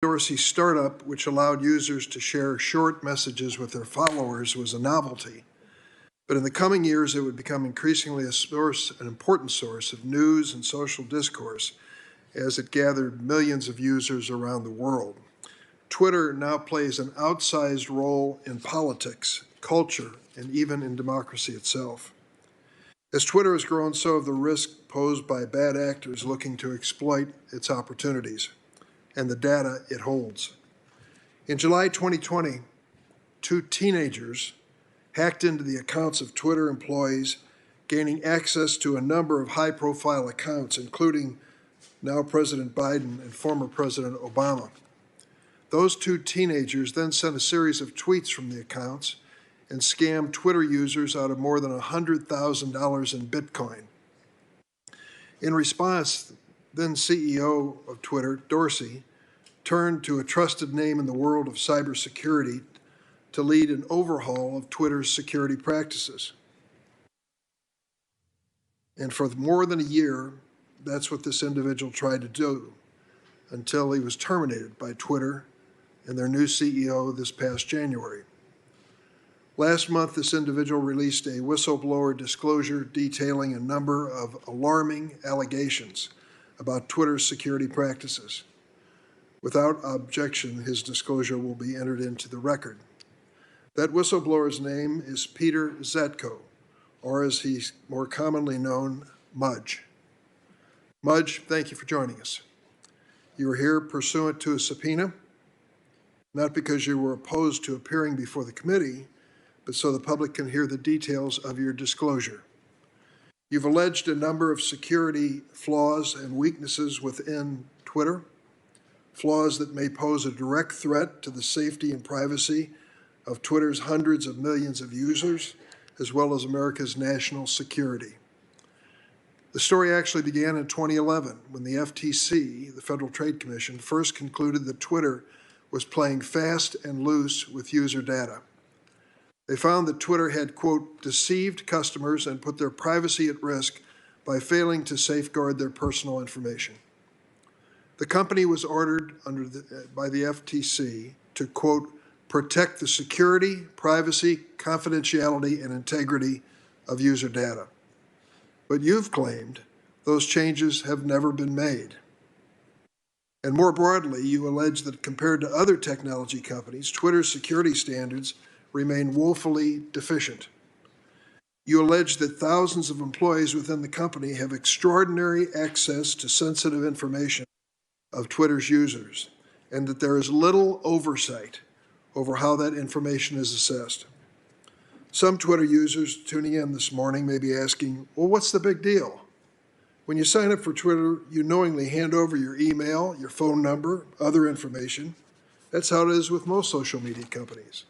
Dorsey's startup, which allowed users to share short messages with their followers, was a novelty. But in the coming years, it would become increasingly an important source of news and social discourse as it gathered millions of users around the world. Twitter now plays an outsized role in politics, culture, and even in democracy itself. As Twitter has grown, so have the risks posed by bad actors looking to exploit its opportunities and the data it holds. In July 2020, 2 teenagers hacked into the accounts of Twitter employees, gaining access to a number of high-profile accounts, including now President Biden and former President Obama. Those 2 teenagers then sent a series of tweets from the accounts and scammed Twitter users out of more than $100,000 in Bitcoin. In response, then CEO of Twitter, Dorsey, turned to a trusted name in the world of cybersecurity to lead an overhaul of Twitter's security practices. And for more than a year, that's what this individual tried to do until he was terminated by Twitter and their new CEO this past January. Last month, this individual released a whistleblower disclosure detailing a number of alarming allegations about Twitter's security practices. Without objection, his disclosure will be entered into the record. That whistleblower's name is Peter Zatko, or as he's more commonly known, Mudge. Mudge, thank you for joining us. You are here pursuant to a subpoena, not because you were opposed to appearing before the committee, but so the public can hear the details of your disclosure. You've alleged a number of security flaws and weaknesses within Twitter, flaws that may pose a direct threat to the safety and privacy of Twitter's hundreds of millions of users, as well as America's national security. The story actually began in 2011 when the FTC, the Federal Trade Commission, first concluded that Twitter was playing fast and loose with user data. They found that Twitter had, quote, deceived customers and put their privacy at risk by failing to safeguard their personal information. The company was ordered by the FTC to, quote, protect the security, privacy, confidentiality, and integrity of user data. But you've claimed those changes have never been made. And more broadly, you allege that compared to other technology companies, Twitter's security standards remain woefully deficient. You allege that thousands of employees within the company have extraordinary access to sensitive information of Twitter's users, and that there is little oversight over how that information is assessed. Some Twitter users tuning in this morning may be asking, well, what's the big deal? When you sign up for Twitter, you knowingly hand over your email, your phone number, other information. That's how it is with most social media companies.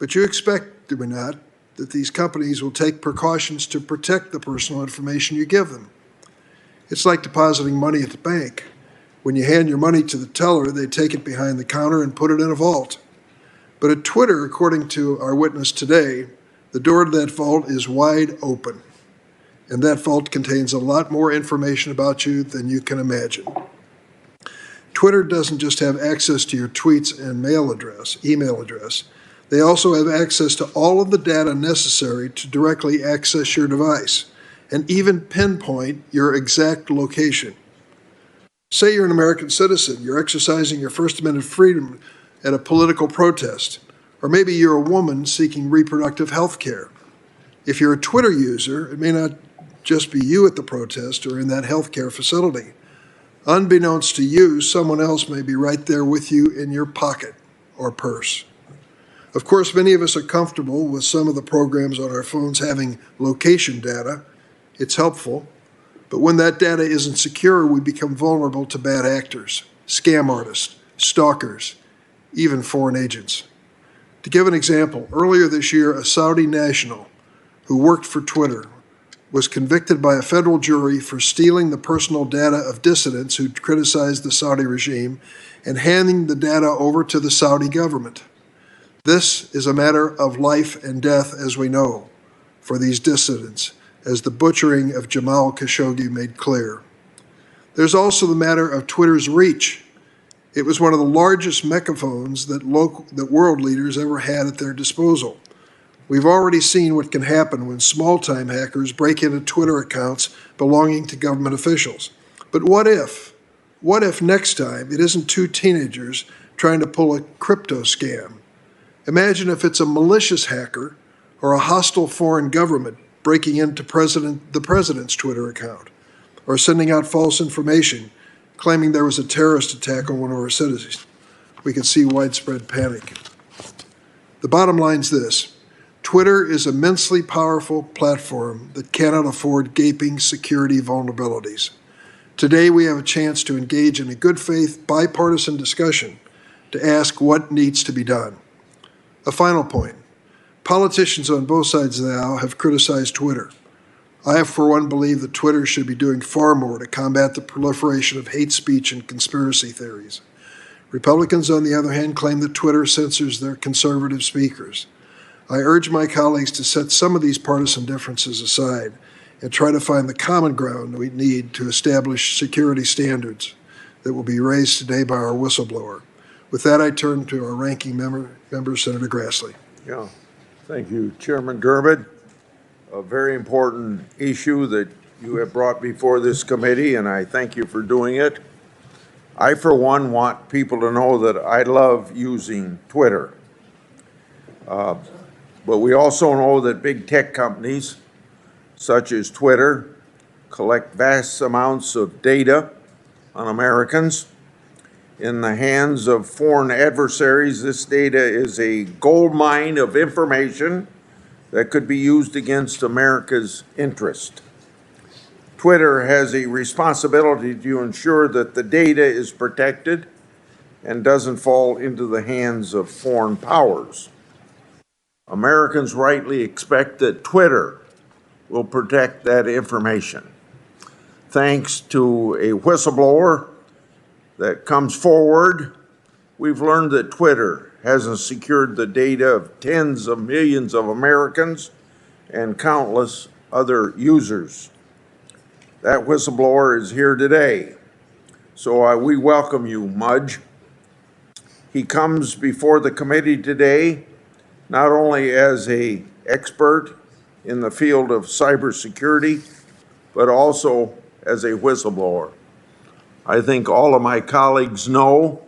But you expect, do we not, that these companies will take precautions to protect the personal information you give them. It's like depositing money at the bank. When you hand your money to the teller, they take it behind the counter and put it in a vault. But at Twitter, according to our witness today, the door to that vault is wide open. And that vault contains a lot more information about you than you can imagine. Twitter doesn't just have access to your tweets and email address. They also have access to all of the data necessary to directly access your device and even pinpoint your exact location. Say you're an American citizen, you're exercising your First Amendment freedom at a political protest, or maybe you're a woman seeking reproductive health care. If you're a Twitter user, it may not just be you at the protest or in that healthcare facility. Unbeknownst to you, someone else may be right there with you in your pocket or purse. Of course, many of us are comfortable with some of the programs on our phones having location data. It's helpful. But when that data isn't secure, we become vulnerable to bad actors, scam artists, stalkers, even foreign agents. To give an example, earlier this year, a Saudi national who worked for Twitter was convicted by a federal jury for stealing the personal data of dissidents who criticized the Saudi regime and handing the data over to the Saudi government. This is a matter of life and death, as we know, for these dissidents, as the butchering of Jamal Khashoggi made clear. There's also the matter of Twitter's reach. It was one of the largest megaphones that world leaders ever had at their disposal. We've already seen what can happen when small-time hackers break into Twitter accounts belonging to government officials. But what if? What if next time it isn't two teenagers trying to pull a crypto scam? Imagine if it's a malicious hacker or a hostile foreign government breaking into the president's Twitter account, or sending out false information claiming there was a terrorist attack on one of our citizens. We could see widespread panic. The bottom line is this: Twitter is an immensely powerful platform that cannot afford gaping security vulnerabilities. Today, we have a chance to engage in a good faith, bipartisan discussion to ask what needs to be done. A final point. Politicians on both sides of the aisle have criticized Twitter. I, for one, believe that Twitter should be doing far more to combat the proliferation of hate speech and conspiracy theories. Republicans, on the other hand, claim that Twitter censors their conservative speakers. I urge my colleagues to set some of these partisan differences aside and try to find the common ground we need to establish security standards that will be raised today by our whistleblower. With that, I turn to our ranking member, Senator Grassley. Yeah, thank you, Chairman Durbin. A very important issue that you have brought before this committee, and I thank you for doing it. I, for one, want people to know that I love using Twitter. But we also know that big tech companies, such as Twitter, collect vast amounts of data on Americans. In the hands of foreign adversaries, this data is a gold mine of information that could be used against America's interest. Twitter has a responsibility to ensure that the data is protected and doesn't fall into the hands of foreign powers. Americans rightly expect that Twitter will protect that information. Thanks to a whistleblower that comes forward, we've learned that Twitter hasn't secured the data of tens of millions of Americans and countless other users. That whistleblower is here today, so we welcome you, Mudge. He comes before the committee today not only as an expert in the field of cybersecurity, but also as a whistleblower. I think all of my colleagues know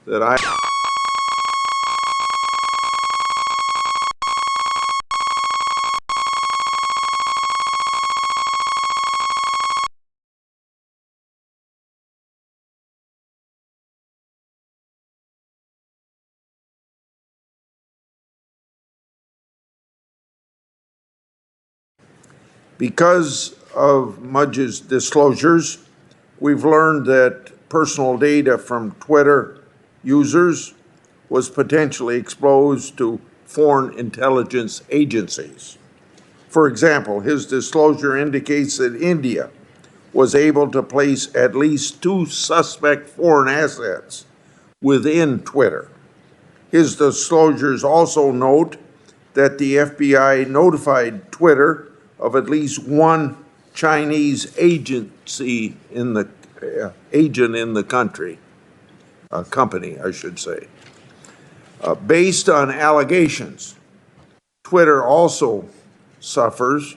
that because of Mudge's disclosures, we've learned that personal data from Twitter users was potentially exposed to foreign intelligence agencies. For example, his disclosure indicates that India was able to place at least 2 suspect foreign assets within Twitter. His disclosures also note that the FBI notified Twitter of at least 1 Chinese agent in the company, I should say. Based on allegations, Twitter also suffers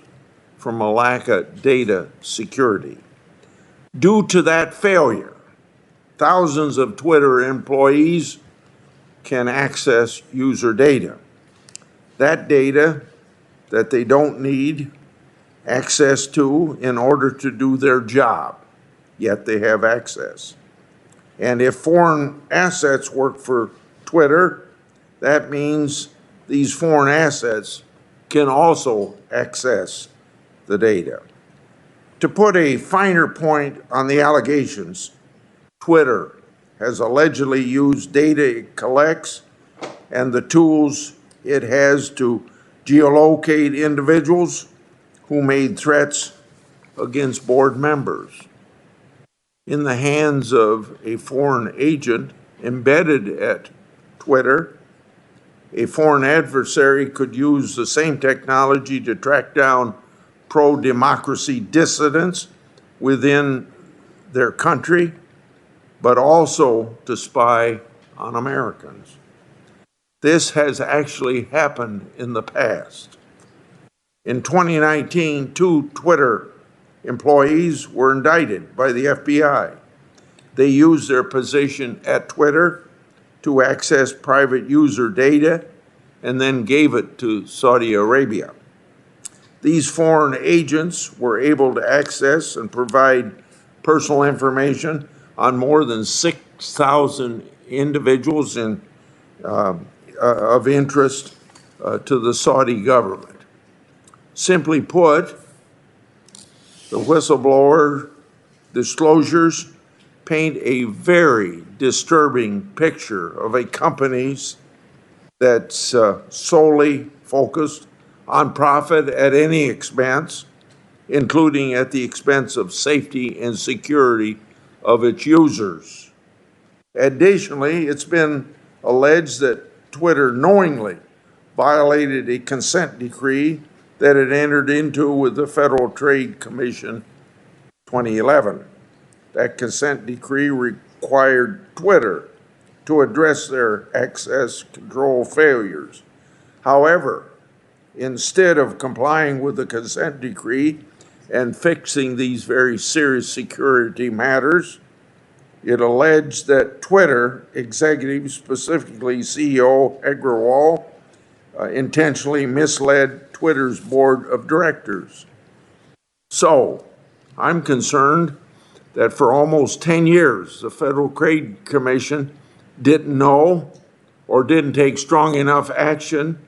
from a lack of data security. Due to that failure, thousands of Twitter employees can access user data. That data that they don't need access to in order to do their job, yet they have access. And if foreign assets work for Twitter, that means these foreign assets can also access the data. To put a finer point on the allegations, Twitter has allegedly used data it collects and the tools it has to geolocate individuals who made threats against board members. In the hands of a foreign agent embedded at Twitter, a foreign adversary could use the same technology to track down pro-democracy dissidents within their country but also to spy on Americans. This has actually happened in the past. In 2019, 2 Twitter employees were indicted by the FBI. They used their position at Twitter to access private user data and then gave it to Saudi Arabia. These foreign agents were able to access and provide personal information on more than 6,000 individuals of interest to the Saudi government. Simply put, the whistleblower disclosures paint a very disturbing picture of a company that's solely focused on profit at any expense, including at the expense of safety and security of its users. Additionally, it's been alleged that Twitter knowingly violated a consent decree that it entered into with the Federal Trade Commission 2011. That consent decree required Twitter to address their access control failures. However, instead of complying with the consent decree and fixing these very serious security matters, it alleged that Twitter executives, specifically CEO Agrawal, intentionally misled Twitter's board of directors. So, I'm concerned that for almost 10 years, the Federal Trade Commission didn't know or didn't take strong enough action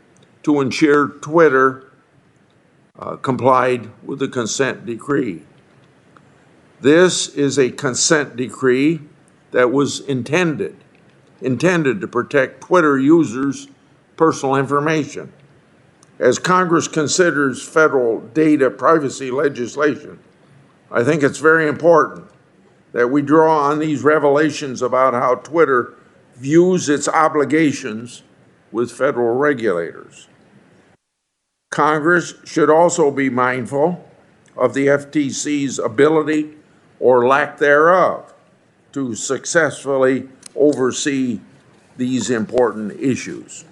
to ensure Twitter complied with the consent decree. This is a consent decree that was intended to protect Twitter users' personal information. As Congress considers federal data privacy legislation, I think it's very important that we draw on these revelations about how Twitter views its obligations with federal regulators. Congress should also be mindful of the FTC's ability or lack thereof to successfully oversee these important issues.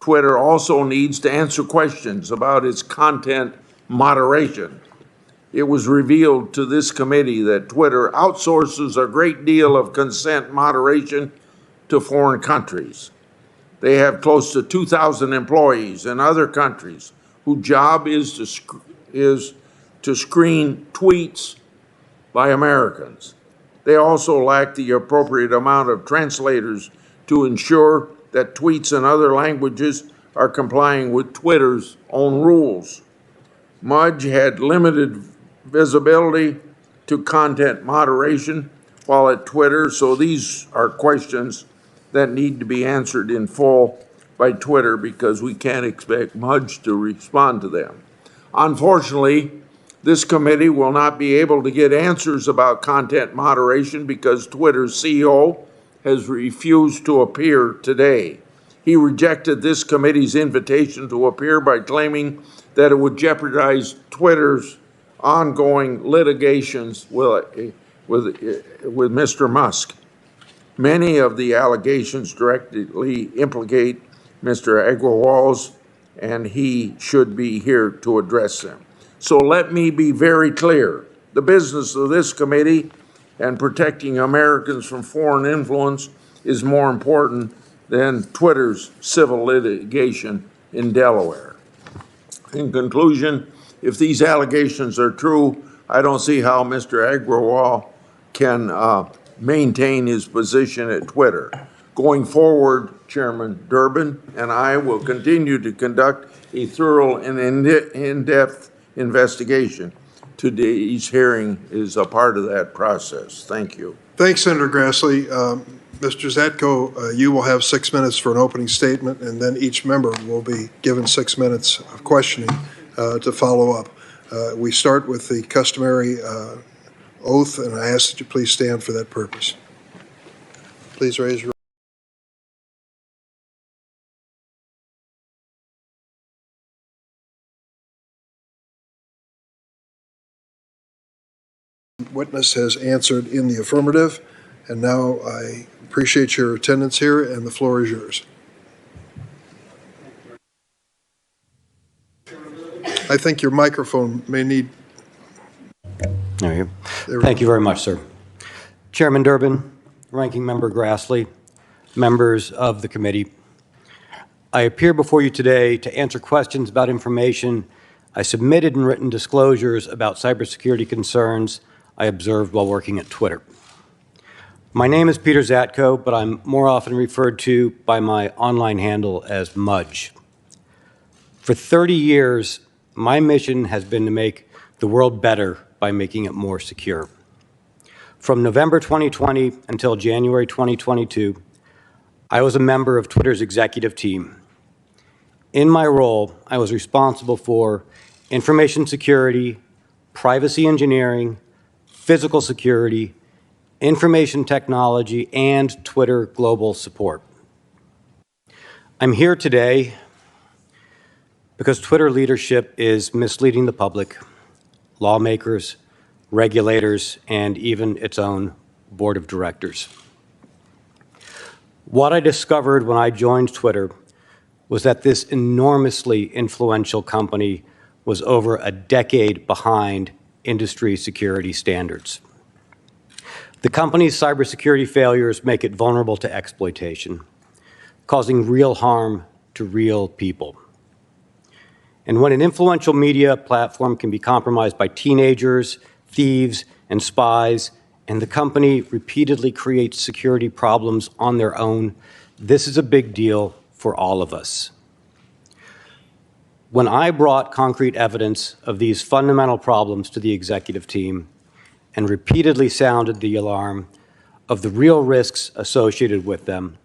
Twitter also needs to answer questions about its content moderation. It was revealed to this committee that Twitter outsources a great deal of consent moderation to foreign countries. They have close to 2,000 employees in other countries whose job is to screen tweets by Americans. They also lack the appropriate amount of translators to ensure that tweets in other languages are complying with Twitter's own rules. Mudge had limited visibility to content moderation while at Twitter, so these are questions that need to be answered in full by Twitter because we can't expect Mudge to respond to them. Unfortunately, this committee will not be able to get answers about content moderation because Twitter's CEO has refused to appear today. He rejected this committee's invitation to appear by claiming that it would jeopardize Twitter's ongoing litigations with Mr. Musk. Many of the allegations directly implicate Mr. Agrawal's, and he should be here to address them. So let me be very clear. The business of this committee and protecting Americans from foreign influence is more important than Twitter's civil litigation in Delaware. In conclusion, if these allegations are true, I don't see how Mr. Agrawal can maintain his position at Twitter. Going forward, Chairman Durbin and I will continue to conduct a thorough and in-depth investigation. Today's hearing is a part of that process. Thank you. Thanks, Senator Grassley. Mr. Zatko, you will have 6 minutes for an opening statement, and then each member will be given 6 minutes of questioning to follow up. We start with the customary oath, and I ask that you please stand for that purpose. Please raise your witness has answered in the affirmative, And now I appreciate your attendance here, and the floor is yours. I think your microphone may need. There you go. Thank you very much, sir. Chairman Durbin, Ranking Member Grassley, members of the committee, I appear before you today to answer questions about information I submitted in written disclosures about cybersecurity concerns I observed while working at Twitter. My name is Peter Zatko, but I'm more often referred to by my online handle as Mudge. For 30 years, my mission has been to make the world better by making it more secure. From November 2020 until January 2022, I was a member of Twitter's executive team. In my role, I was responsible for information security, privacy engineering, physical security, information technology, and Twitter global support. I'm here today because Twitter leadership is misleading the public, lawmakers, regulators, and even its own board of directors. What I discovered when I joined Twitter was that this enormously influential company was over a decade behind industry security standards. The company's cybersecurity failures make it vulnerable to exploitation, causing real harm to real people. And when an influential media platform can be compromised by teenagers, thieves, and spies, and the company repeatedly creates security problems on their own, this is a big deal for all of us. When I brought concrete evidence of these fundamental problems to the executive team and repeatedly sounded the alarm of the real risks associated with them,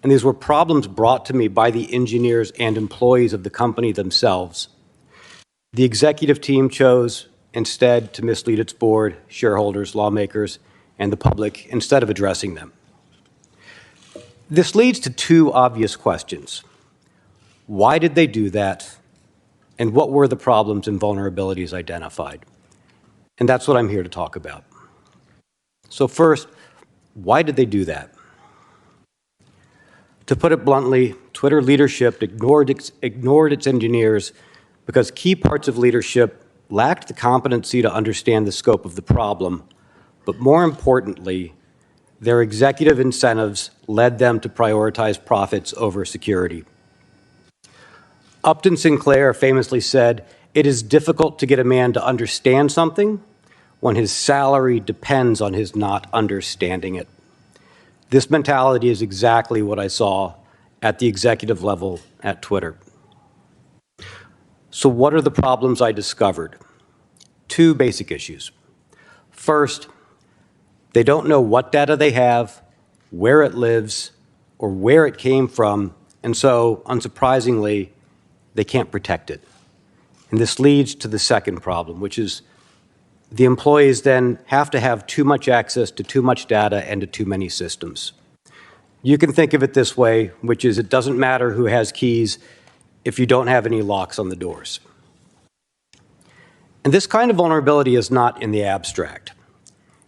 and these were problems brought to me by the engineers and employees of the company themselves, the executive team chose instead to mislead its board, shareholders, lawmakers, and the public instead of addressing them. This leads to two obvious questions. Why did they do that? And what were the problems and vulnerabilities identified? And that's what I'm here to talk about. So first, why did they do that? To put it bluntly, Twitter leadership ignored its engineers because key parts of leadership lacked the competency to understand the scope of the problem, but more importantly, their executive incentives led them to prioritize profits over security. Upton Sinclair famously said, "It is difficult to get a man to understand something when his salary depends on his not understanding it." This mentality is exactly what I saw at the executive level at Twitter. So what are the problems I discovered? Two basic issues. First, they don't know what data they have, where it lives, or where it came from, and so, unsurprisingly, they can't protect it. And this leads to the second problem, which is the employees then have to have too much access to too much data and to too many systems. You can think of it this way, which is it doesn't matter who has keys if you don't have any locks on the doors. And this kind of vulnerability is not in the abstract.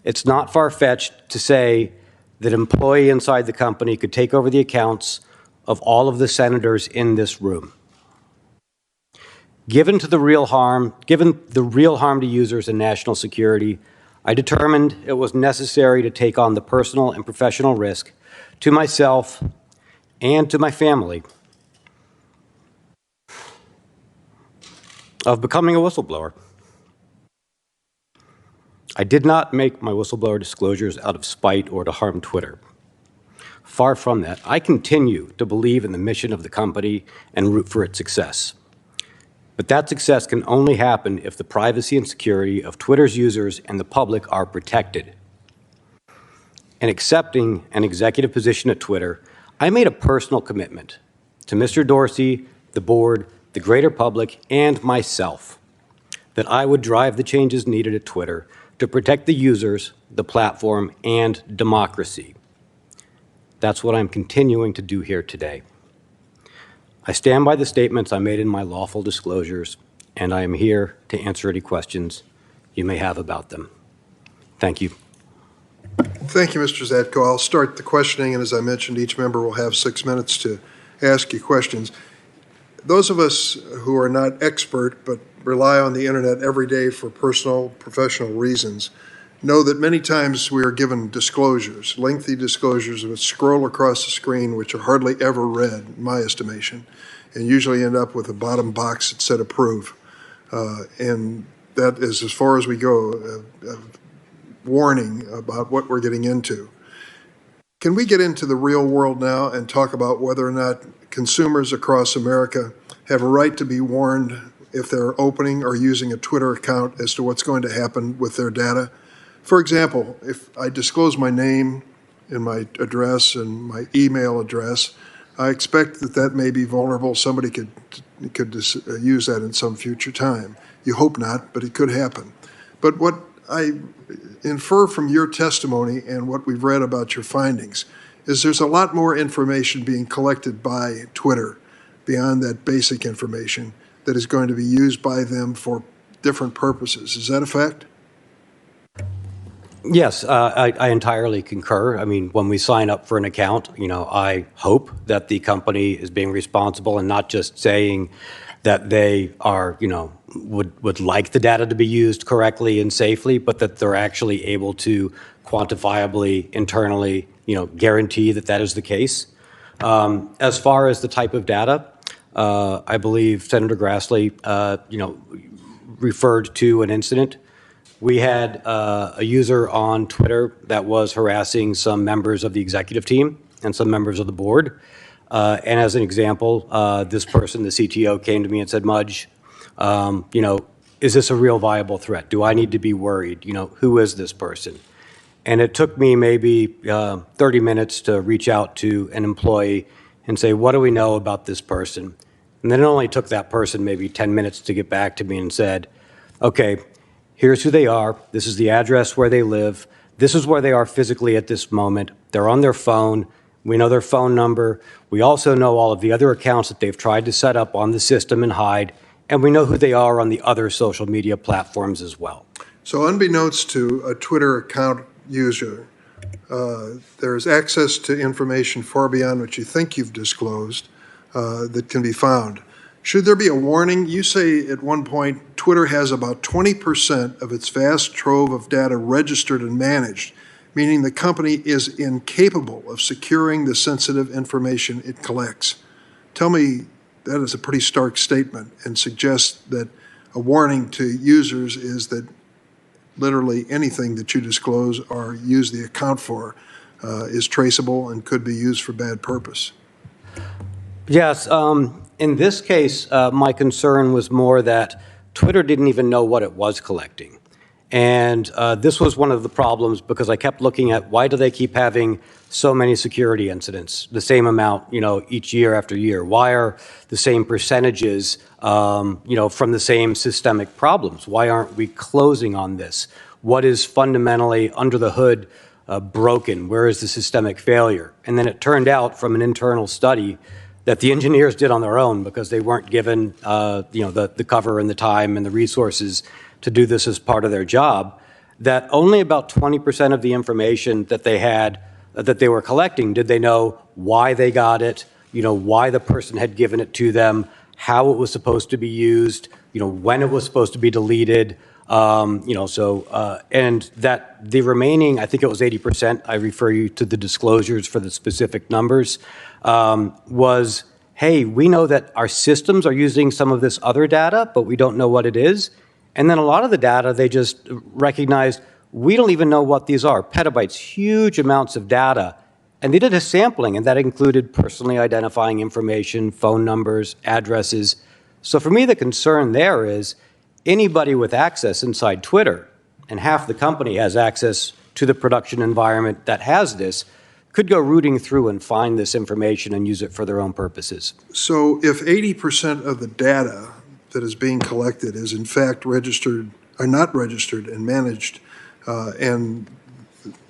It's not far-fetched to say that an employee inside the company could take over the accounts of all of the senators in this room. Given the real harm to users and national security, I determined it was necessary to take on the personal and professional risk to myself and to my family of becoming a whistleblower. I did not make my whistleblower disclosures out of spite or to harm Twitter. Far from that, I continue to believe in the mission of the company and root for its success. But that success can only happen if the privacy and security of Twitter's users and the public are protected. In accepting an executive position at Twitter, I made a personal commitment to Mr. Dorsey, the board, the greater public, and myself that I would drive the changes needed at Twitter to protect the users, the platform, and democracy. That's what I'm continuing to do here today. I stand by the statements I made in my lawful disclosures, and I am here to answer any questions you may have about them. Thank you. Thank you, Mr. Zatko. I'll start the questioning, and as I mentioned, each member will have 6 minutes to ask you questions. Those of us who are not expert but rely on the internet every day for personal, professional reasons know that many times we are given disclosures, lengthy disclosures that scroll across the screen, which are hardly ever read, in my estimation, and usually end up with a bottom box that said approve. And that is as far as we go, a warning about what we're getting into. Can we get into the real world now and talk about whether or not consumers across America have a right to be warned if they're opening or using a Twitter account as to what's going to happen with their data? For example, if I disclose my name and my address and my email address, I expect that that may be vulnerable. Somebody could use that in some future time. You hope not, but it could happen. But what I infer from your testimony and what we've read about your findings is there's a lot more information being collected by Twitter beyond that basic information that is going to be used by them for different purposes. Is that a fact? Yes, I entirely concur. I mean, when we sign up for an account, I hope that the company is being responsible and not just saying that they are, would like the data to be used correctly and safely, but that they're actually able to quantifiably, internally, guarantee that that is the case. As far as the type of data, I believe Senator Grassley, referred to an incident. We had a user on Twitter that was harassing some members of the executive team and some members of the board. And as an example, this person, the CTO, came to me and said, Mudge, is this a real viable threat? Do I need to be worried? Who is this person? And it took me maybe 30 minutes to reach out to an employee and say, what do we know about this person? And then it only took that person maybe 10 minutes to get back to me and said, okay, here's who they are. This is the address where they live. This is where they are physically at this moment. They're on their phone. We know their phone number. We also know all of the other accounts that they've tried to set up on the system and hide. And we know who they are on the other social media platforms as well. So unbeknownst to a Twitter account user, there's access to information far beyond what you think you've disclosed that can be found. Should there be a warning? You say at one point Twitter has about 20% of its vast trove of data registered and managed, meaning the company is incapable of securing the sensitive information it collects. Tell me, that is a pretty stark statement and suggests that a warning to users is that literally anything that you disclose or use the account for is traceable and could be used for bad purpose. Yes. In this case, my concern was more that Twitter didn't even know what it was collecting. And this was one of the problems because I kept looking at why do they keep having so many security incidents, the same amount, each year after year? Why are the same percentages, from the same systemic problems? Why aren't we closing on this? What is fundamentally under the hood broken? Where is the systemic failure? And then it turned out from an internal study that the engineers did on their own because they weren't given, the cover and the time and the resources to do this as part of their job, that only about 20% of the information that they had, that they were collecting, did they know why they got it, why the person had given it to them, how it was supposed to be used, when it was supposed to be deleted, and that the remaining, I think it was 80%, I refer you to the disclosures for the specific numbers, was, hey, we know that our systems are using some of this other data, but we don't know what it is. And then a lot of the data, they just recognized, we don't even know what these are. Petabytes, huge amounts of data. And they did a sampling, and that included personally identifying information, phone numbers, addresses. So for me, the concern there is anybody with access inside Twitter, and half the company has access to the production environment that has this, could go rooting through and find this information and use it for their own purposes. So if 80% of the data that is being collected is in fact registered, or not registered and managed, and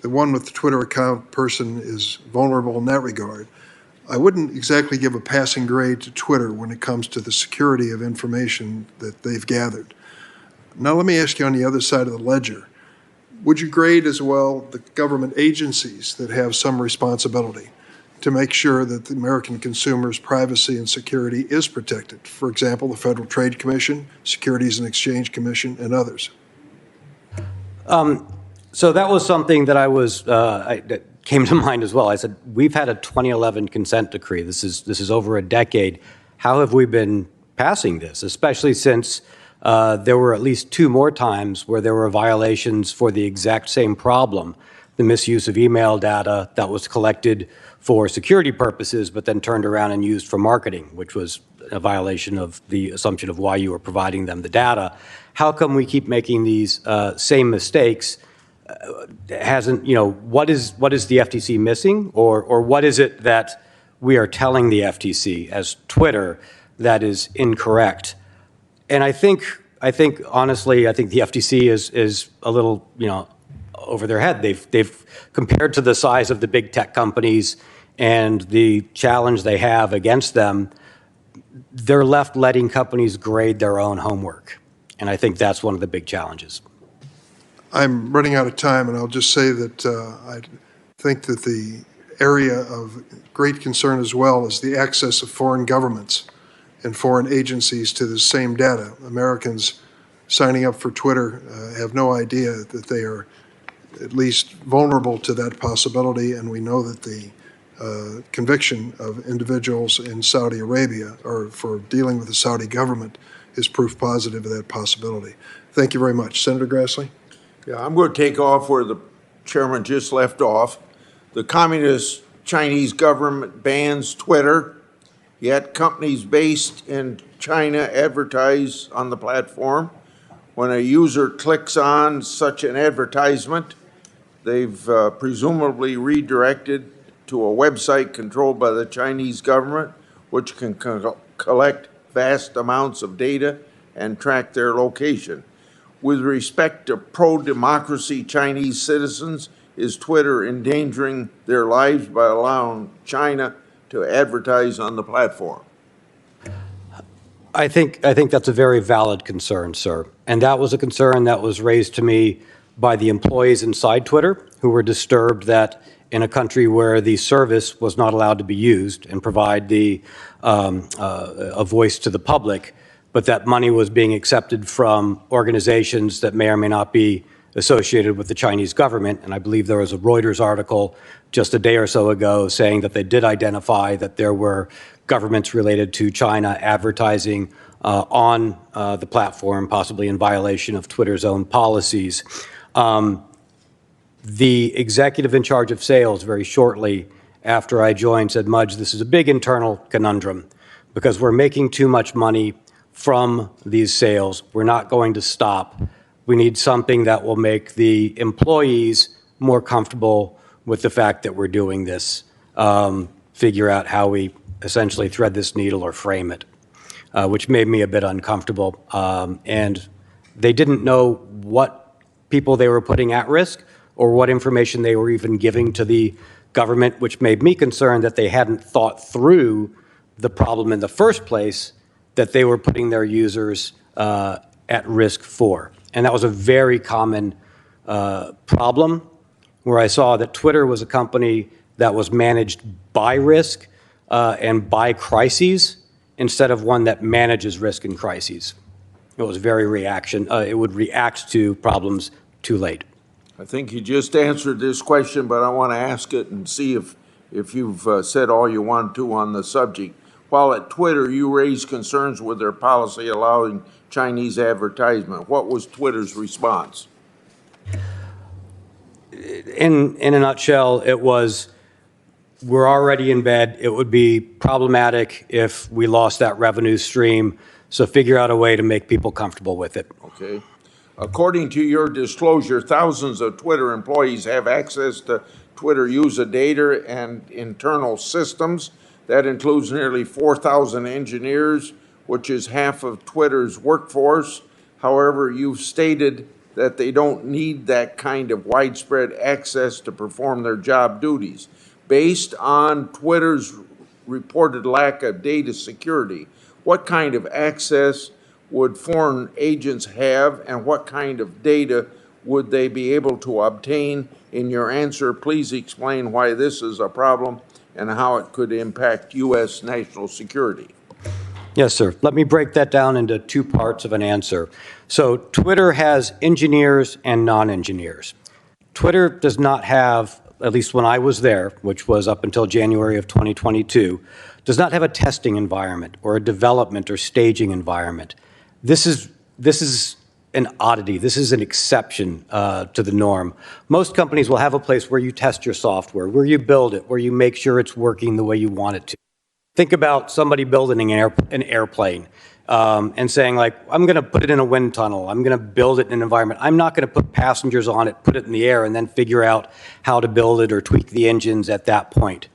the one with the Twitter account person is vulnerable in that regard, I wouldn't exactly give a passing grade to Twitter when it comes to the security of information that they've gathered. Now let me ask you on the other side of the ledger. Would you grade as well the government agencies that have some responsibility to make sure that the American consumer's privacy and security is protected? For example, the Federal Trade Commission, Securities and Exchange Commission, and others. So that was something that that came to mind as well. I said, we've had a 2011 consent decree. This is over a decade. How have we been passing this, especially since there were at least 2 more times where there were violations for the exact same problem, the misuse of email data that was collected for security purposes, but then turned around and used for marketing, which was a violation of the assumption of why you were providing them the data. How come we keep making these same mistakes? What is the FTC missing, or what is it that we are telling the FTC as Twitter that is incorrect? And I think honestly, the FTC is a little, over their head. They've compared to the size of the big tech companies and the challenge they have against them, they're left letting companies grade their own homework. And I think that's one of the big challenges. I'm running out of time, and I'll just say that I think that the area of great concern as well is the access of foreign governments and foreign agencies to the same data. Americans signing up for Twitter have no idea that they are at least vulnerable to that possibility, and we know that the conviction of individuals in Saudi Arabia or for dealing with the Saudi government is proof positive of that possibility. Thank you very much. Senator Grassley? Yeah, I'm going to take off where the chairman just left off. The communist Chinese government bans Twitter, yet companies based in China advertise on the platform. When a user clicks on such an advertisement, they've presumably redirected to a website controlled by the Chinese government, which can collect vast amounts of data and track their location. With respect to pro-democracy Chinese citizens, is Twitter endangering their lives by allowing China to advertise on the platform? I think that's a very valid concern, sir. And that was a concern that was raised to me by the employees inside Twitter who were disturbed that in a country where the service was not allowed to be used and provide a voice to the public, but that money was being accepted from organizations that may or may not be associated with the Chinese government. And I believe there was a Reuters article just a day or so ago saying that they did identify that there were governments related to China advertising on the platform, possibly in violation of Twitter's own policies. The executive in charge of sales very shortly after I joined said, Mudge, this is a big internal conundrum because we're making too much money from these sales. We're not going to stop. We need something that will make the employees more comfortable with the fact that we're doing this, figure out how we essentially thread this needle or frame it, which made me a bit uncomfortable. And they didn't know what people they were putting at risk or what information they were even giving to the government, which made me concerned that they hadn't thought through the problem in the first place that they were putting their users at risk for. And that was a very common problem where I saw that Twitter was a company that was managed by risk and by crises instead of one that manages risk and crises. It was very it would react to problems too late. I think you just answered this question, but I want to ask it and see if you've said all you want to on the subject. While at Twitter, you raised concerns with their policy allowing Chinese advertisement. What was Twitter's response? In a nutshell, it was, we're already in bed. It would be problematic if we lost that revenue stream, so figure out a way to make people comfortable with it. Okay. According to your disclosure, thousands of Twitter employees have access to Twitter user data and internal systems. That includes nearly 4,000 engineers, which is half of Twitter's workforce. However, you've stated that they don't need that kind of widespread access to perform their job duties. Based on Twitter's reported lack of data security, what kind of access would foreign agents have, and what kind of data would they be able to obtain? In your answer, please explain why this is a problem and how it could impact U.S. national security. Yes, sir. Let me break that down into two parts of an answer. So Twitter has engineers and non-engineers. Twitter does not have, at least when I was there, which was up until January of 2022, does not have a testing environment or a development or staging environment. This is an oddity. This is an exception to the norm. Most companies will have a place where you test your software, where you build it, where you make sure it's working the way you want it to. Think about somebody building an airplane and saying, like, I'm going to put it in a wind tunnel. I'm going to build it in an environment. I'm not going to put passengers on it, put it in the air, and then figure out how to build it or tweak the engines at that point.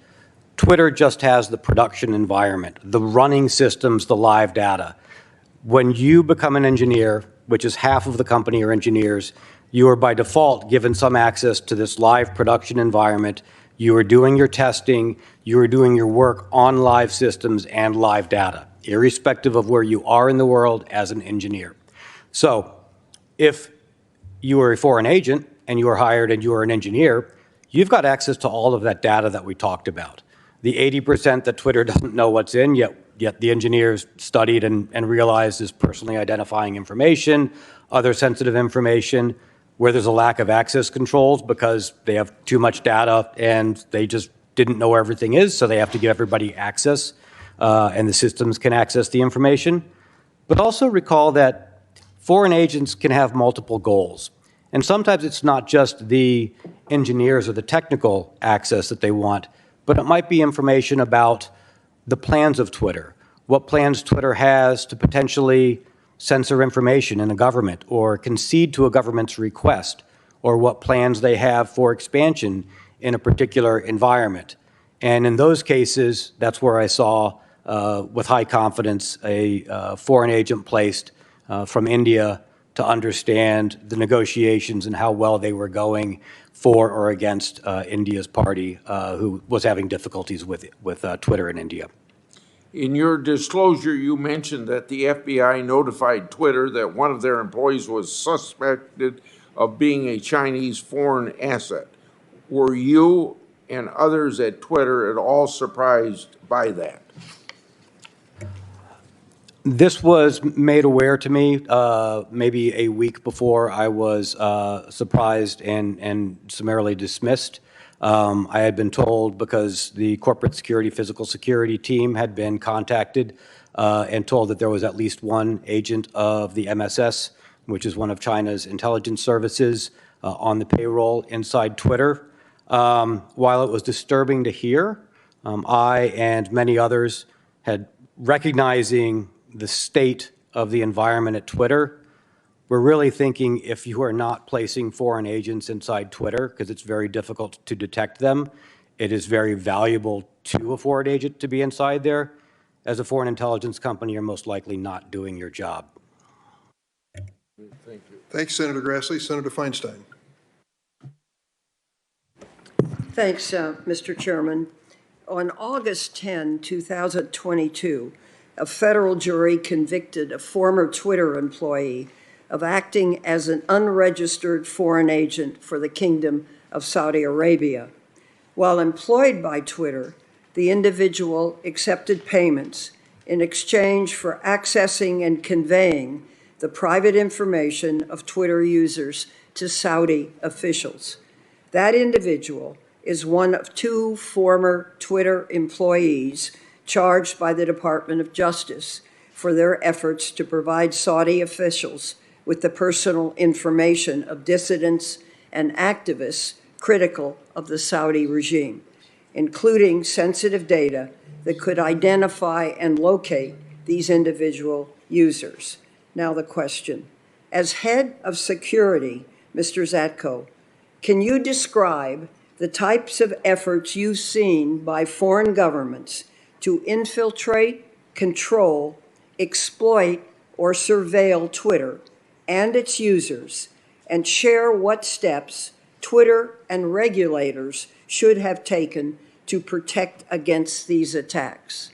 Twitter just has the production environment, the running systems, the live data. When you become an engineer, which is half of the company are engineers, you are by default given some access to this live production environment. You are doing your testing, you are doing your work on live systems and live data, irrespective of where you are in the world as an engineer. So if you are a foreign agent and you are hired and you are an engineer, you've got access to all of that data that we talked about. The 80% that Twitter doesn't know what's in, yet the engineers studied and realized is personally identifying information, other sensitive information, where there's a lack of access controls because they have too much data and they just didn't know where everything is, so they have to give everybody access, and the systems can access the information. But also recall that foreign agents can have multiple goals. And sometimes it's not just the engineers or the technical access that they want, but it might be information about the plans of Twitter, what plans Twitter has to potentially censor information in a government or concede to a government's request, or what plans they have for expansion in a particular environment. And in those cases, that's where I saw, with high confidence, a foreign agent placed from India to understand the negotiations and how well they were going for or against India's party, who was having difficulties with Twitter in India. In your disclosure, you mentioned that the FBI notified Twitter that one of their employees was suspected of being a Chinese foreign asset. Were you and others at Twitter at all surprised by that? This was made aware to me maybe a week before I was surprised and summarily dismissed. I had been told because the corporate security, physical security team had been contacted and told that there was at least one agent of the MSS, which is one of China's intelligence services, on the payroll inside Twitter. While it was disturbing to hear, I and many others had recognizing the state of the environment at Twitter. We're really thinking if you are not placing foreign agents inside Twitter, because it's very difficult to detect them, it is very valuable to a foreign agent to be inside there. As a foreign intelligence company, you're most likely not doing your job. Thank you. Thanks, Senator Grassley. Senator Feinstein. Thanks, Mr. Chairman. On August 10, 2022, a federal jury convicted a former Twitter employee of acting as an unregistered foreign agent for the Kingdom of Saudi Arabia. While employed by Twitter, the individual accepted payments in exchange for accessing and conveying the private information of Twitter users to Saudi officials. That individual is one of two former Twitter employees charged by the Department of Justice for their efforts to provide Saudi officials with the personal information of dissidents and activists critical of the Saudi regime, including sensitive data that could identify and locate these individual users. Now the question, as head of security, Mr. Zatko, can you describe the types of efforts you've seen by foreign governments to infiltrate, control, exploit, or surveil Twitter and its users, and share what steps Twitter and regulators should have taken to protect against these attacks?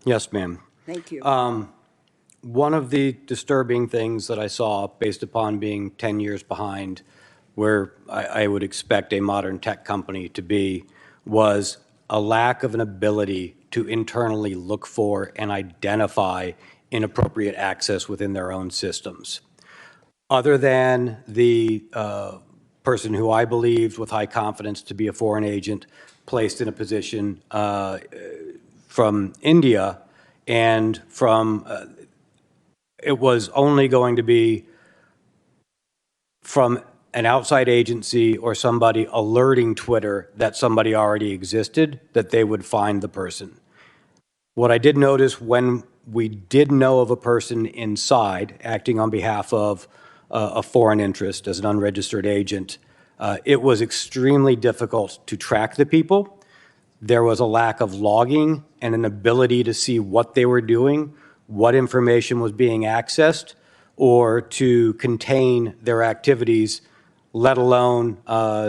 Yes, ma'am. Thank you. One of the disturbing things that I saw, based upon being 10 years behind where I would expect a modern tech company to be, was a lack of an ability to internally look for and identify inappropriate access within their own systems. Other than the person who I believed with high confidence to be a foreign agent placed in a position from India, and from it was only going to be from an outside agency or somebody alerting Twitter that somebody already existed, that they would find the person. What I did notice when we did know of a person inside acting on behalf of a foreign interest as an unregistered agent, it was extremely difficult to track the people. There was a lack of logging and an ability to see what they were doing, what information was being accessed, or to contain their activities, let alone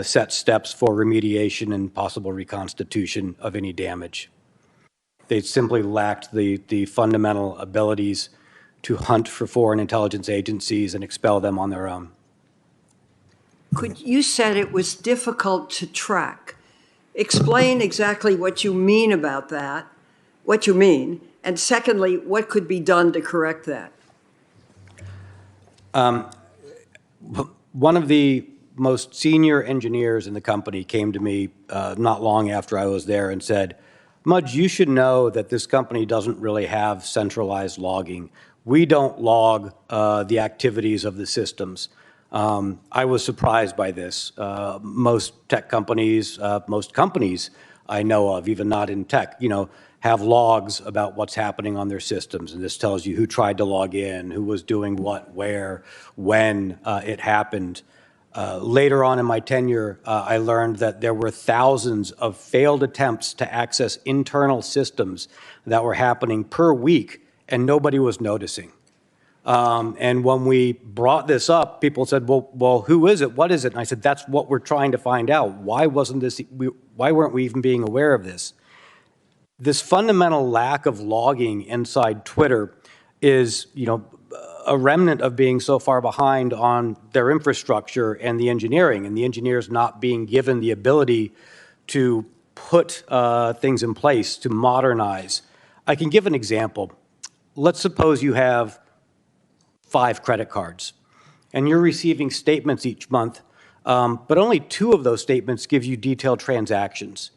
set steps for remediation and possible reconstitution of any damage. They simply lacked the fundamental abilities to hunt for foreign intelligence agencies and expel them on their own. You said it was difficult to track. Explain exactly what you mean about that, what you mean, and secondly, what could be done to correct that? One of the most senior engineers in the company came to me not long after I was there and said, "Mudge, you should know that this company doesn't really have centralized logging. We don't log the activities of the systems." I was surprised by this. Most tech companies, most companies I know of, even not in tech, have logs about what's happening on their systems. And this tells you who tried to log in, who was doing what, where, when it happened. Later on in my tenure, I learned that there were thousands of failed attempts to access internal systems that were happening per week, and nobody was noticing. And when we brought this up, people said, well, who is it? What is it? And I said, that's what we're trying to find out. Why weren't we even being aware of this? This fundamental lack of logging inside Twitter is, a remnant of being so far behind on their infrastructure and the engineers not being given the ability to put things in place to modernize. I can give an example. Let's suppose you have 5 credit cards, and you're receiving statements each month, but only 2 of those statements give you detailed transactions.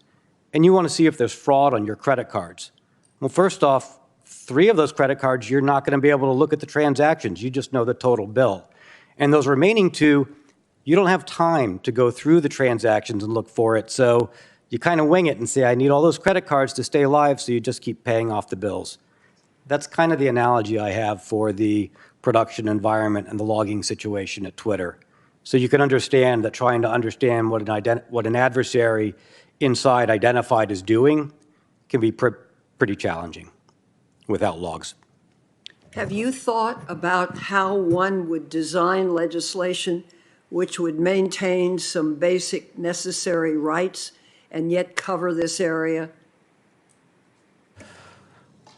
And you want to see if there's fraud on your credit cards. Well, first off, 3 of those credit cards, you're not going to be able to look at the transactions. You just know the total bill. And those remaining 2, you don't have time to go through the transactions and look for it. So you kind of wing it and say, I need all those credit cards to stay alive, so you just keep paying off the bills. That's kind of the analogy I have for the production environment and the logging situation at Twitter. So you can understand that trying to understand what an adversary inside identified is doing can be pretty challenging without logs. Have you thought about how one would design legislation which would maintain some basic necessary rights and yet cover this area?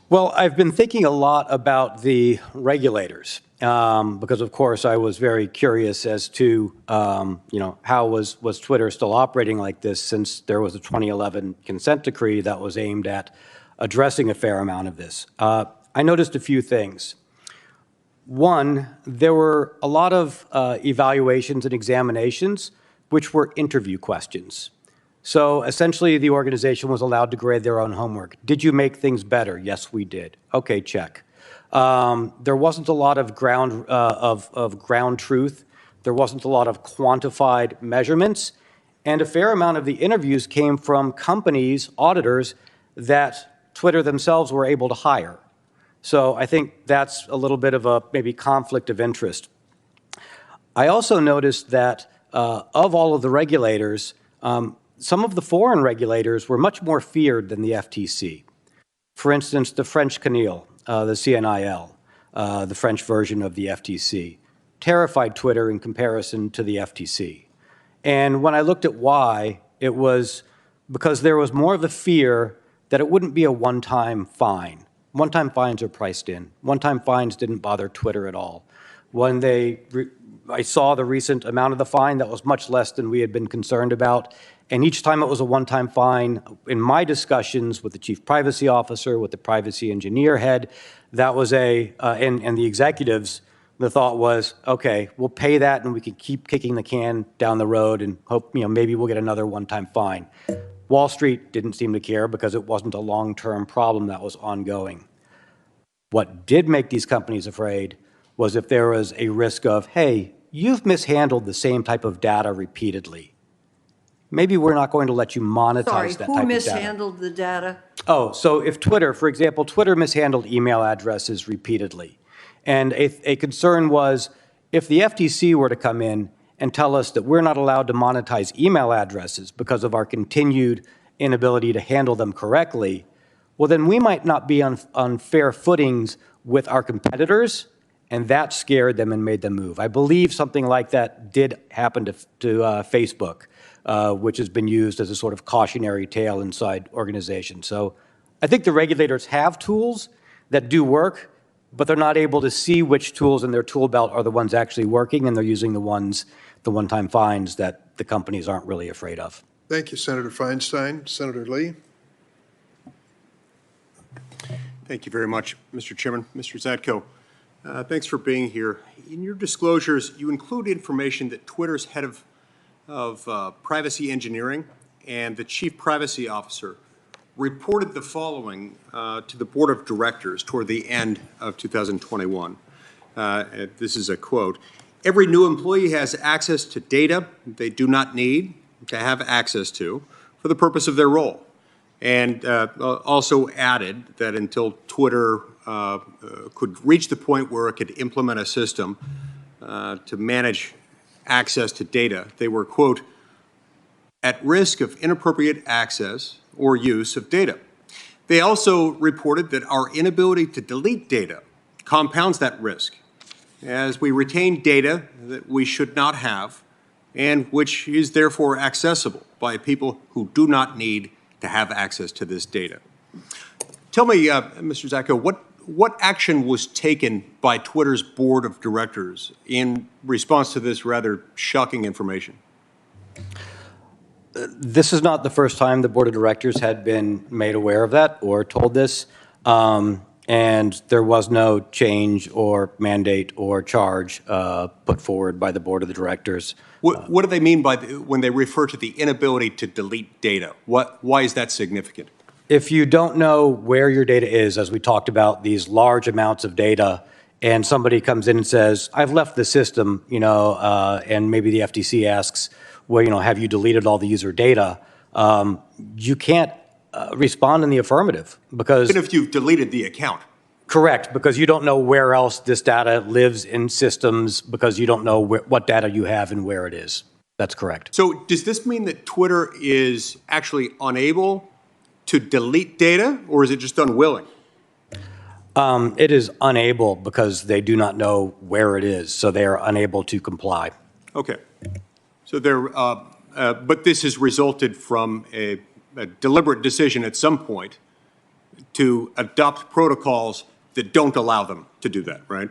Well, I've been thinking a lot about the regulators because, of course, I was very curious as to, how was Twitter still operating like this, since there was a 2011 consent decree that was aimed at addressing a fair amount of this. I noticed a few things. One, there were a lot of evaluations and examinations which were interview questions. So essentially, the organization was allowed to grade their own homework. Did you make things better? Yes, we did. Okay, check. There wasn't a lot of ground truth. There wasn't a lot of quantified measurements. And a fair amount of the interviews came from companies, auditors, that Twitter themselves were able to hire. So I think that's a little bit of a maybe conflict of interest. I also noticed that of all of the regulators, some of the foreign regulators were much more feared than the FTC. For instance, the French CNIL, the CNIL, the French version of the FTC, terrified Twitter in comparison to the FTC. And when I looked at why, it was because there was more of a fear that it wouldn't be a one-time fine. one-time fines are priced in. One-time fines didn't bother Twitter at all. When I saw the recent amount of the fine, that was much less than we had been concerned about. And each time it was a one-time fine, in my discussions with the chief privacy officer, with the privacy engineer head, that was and the executives, the thought was, okay, we'll pay that and we can keep kicking the can down the road and hope, maybe we'll get another one-time fine. Wall Street didn't seem to care because it wasn't a long-term problem that was ongoing. What did make these companies afraid was if there was a risk of, hey, you've mishandled the same type of data repeatedly. Maybe we're not going to let you monetize that type of data. Sorry, who mishandled the data? Oh, so if Twitter, for example, Twitter mishandled email addresses repeatedly. And a concern was if the FTC were to come in and tell us that we're not allowed to monetize email addresses because of our continued inability to handle them correctly, well, then we might not be on fair footings with our competitors, and that scared them and made them move. I believe something like that did happen to Facebook, which has been used as a sort of cautionary tale inside organizations. So I think the regulators have tools that do work, but they're not able to see which tools in their tool belt are the ones actually working, and they're using the one-time fines that the companies aren't really afraid of. Thank you, Senator Feinstein. Senator Lee? Thank you very much, Mr. Chairman. Mr. Zatko, thanks for being here. In your disclosures, you include information that Twitter's head of privacy engineering and the chief privacy officer reported the following to the board of directors toward the end of 2021. This is a quote. Every new employee has access to data they do not need to have access to for the purpose of their role. And also added that until Twitter could reach the point where it could implement a system to manage access to data, they were, quote, at risk of inappropriate access or use of data. They also reported that our inability to delete data compounds that risk, as we retain data that we should not have and which is therefore accessible by people who do not need to have access to this data. Tell me, Mr. Zatko, what action was taken by Twitter's board of directors in response to this rather shocking information? This is not the first time the board of directors had been made aware of that or told this, and there was no change or mandate or charge put forward by the board of the directors. What do they mean by when they refer to the inability to delete data? Why is that significant? If you don't know where your data is, as we talked about, these large amounts of data, and somebody comes in and says, I've left the system, and maybe the FTC asks, well, have you deleted all the user data? You can't respond in the affirmative because— Even if you've deleted the account. Correct, because you don't know where else this data lives in systems because you don't know what data you have and where it is. That's correct. So does this mean that Twitter is actually unable to delete data, or is it just unwilling? It is unable because they do not know where it is, so they are unable to comply. Okay. So but this has resulted from a deliberate decision at some point to adopt protocols that don't allow them to do that, right?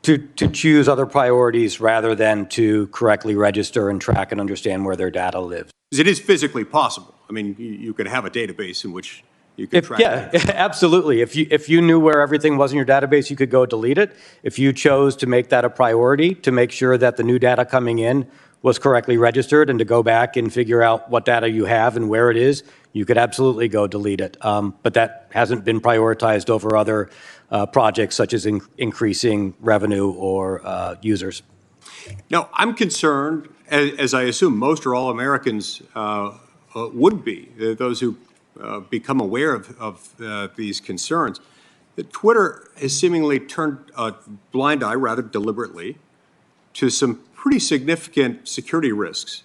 To choose other priorities rather than to correctly register and track and understand where their data lives. Because it is physically possible. I mean, you could have a database in which you could track. Yeah, absolutely. If you knew where everything was in your database, you could go delete it. If you chose to make that a priority, to make sure that the new data coming in was correctly registered and to go back and figure out what data you have and where it is, you could absolutely go delete it. But that hasn't been prioritized over other projects such as increasing revenue or users. Now, I'm concerned, as I assume most or all Americans would be, those who become aware of these concerns, that Twitter has seemingly turned a blind eye, rather deliberately, to some pretty significant security risks,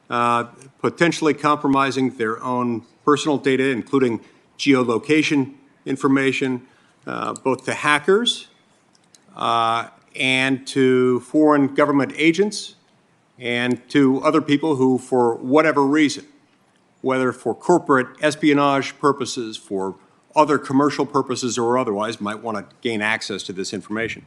potentially compromising their own personal data, including geolocation information, both to hackers and to foreign government agents and to other people who, for whatever reason, whether for corporate espionage purposes, for other commercial purposes or otherwise, might want to gain access to this information.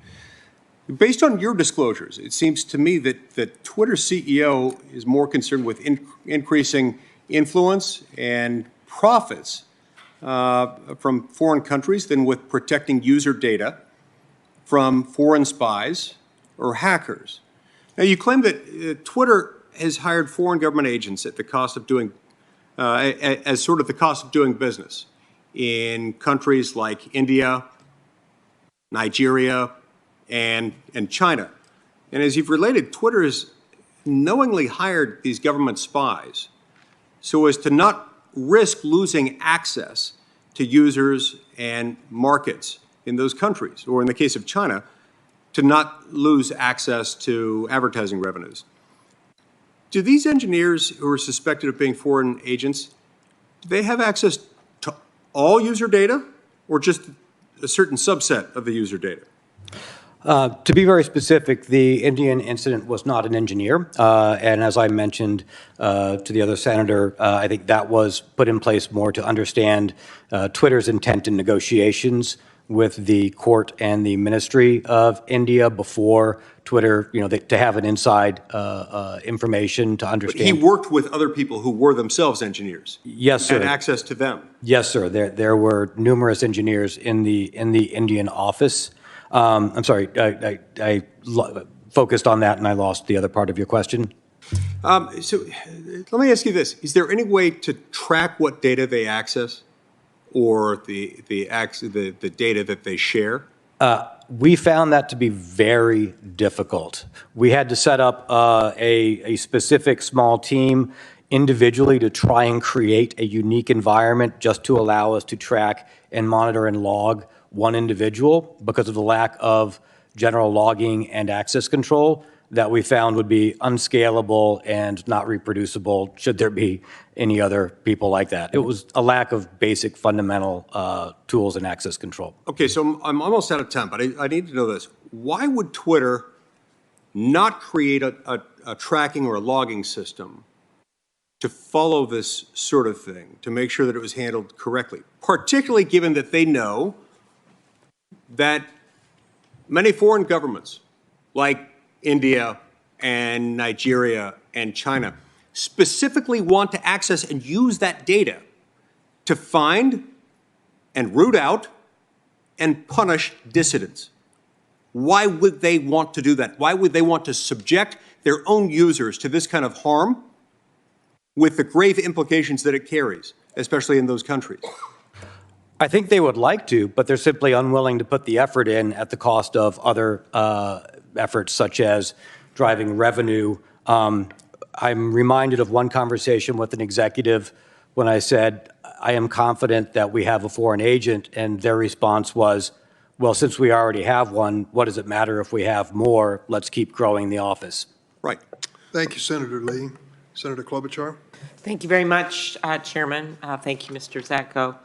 Based on your disclosures, it seems to me that Twitter's CEO is more concerned with increasing influence and profits from foreign countries than with protecting user data from foreign spies or hackers. Now, you claim that Twitter has hired foreign government agents at the cost of doing, as sort of the cost of doing business in countries like India, Nigeria, and China. And as you've related, Twitter has knowingly hired these government spies so as to not risk losing access to users and markets in those countries, or in the case of China, to not lose access to advertising revenues. Do these engineers who are suspected of being foreign agents, do they have access to all user data or just a certain subset of the user data? To be very specific, the Indian incident was not an engineer. And as I mentioned to the other senator, I think that was put in place more to understand Twitter's intent in negotiations with the court and the Ministry of India before Twitter, to have an inside information to understand. But he worked with other people who were themselves engineers. Yes, sir. Had access to them. Yes, sir. There were numerous engineers in the Indian office. I'm sorry, I focused on that and I lost the other part of your question. So let me ask you this. Is there any way to track what data they access or the data that they share? We found that to be very difficult. We had to set up a specific small team individually to try and create a unique environment just to allow us to track and monitor and log one individual because of the lack of general logging and access control that we found would be unscalable and not reproducible should there be any other people like that. It was a lack of basic fundamental tools and access control. Okay, so I'm almost out of time, but I need to know this. Why would Twitter not create a tracking or a logging system to follow this sort of thing, to make sure that it was handled correctly, particularly given that they know that many foreign governments, like India and Nigeria and China, specifically want to access and use that data to find and root out and punish dissidents? Why would they want to do that? Why would they want to subject their own users to this kind of harm with the grave implications that it carries, especially in those countries? I think they would like to, but they're simply unwilling to put the effort in at the cost of other efforts such as driving revenue. I'm reminded of one conversation with an executive when I said, I am confident that we have a foreign agent, and their response was, well, since we already have one, what does it matter if we have more? Let's keep growing the office. Right. Thank you, Senator Lee. Senator Klobuchar. Thank you very much, Chairman. Thank you, Mr. Zatko.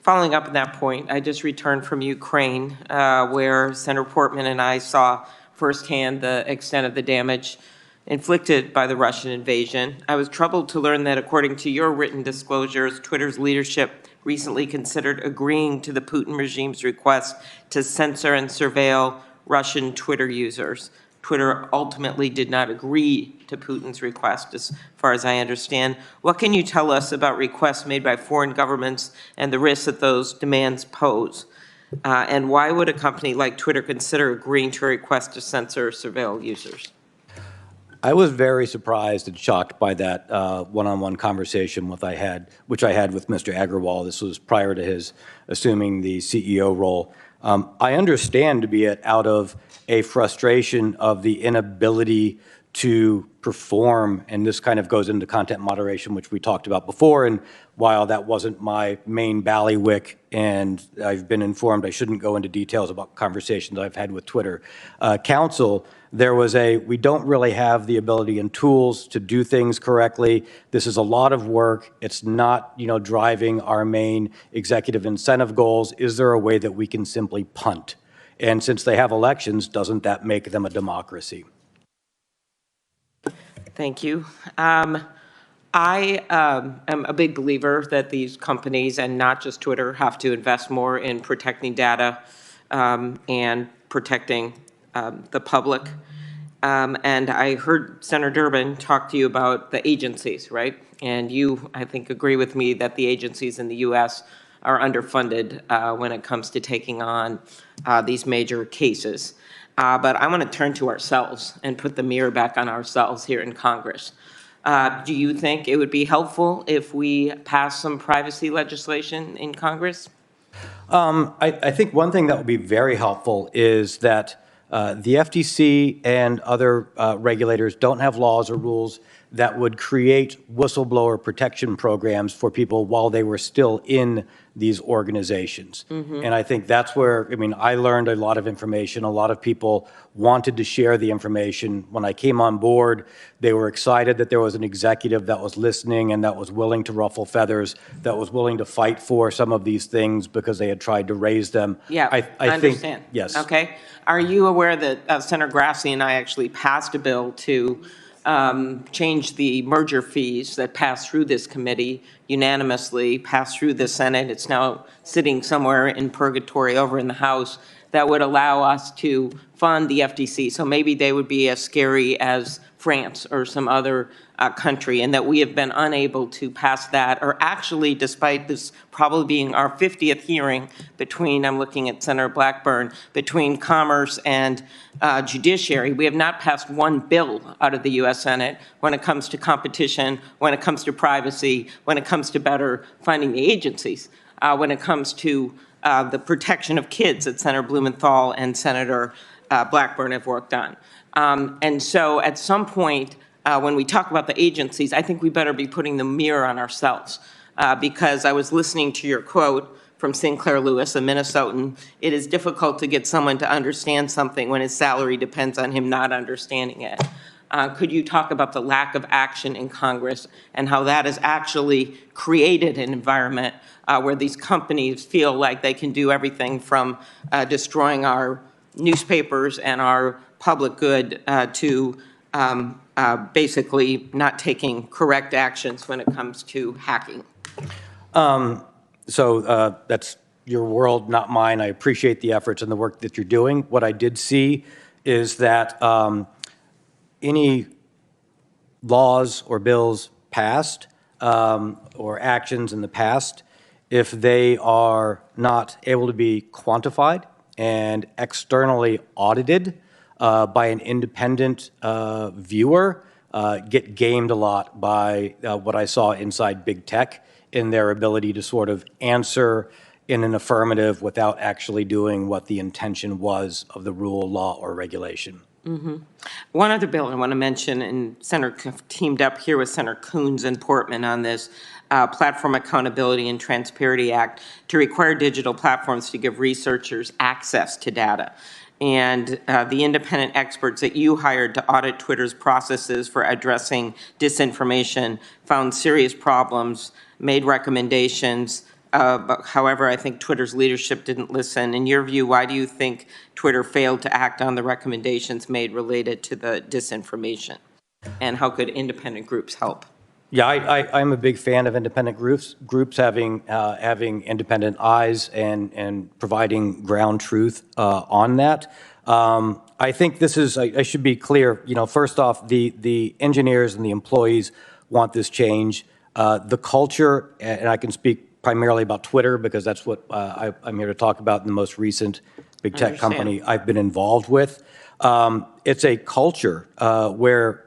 Following up on that point, I just returned from Ukraine, where Senator Portman and I saw firsthand the extent of the damage inflicted by the Russian invasion. I was troubled to learn that, according to your written disclosures, Twitter's leadership recently considered agreeing to the Putin regime's request to censor and surveil Russian Twitter users. Twitter ultimately did not agree to Putin's request, as far as I understand. What can you tell us about requests made by foreign governments and the risks that those demands pose? And why would a company like Twitter consider agreeing to a request to censor or surveil users? I was very surprised and shocked by that one-on-one conversation which I had with Mr. Agrawal. This was prior to his assuming the CEO role. I understand to be it out of a frustration of the inability to perform, and this kind of goes into content moderation, which we talked about before, and while that wasn't my main ballywick, and I've been informed I shouldn't go into details about conversations I've had with Twitter counsel, there was we don't really have the ability and tools to do things correctly. This is a lot of work. It's not, driving our main executive incentive goals. Is there a way that we can simply punt? And since they have elections, doesn't that make them a democracy? Thank you. I am a big believer that these companies, and not just Twitter, have to invest more in protecting data and protecting the public. And I heard Senator Durbin talk to you about the agencies, right? And you, I think, agree with me that the agencies in the U.S. are underfunded when it comes to taking on these major cases. But I want to turn to ourselves and put the mirror back on ourselves here in Congress. Do you think it would be helpful if we pass some privacy legislation in Congress? I think one thing that would be very helpful is that the FTC and other regulators don't have laws or rules that would create whistleblower protection programs for people while they were still in these organizations. And I think that's where, I mean, I learned a lot of information. A lot of people wanted to share the information. When I came on board, they were excited that there was an executive that was listening and that was willing to ruffle feathers, that was willing to fight for some of these things because they had tried to raise them. Yeah, I understand. Think, yes. Okay. Are you aware that Senator Grassley and I actually passed a bill to change the merger fees that passed through this committee unanimously, passed through the Senate? It's now sitting somewhere in purgatory over in the House, that would allow us to fund the FTC. So maybe they would be as scary as France or some other country, and that we have been unable to pass that, or actually, despite this probably being our 50th hearing between, I'm looking at Senator Blackburn, between Commerce and Judiciary, we have not passed one bill out of the U.S. Senate when it comes to competition, when it comes to privacy, when it comes to better funding the agencies, when it comes to the protection of kids that Senator Blumenthal and Senator Blackburn have worked on. And so at some point, when we talk about the agencies, I think we better be putting the mirror on ourselves, because I was listening to your quote from Sinclair Lewis, a Minnesotan. It is difficult to get someone to understand something when his salary depends on him not understanding it. Could you talk about the lack of action in Congress and how that has actually created an environment where these companies feel like they can do everything from destroying our newspapers and our public good to basically not taking correct actions when it comes to hacking? So that's your world, not mine. I appreciate the efforts and the work that you're doing. What I did see is that any laws or bills passed or actions in the past, if they are not able to be quantified and externally audited by an independent viewer, get gamed a lot by what I saw inside big tech in their ability to sort of answer in an affirmative without actually doing what the intention was of the rule, law, or regulation. One other bill I want to mention, and Senator teamed up here with Senator Coons and Portman on this, Platform Accountability and Transparency Act, to require digital platforms to give researchers access to data. And the independent experts that you hired to audit Twitter's processes for addressing disinformation found serious problems, made recommendations. But however, I think Twitter's leadership didn't listen. In your view, why do you think Twitter failed to act on the recommendations made related to the disinformation? And how could independent groups help? Yeah, I'm a big fan of independent groups having independent eyes and providing ground truth on that. I think this is, I should be clear, you know, first off, the engineers and the employees want this change. The culture, and I can speak primarily about Twitter because that's what I'm here to talk about in the most recent big tech company I've been involved with. It's a culture where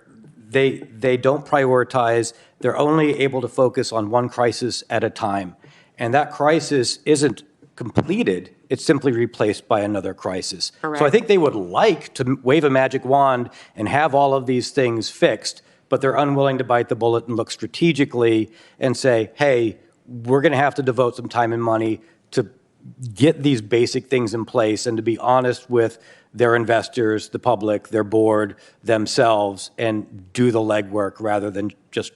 they don't prioritize. They're only able to focus on one crisis at a time. And that crisis isn't completed. It's simply replaced by another crisis. Correct. So I think they would like to wave a magic wand and have all of these things fixed, but they're unwilling to bite the bullet and look strategically and say, hey, we're going to have to devote some time and money to get these basic things in place and to be honest with their investors, the public, their board, themselves, and do the legwork rather than just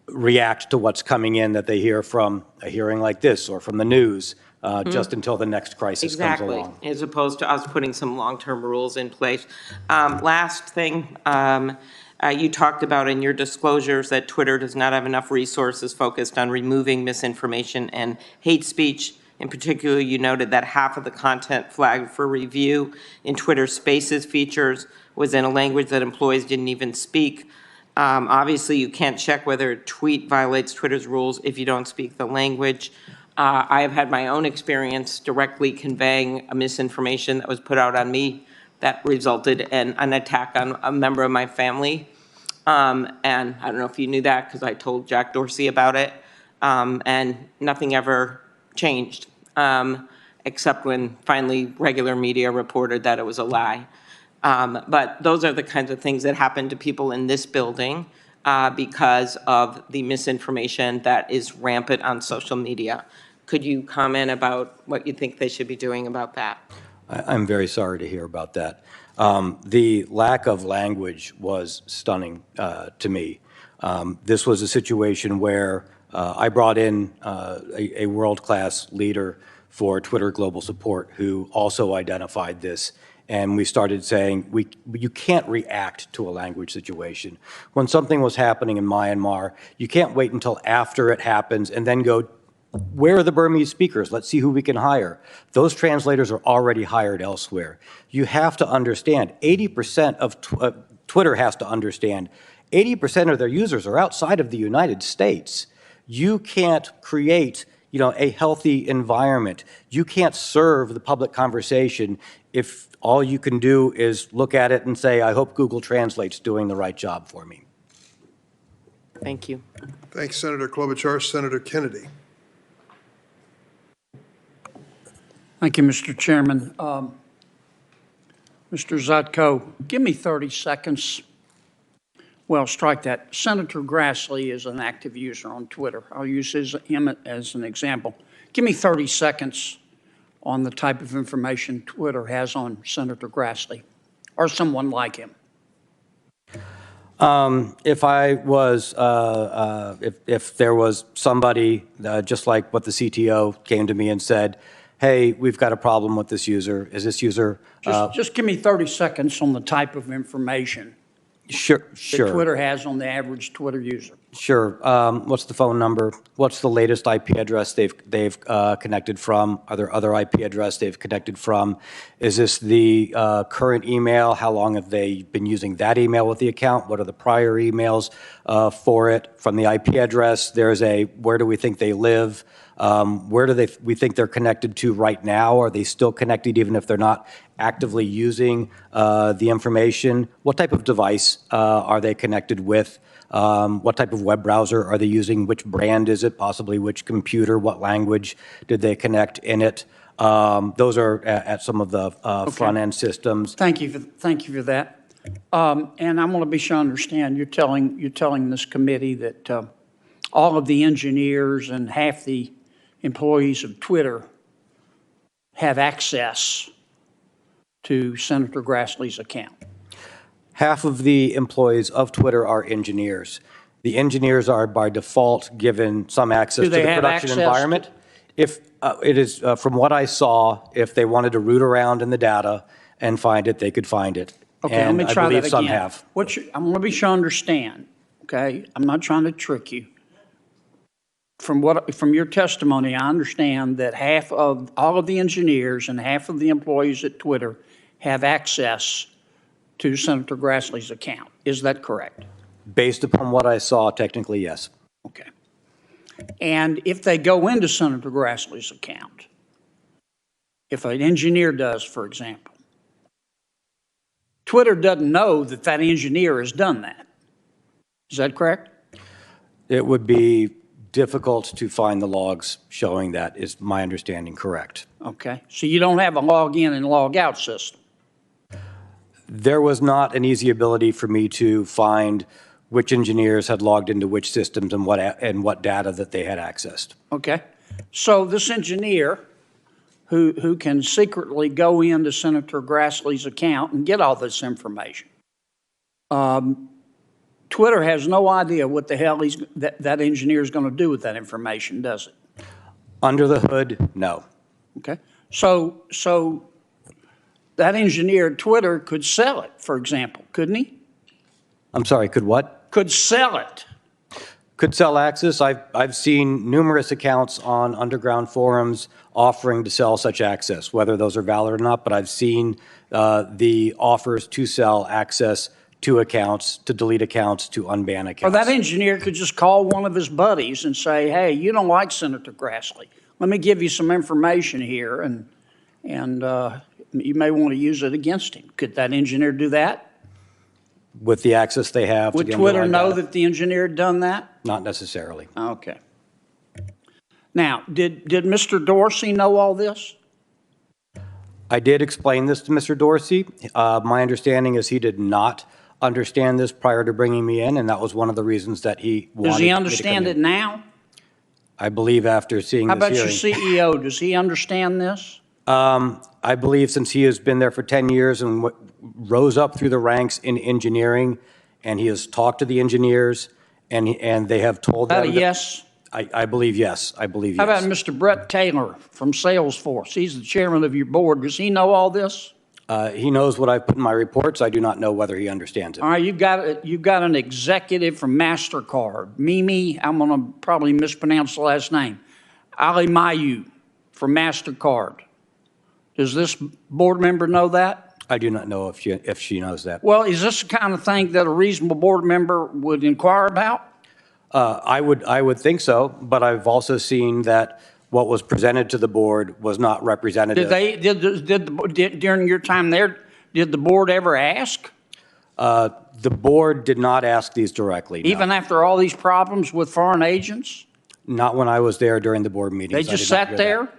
react to what's coming in that they hear from a hearing like this or from the news just until the next crisis comes along. Exactly, as opposed to us putting some long-term rules in place. Last thing, You talked about in your disclosures that Twitter does not have enough resources focused on removing misinformation and hate speech. In particular, you noted that half of the content flagged for review in Twitter Spaces features was in a language that employees didn't even speak. Obviously, you can't check whether a tweet violates Twitter's rules if you don't speak the language. I have had my own experience directly conveying a misinformation that was put out on me that resulted in an attack on a member of my family. And I don't know if you knew that because I told Jack Dorsey about it. And nothing ever changed, except when finally regular media reported that it was a lie. But those are the kinds of things that happen to people in this building because of the misinformation that is rampant on social media. Could you comment about what you think they should be doing about that? I'm very sorry to hear about that. The lack of language was stunning to me. This was a situation where I brought in a world-class leader for Twitter Global Support who also identified this, and we started saying, you can't react to a language situation. When something was happening in Myanmar, you can't wait until after it happens and then go, where are the Burmese speakers? Let's see who we can hire. Those translators are already hired elsewhere. You have to understand, 80% of Twitter has to understand, 80% of their users are outside of the United States. You can't create, a healthy environment. You can't serve the public conversation if all you can do is look at it and say, I hope Google Translate's doing the right job for me. Thank you. Thanks, Senator Klobuchar. Senator Kennedy. Thank you, Mr. Chairman. Mr. Zatko, give me 30 seconds. Well, strike that. Senator Grassley is an active user on Twitter. I'll use him as an example. Give me 30 seconds on the type of information Twitter has on Senator Grassley or someone like him. If I was, if there was somebody, just like what the CTO came to me and said, hey, we've got a problem with this user. Is this user? Just give me 30 seconds on the type of information Sure. that Twitter has on the average Twitter user. Sure. What's the phone number? What's the latest IP address they've connected from? Are there other IP address they've connected from? Is this the current email? How long have they been using that email with the account? What are the prior emails for it? From the IP address, there's a where do we think they live? Where do we think they're connected to right now? Are they still connected even if they're not actively using the information? What type of device are they connected with? What type of web browser are they using? Which brand is it? Possibly which computer? What language did they connect in it? Those are at some of the front-end systems. Thank you for that. And I want to be sure I understand. You're telling this committee that all of the engineers and half the employees of Twitter have access to Senator Grassley's account. Half of the employees of Twitter are engineers. The engineers are by default given some access to the production environment. If it is, from what I saw, if they wanted to root around in the data and find it, they could find it. Okay, and let me try I believe that some again. have. I'm going to be sure I understand, okay? I'm not trying to trick you. From your testimony, I understand that half of all of the engineers and half of the employees at Twitter have access to Senator Grassley's account. Is that correct? Based upon what I saw, technically, yes. Okay. And if they go into Senator Grassley's account, if an engineer does, for example, Twitter doesn't know that that engineer has done that. Is that correct? It would be difficult to find the logs showing that, is my understanding correct. Okay. So you don't have a log in and log out system? There was not an easy ability for me to find which engineers had logged into which systems and what data that they had accessed. Okay. So this engineer who can secretly go into Senator Grassley's account and get all this information, Twitter has no idea what the hell that engineer is going to do with that information, does it? Under the hood, no. Okay. So that engineer at Twitter could sell it, for example, couldn't he? I'm sorry, could what? Could sell it. Could sell access. I've seen numerous accounts on underground forums offering to sell such access, whether those are valid or not, but I've seen the offers to sell access to accounts, to delete accounts, to unban Or accounts. that engineer could just call one of his buddies and say, hey, you don't like Senator Grassley. Let me give you some information here, and you may want to use it against him. Could that engineer do that? With the access they have to Would the Twitter underlying know data? that the engineer had done that? Not necessarily. Okay. Now, did Mr. Dorsey know all this? I did explain this to Mr. Dorsey. My understanding is he did not understand this prior to bringing me in, and that was one of the reasons that he wanted Does he me to come understand in. it now? I believe after seeing How this about your hearing. CEO? Does he understand this? I believe since he has been there for 10 years and rose up through the ranks in engineering, and he has talked to the engineers, and they have told Is that them. a yes? I believe yes. I believe How yes. about Mr. Brett Taylor from Salesforce? He's the chairman of your board. Does he know all this? He knows what I've put in my reports. I do not know whether he understands it. All right, you've got an executive from MasterCard, Mimi, I'm going to probably mispronounce the last name, Ali Mayu from MasterCard. Does this board member know that? I do not know if she knows that. Well, is this the kind of thing that a reasonable board member would inquire about? I would think so, but I've also seen that what was presented to the board was not representative. During your time there, did the board ever ask? The board did not ask these directly. No. Even after all these problems with foreign agents? Not when I was there during the board meetings. They I just did not sat hear there?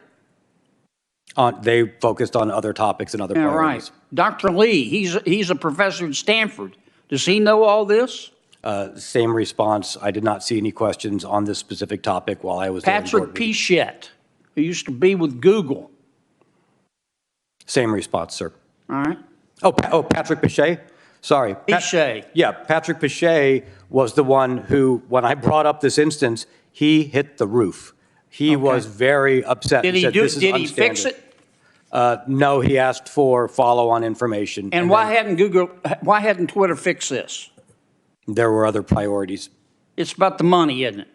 that. They focused on other topics and other Yeah, priorities. right. Dr. Lee, he's a professor at Stanford. Does he know all this? Same response. I did not see any questions on this specific topic while I was there. in the Patrick board meeting. Pichette, who used to be with Google. Same response, sir. All right. Patrick Pichet? Sorry. Pichet. Yeah, Patrick Pichet was the one who, when I brought up this instance, he hit the roof. He was very upset. Did he said, do? "This is Did he fix unstandard." it? No, he asked for follow-on information. And why hadn't Twitter fixed this? There were other priorities. It's about the money, isn't it?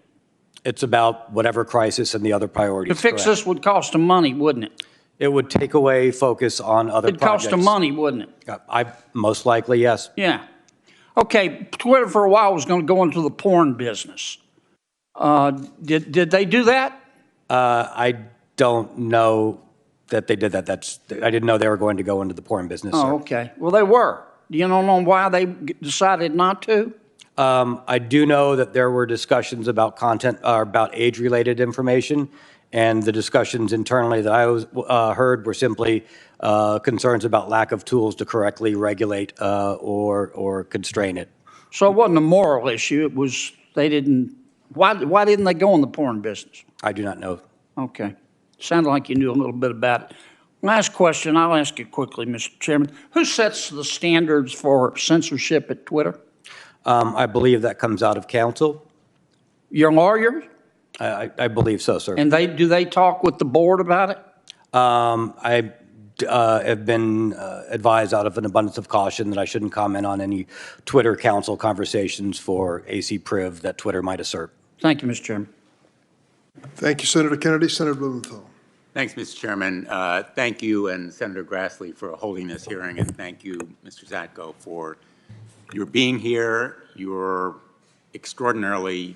It's about whatever crisis and the other To priorities. fix correct. this would cost them money, wouldn't it? It would take away focus on other It'd projects. cost them money, wouldn't it? Most likely, yes. Yeah. Okay, Twitter for a while was going to go into the porn business. Did they do that? I don't know that they did that. I didn't know they were going to go into the porn business. Oh, sir. okay. Well, they were. Do you know why they decided not to? I do know that there were discussions about content, about age-related information, and the discussions internally that I heard were simply concerns about lack of tools to correctly regulate or constrain it. So it wasn't a moral issue. It was they didn't. Why didn't they go in the porn business? I do not know. Okay. Sounded like you knew a little bit about it. Last question. I'll ask it quickly, Mr. Chairman. Who sets the standards for censorship at Twitter? I believe that comes out of council. Your lawyer? I believe so, sir. And do they talk with the board about it? I have been advised out of an abundance of caution that I shouldn't comment on any Twitter council conversations for AC Priv that Twitter might assert. Thank you, Mr. Chairman. Thank you, Senator Kennedy. Senator Blumenthal. Thanks, Mr. Chairman. Thank you and Senator Grassley for holding this hearing, and thank you, Mr. Zatko, for your being here. Your extraordinarily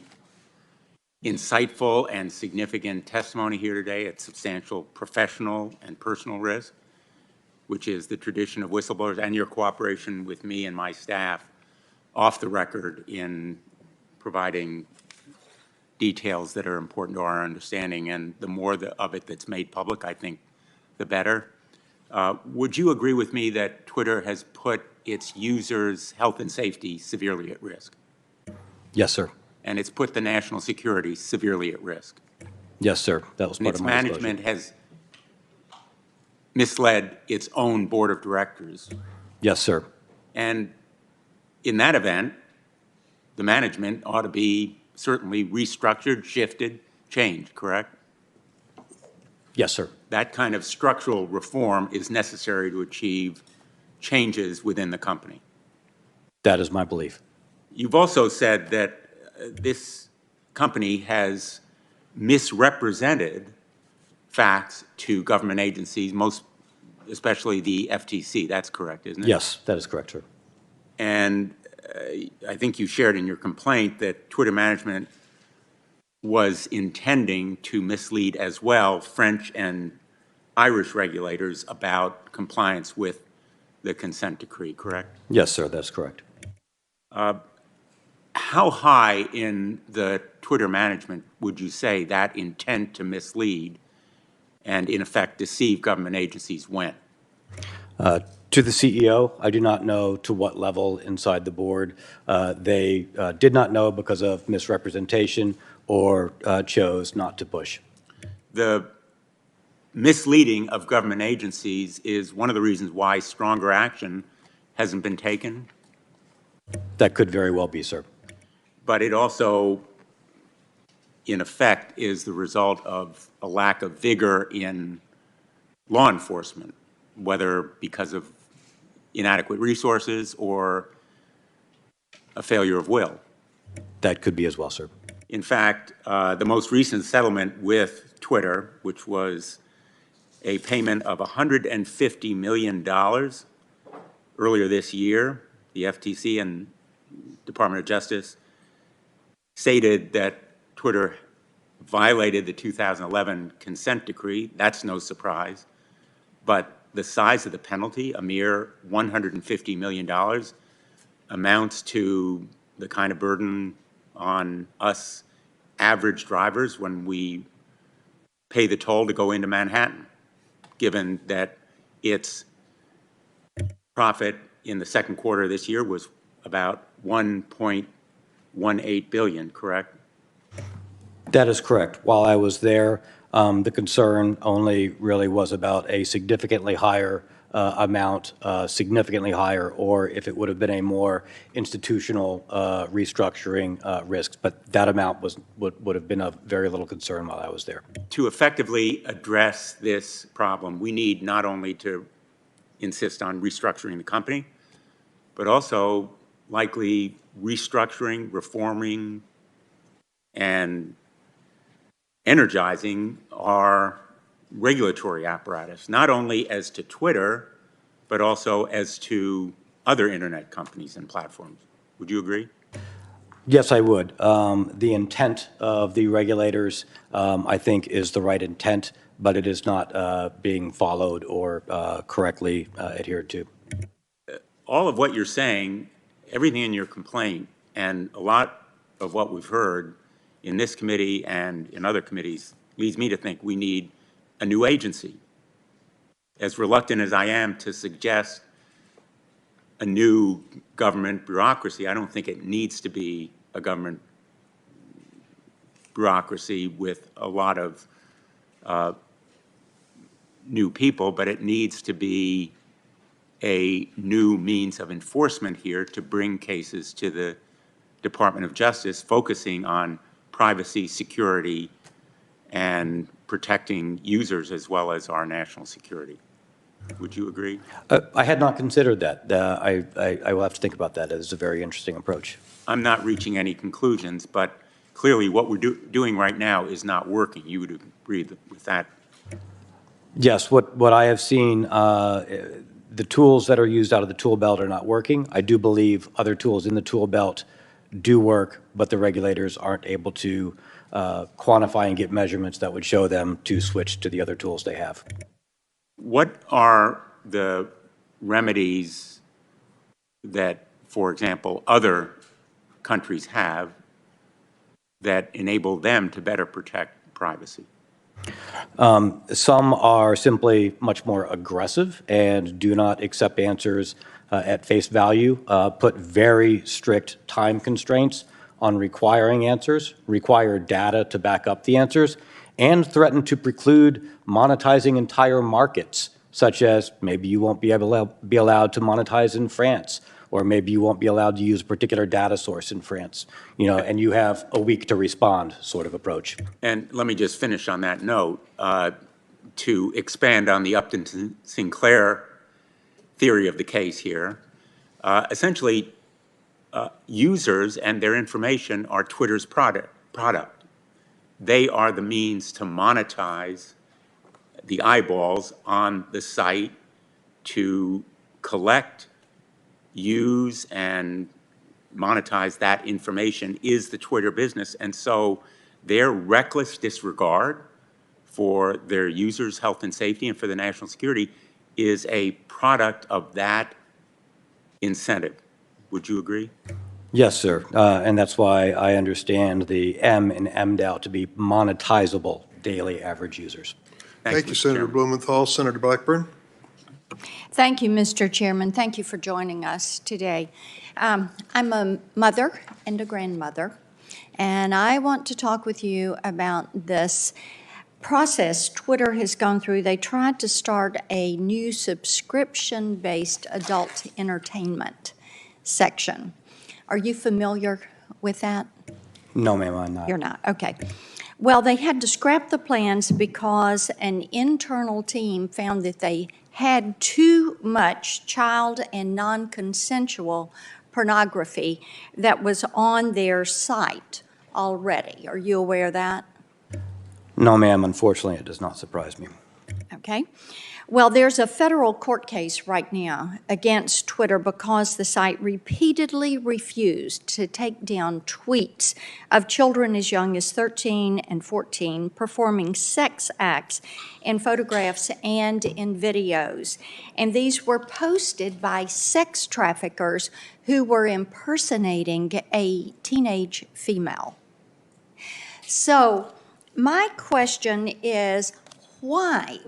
insightful and significant testimony here today at substantial professional and personal risk, which is the tradition of whistleblowers, and your cooperation with me and my staff off the record in providing details that are important to our understanding, and the more of it that's made public, I think, the better. Would you agree with me that Twitter has put its users' health and safety severely at risk? Yes, sir. And it's put the national security severely at risk? Yes, sir. That was And part its of my management disclosure. has misled its own board of directors. Yes, sir. And in that event, the management ought to be certainly restructured, shifted, changed, correct? Yes, sir. That kind of structural reform is necessary to achieve changes within the company. That is my belief. You've also said that this company has misrepresented facts to government agencies, most especially the FTC. That's correct, isn't it? Yes, that is correct, sir. And I think you shared in your complaint that Twitter management was intending to mislead as well French and Irish regulators about compliance with the consent decree, correct? Yes, sir, that's correct. How high in the Twitter management would you say that intent to mislead and, in effect, deceive government agencies went? To the CEO, I do not know to what level inside the board. They did not know because of misrepresentation or chose not to push. The misleading of government agencies is one of the reasons why stronger action hasn't been taken, That could very well be, sir. but it also, in effect, is the result of a lack of vigor in law enforcement, whether because of inadequate resources or a failure of will. That could be as well, sir. In fact, the most recent settlement with Twitter, which was a payment of $150 million earlier this year, the FTC and Department of Justice stated that Twitter violated the 2011 consent decree. That's no surprise. But the size of the penalty, a mere $150 million, amounts to the kind of burden on us average drivers when we pay the toll to go into Manhattan, given that its profit in the second quarter of this year was about $1.18 billion, correct? That is correct. While I was there, the concern only really was about a significantly higher amount, significantly higher, or if it would have been a more institutional restructuring risks. But that amount would have been of very little concern while I was there. To effectively address this problem, we need not only to insist on restructuring the company, but also likely restructuring, reforming, and energizing our regulatory apparatus, not only as to Twitter, but also as to other internet companies and platforms. Would you agree? Yes, I would. The intent of the regulators, I think, is the right intent, but it is not being followed or correctly adhered to. All of what you're saying, everything in your complaint, and a lot of what we've heard in this committee and in other committees leads me to think we need a new agency. As reluctant as I am to suggest a new government bureaucracy, I don't think it needs to be a government bureaucracy with a lot of new people, but it needs to be a new means of enforcement here to bring cases to the Department of Justice, focusing on privacy, security, and protecting users as well as our national security. Would you agree? I had not considered that. I will have to think about that. It is a very interesting approach. I'm not reaching any conclusions, but clearly what we're doing right now is not working. You would agree with that? Yes, what I have seen, the tools that are used out of the tool belt are not working. I do believe other tools in the tool belt do work, but the regulators aren't able to quantify and get measurements that would show them to switch to the other tools they have. What are the remedies that, for example, other countries have that enable them to better protect privacy? Some are simply much more aggressive and do not accept answers at face value, put very strict time constraints on requiring answers, require data to back up the answers, and threaten to preclude monetizing entire markets, such as maybe you won't be allowed to monetize in France, or maybe you won't be allowed to use a particular data source in France, and you have a week to respond sort of approach. And let me just finish on that note, to expand on the Upton Sinclair theory of the case here. Essentially, users and their information are Twitter's product. They are the means to monetize the eyeballs on the site, to collect, use, and monetize that information is the Twitter business. And so their reckless disregard for their users' health and safety and for the national security is a product of that incentive. Would you agree? Yes, sir. And that's why I understand the M in MDAO to be monetizable daily average users. Thank you, Mr. Senator Chairman. Blumenthal. Senator Blackburn? Thank you, Mr. Chairman. Thank you for joining us today. I'm a mother and a grandmother, and I want to talk with you about this process Twitter has gone through. They tried to start a new subscription-based adult entertainment section. Are you familiar with that? No, ma'am, I'm not. You're not, okay. Well, they had to scrap the plans because an internal team found that they had too much child and non-consensual pornography that was on their site already. Are you aware of that? No, ma'am, unfortunately, it does not surprise me. Okay. Well, there's a federal court case right now against Twitter because the site repeatedly refused to take down tweets of children as young as 13 and 14 performing sex acts in photographs and in videos. And these were posted by sex traffickers who were impersonating a teenage female. So my question is, why?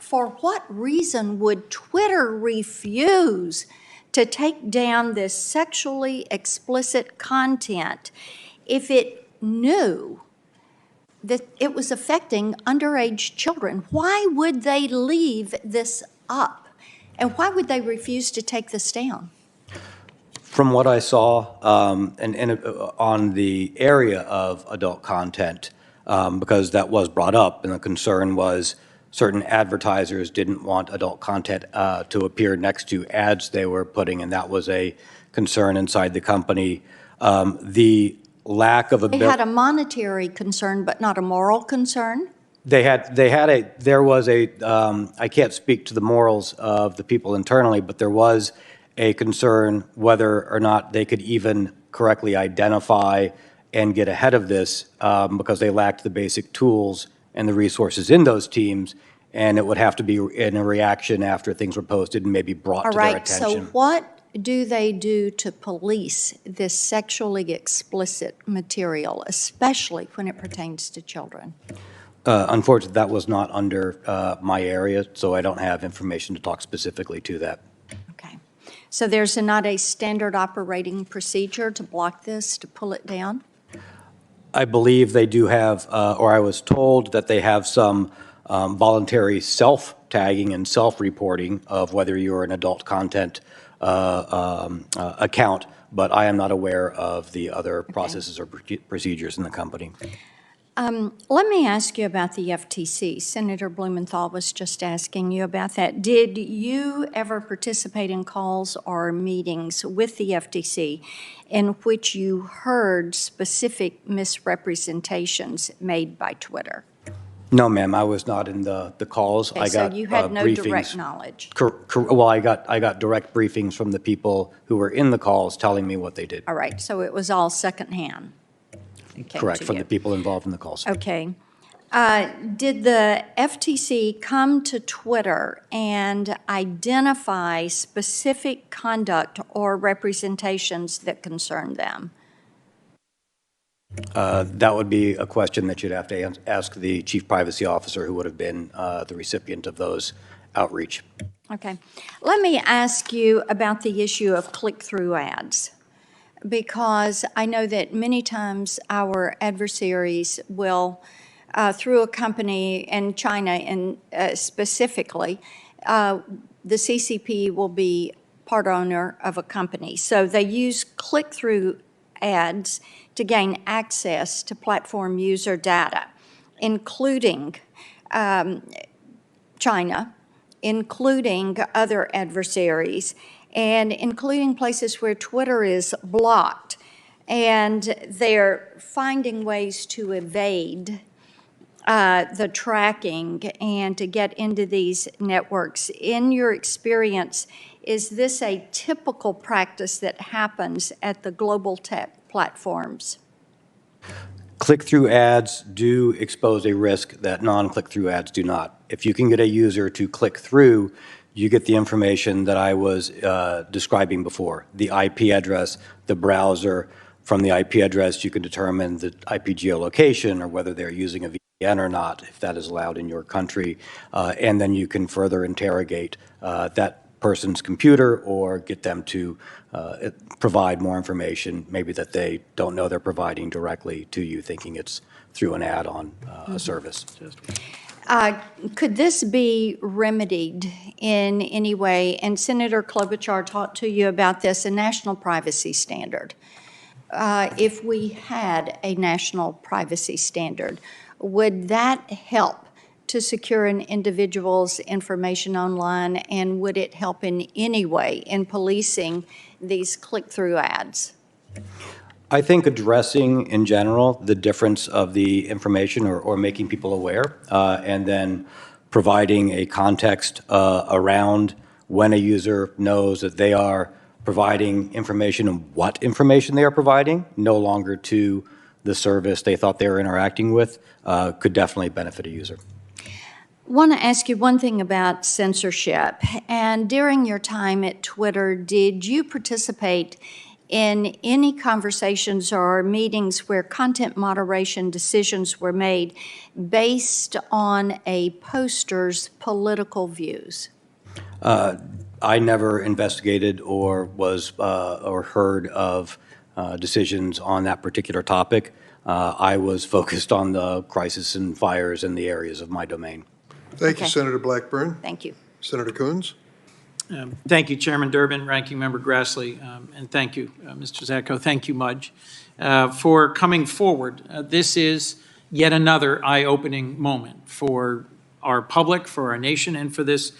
For what reason would Twitter refuse to take down this sexually explicit content if it knew that it was affecting underage children? Why would they leave this up? And why would they refuse to take this down? From what I saw on the area of adult content, because that was brought up, and the concern was certain advertisers didn't want adult content to appear next to ads they were putting, and that was a concern inside the company. The lack of They had a monetary concern, but not a moral concern? there was a, I can't speak to the morals of the people internally, but there was a concern whether or not they could even correctly identify and get ahead of this because they lacked the basic tools and the resources in those teams, and it would have to be in a reaction after things were posted and maybe brought to their attention. All right, so what do they do to police this sexually explicit material, especially when it pertains to children? Unfortunately, that was not under my area, so I don't have information to talk specifically to that. Okay. So there's not a standard operating procedure to block this, to pull it down? I believe they do have, or I was told that they have some voluntary self-tagging and self-reporting of whether you're an adult content account, but I am not aware of the other processes or procedures in the company. Let me ask you about the FTC. Senator Blumenthal was just asking you about that. Did you ever participate in calls or meetings with the FTC in which you heard specific misrepresentations made by Twitter? No, ma'am, I was not in the calls. Okay, I got so you had no briefings. direct knowledge. Well, I got direct briefings from the people who were in the calls telling me what they did. All right, so it was all secondhand. It came Correct, to from you. the people involved in the calls. Okay. Did the FTC come to Twitter and identify specific conduct or representations that concern them? That would be a question that you'd have to ask the chief privacy officer who would have been the recipient of those outreach. Okay. Let me ask you about the issue of click-through ads, because I know that many times our adversaries will, through a company in China and specifically, the CCP will be part owner of a company. So they use click-through ads to gain access to platform user data, including China, including other adversaries. and including places where Twitter is blocked. And they're finding ways to evade the tracking and to get into these networks. In your experience, is this a typical practice that happens at the global tech platforms? Click-through ads do expose a risk that non-click-through ads do not. If you can get a user to click through, you get the information that I was describing before, the IP address, the browser. From the IP address, you can determine the IP geolocation or whether they're using a VPN or not, if that is allowed in your country. And then you can further interrogate that person's computer or get them to provide more information, maybe that they don't know they're providing directly to you, thinking it's through an ad on a service. Could this be remedied in any way? And Senator Klobuchar talked to you about this, a national privacy standard. If we had a national privacy standard, would that help to secure an individual's information online, and would it help in any way in policing these click-through ads? I think addressing in general the difference of the information or making people aware and then providing a context around when a user knows that they are providing information and what information they are providing, no longer to the service they thought they were interacting with, could definitely benefit a user. I want to ask you one thing about censorship. And during your time at Twitter, did you participate in any conversations or meetings where content moderation decisions were made based on a poster's political views? I never investigated or was or heard of decisions on that particular topic. I was focused on the crisis and fires in the areas of my domain. Thank you, Okay. Senator Blackburn. Thank you. Senator Coons? Thank you, Chairman Durbin, Ranking Member Grassley, and thank you, Mr. Zatko. Thank you, Mudge, for coming forward. This is yet another eye-opening moment for our public, for our nation, and for this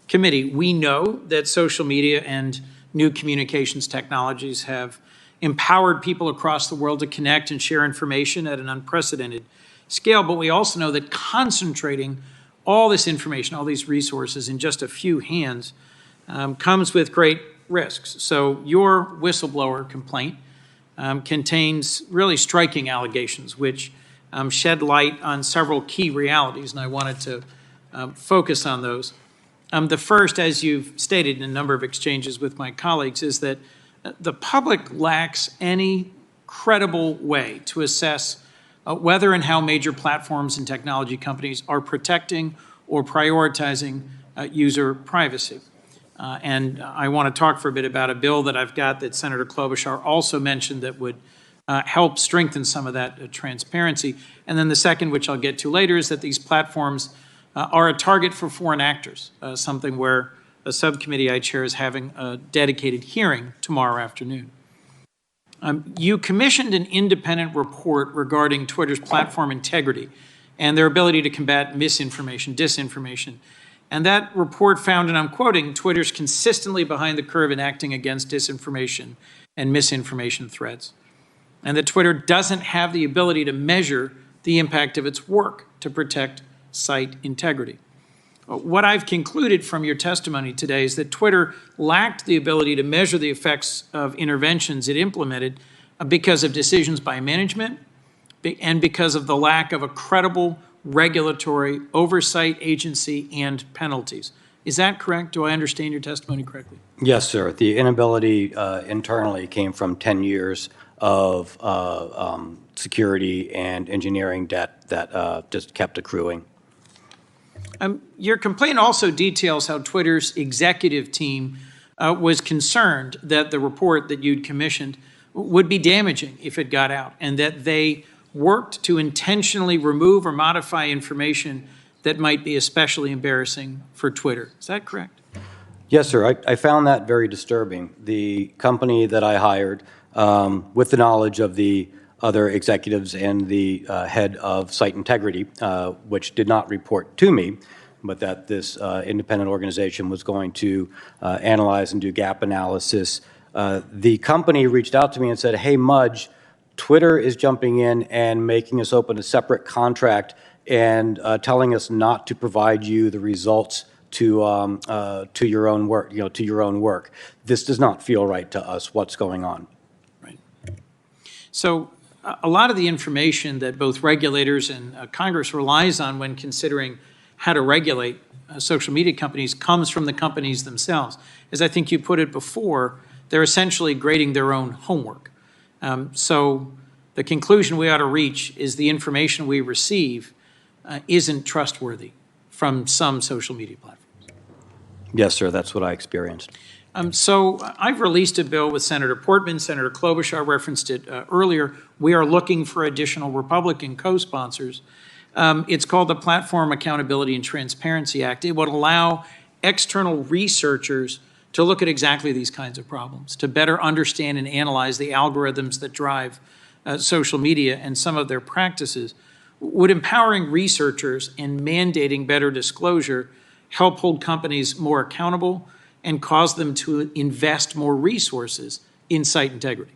committee. We know that social media and new communications technologies have empowered people across the world to connect and share information at an unprecedented scale, but we also know that concentrating all this information, all these resources in just a few hands comes with great risks. So your whistleblower complaint contains really striking allegations which shed light on several key realities, and I wanted to focus on those. The first, as you've stated in a number of exchanges with my colleagues, is that the public lacks any credible way to assess whether and how major platforms and technology companies are protecting or prioritizing user privacy. And I want to talk for a bit about a bill that I've got that Senator Klobuchar also mentioned that would help strengthen some of that transparency. And then the second, which I'll get to later, is that these platforms are a target for foreign actors, something where a subcommittee I chair is having a dedicated hearing tomorrow afternoon. You commissioned an independent report regarding Twitter's platform integrity and their ability to combat misinformation, disinformation. And that report found, and I'm quoting, Twitter's consistently behind the curve in acting against disinformation and misinformation threats. And that Twitter doesn't have the ability to measure the impact of its work to protect site integrity. What I've concluded from your testimony today is that Twitter lacked the ability to measure the effects of interventions it implemented because of decisions by management and because of the lack of a credible regulatory oversight agency and penalties. Is that correct? Do I understand your testimony correctly? Yes, sir. The inability internally came from 10 years of security and engineering debt that just kept accruing. Your complaint also details how Twitter's executive team was concerned that the report that you'd commissioned would be damaging if it got out, and that they worked to intentionally remove or modify information that might be especially embarrassing for Twitter. Is that correct? Yes, sir. I found that very disturbing. The company that I hired, with the knowledge of the other executives and the head of site integrity, which did not report to me, but that this independent organization was going to analyze and do gap analysis. The company reached out to me and said, hey, Mudge, Twitter is jumping in and making us open a separate contract and telling us not to provide you the results to your own work, to your own work. This does not feel right to us. What's going on? Right. So a lot of the information that both regulators and Congress relies on when considering how to regulate social media companies comes from the companies themselves. As I think you put it before, they're essentially grading their own homework. So the conclusion we ought to reach is the information we receive isn't trustworthy from some social media platforms. Yes, sir, that's what I experienced. So I've released a bill with Senator Portman, Senator Klobuchar referenced it earlier. We are looking for additional Republican co-sponsors. It's called the Platform Accountability and Transparency Act. It would allow external researchers to look at exactly these kinds of problems, to better understand and analyze the algorithms that drive social media and some of their practices. Would empowering researchers and mandating better disclosure help hold companies more accountable and cause them to invest more resources in site integrity?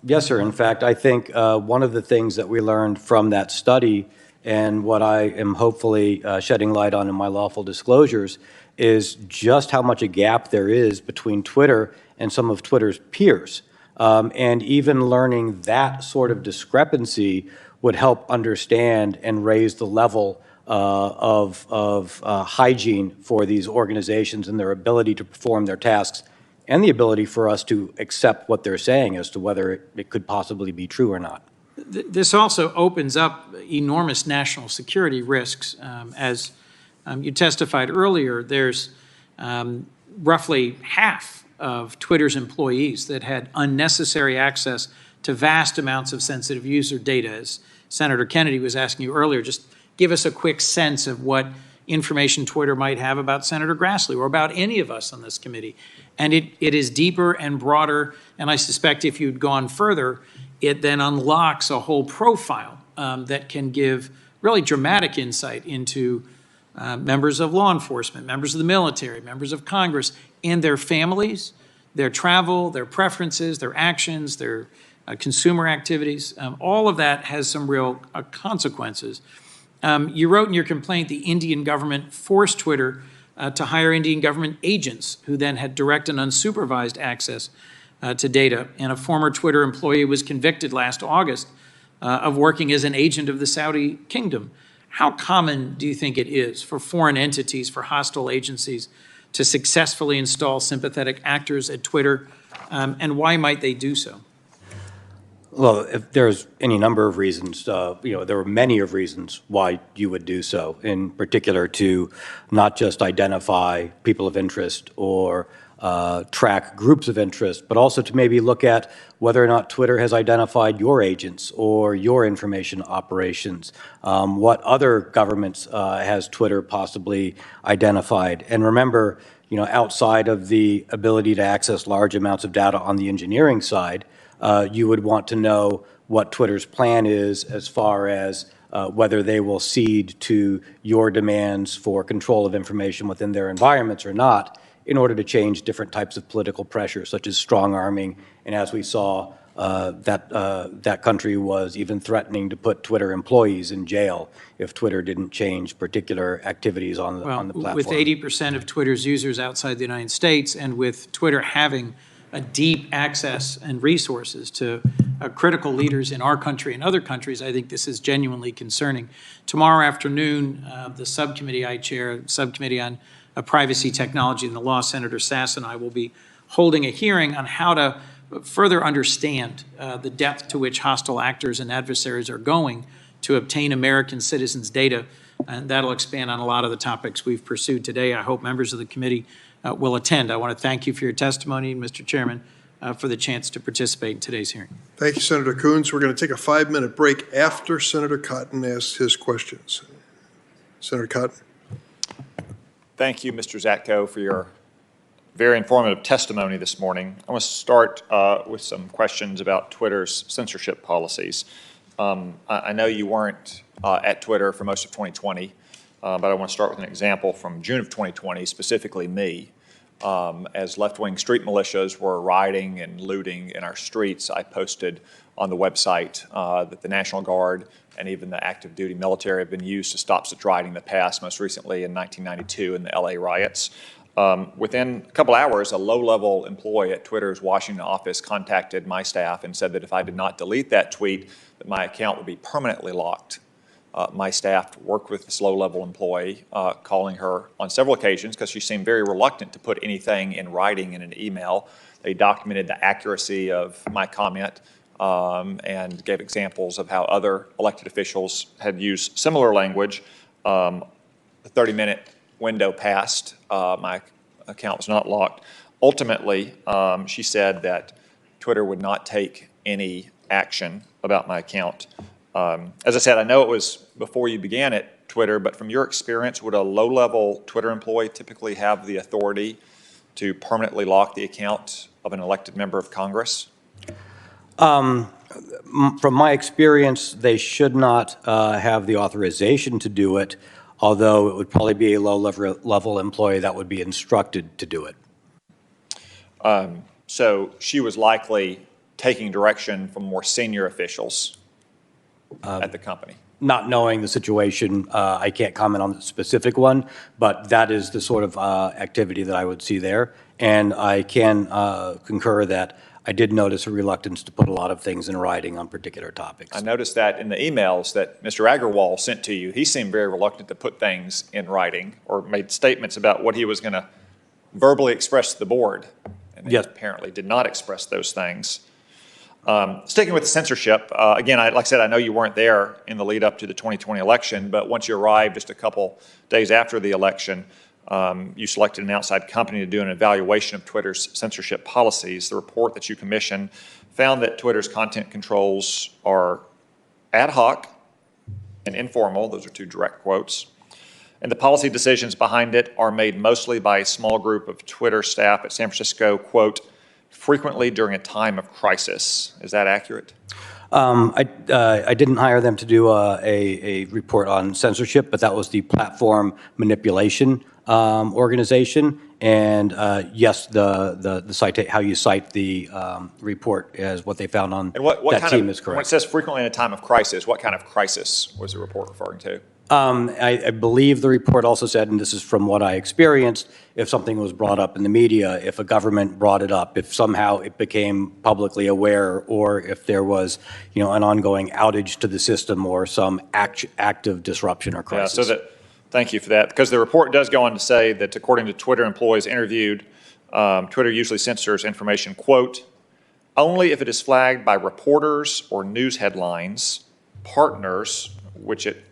Yes, sir. In fact, I think one of the things that we learned from that study and what I am hopefully shedding light on in my lawful disclosures is just how much a gap there is between Twitter and some of Twitter's peers. And even learning that sort of discrepancy would help understand and raise the level of hygiene for these organizations and their ability to perform their tasks, and the ability for us to accept what they're saying as to whether it could possibly be true or not. This also opens up enormous national security risks. As you testified earlier, there's roughly half of Twitter's employees that had unnecessary access to vast amounts of sensitive user data. As Senator Kennedy was asking you earlier, just give us a quick sense of what information Twitter might have about Senator Grassley or about any of us on this committee. And it is deeper and broader, and I suspect if you'd gone further, it then unlocks a whole profile that can give really dramatic insight into members of law enforcement, members of the military, members of Congress, and their families, their travel, their preferences, their actions, their consumer activities. All of that has some real consequences. You wrote in your complaint the Indian government forced Twitter to hire Indian government agents who then had direct and unsupervised access to data. And a former Twitter employee was convicted last August of working as an agent of the Saudi kingdom. How common do you think it is for foreign entities, for hostile agencies, to successfully install sympathetic actors at Twitter, and why might they do so? Well, if there's any number of reasons, there are many of reasons why you would do so, in particular to not just identify people of interest or track groups of interest, but also to maybe look at whether or not Twitter has identified your agents or your information operations. What other governments has Twitter possibly identified? And remember, outside of the ability to access large amounts of data on the engineering side, you would want to know what Twitter's plan is as far as whether they will cede to your demands for control of information within their environments or not, in order to change different types of political pressure, such as strong-arming. And as we saw, that country was even threatening to put Twitter employees in jail if Twitter didn't change particular activities on the platform. With 80% of Twitter's users outside the United States, and with Twitter having a deep access and resources to critical leaders in our country and other countries, I think this is genuinely concerning. Tomorrow afternoon, the subcommittee I chair, Subcommittee on Privacy, Technology, and the Law, Senator Sass and I will be holding a hearing on how to further understand the depth to which hostile actors and adversaries are going to obtain American citizens' data, and that'll expand on a lot of the topics we've pursued today. I hope members of the committee will attend. I want to thank you for your testimony, Mr. Chairman, for the chance to participate in today's hearing. Thank you, Senator Coons. We're going to take a 5-minute break after Senator Cotton asks his questions. Senator Cotton. Thank you, Mr. Zatko, for your very informative testimony this morning. I want to start with some questions about Twitter's censorship policies. I know you weren't at Twitter for most of 2020, but I want to start with an example from June of 2020, specifically me. As left-wing street militias were rioting and looting in our streets, I posted on the website that the National Guard and even the active duty military have been used to stop such rioting in the past, most recently in 1992 in the LA riots. Within a couple hours, a low-level employee at Twitter's Washington office contacted my staff and said that if I did not delete that tweet, that my account would be permanently locked. My staff worked with this low-level employee, calling her on several occasions because she seemed very reluctant to put anything in writing in an email. They documented the accuracy of my comment and gave examples of how other elected officials had used similar language. The 30-minute window passed. My account was not locked. Ultimately, she said that Twitter would not take any action about my account. As I said, I know it was before you began at Twitter, but from your experience, would a low-level Twitter employee typically have the authority to permanently lock the account of an elected member of Congress? From my experience, they should not have the authorization to do it, although it would probably be a low-level employee that would be instructed to do it. So she was likely taking direction from more senior officials at the company. Not knowing the situation, I can't comment on the specific one, but that is the sort of activity that I would see there. And I can concur that I did notice a reluctance to put a lot of things in writing on particular topics. I noticed that in the emails that Mr. Agarwal sent to you, he seemed very reluctant to put things in writing or made statements about what he was going to verbally express to the board. And he apparently did not express those things. Sticking with the censorship, again, like I said, I know you weren't there in the lead up to the 2020 election, but once you arrived just a couple days after the election, you selected an outside company to do an evaluation of Twitter's censorship policies. The report that you commissioned found that Twitter's content controls are ad hoc and informal. Those are two direct quotes. And the policy decisions behind it are made mostly by a small group of Twitter staff at San Francisco, quote, frequently during a time of crisis. Is that accurate? I didn't hire them to do a report on censorship, but that was the platform manipulation organization. And yes, the cite, how you cite the report as what they found on that team is correct. When it says frequently in a time of crisis, what kind of crisis was the report referring to? I believe the report also said, and this is from what I experienced, if something was brought up in the media, if a government brought it up, if somehow it became publicly aware, or if there was, an ongoing outage to the system or some active disruption or crisis. Yeah, thank you for that, because the report does go on to say that according to Twitter employees interviewed, Twitter usually censors information, quote, only if it is flagged by reporters or news headlines, partners, which it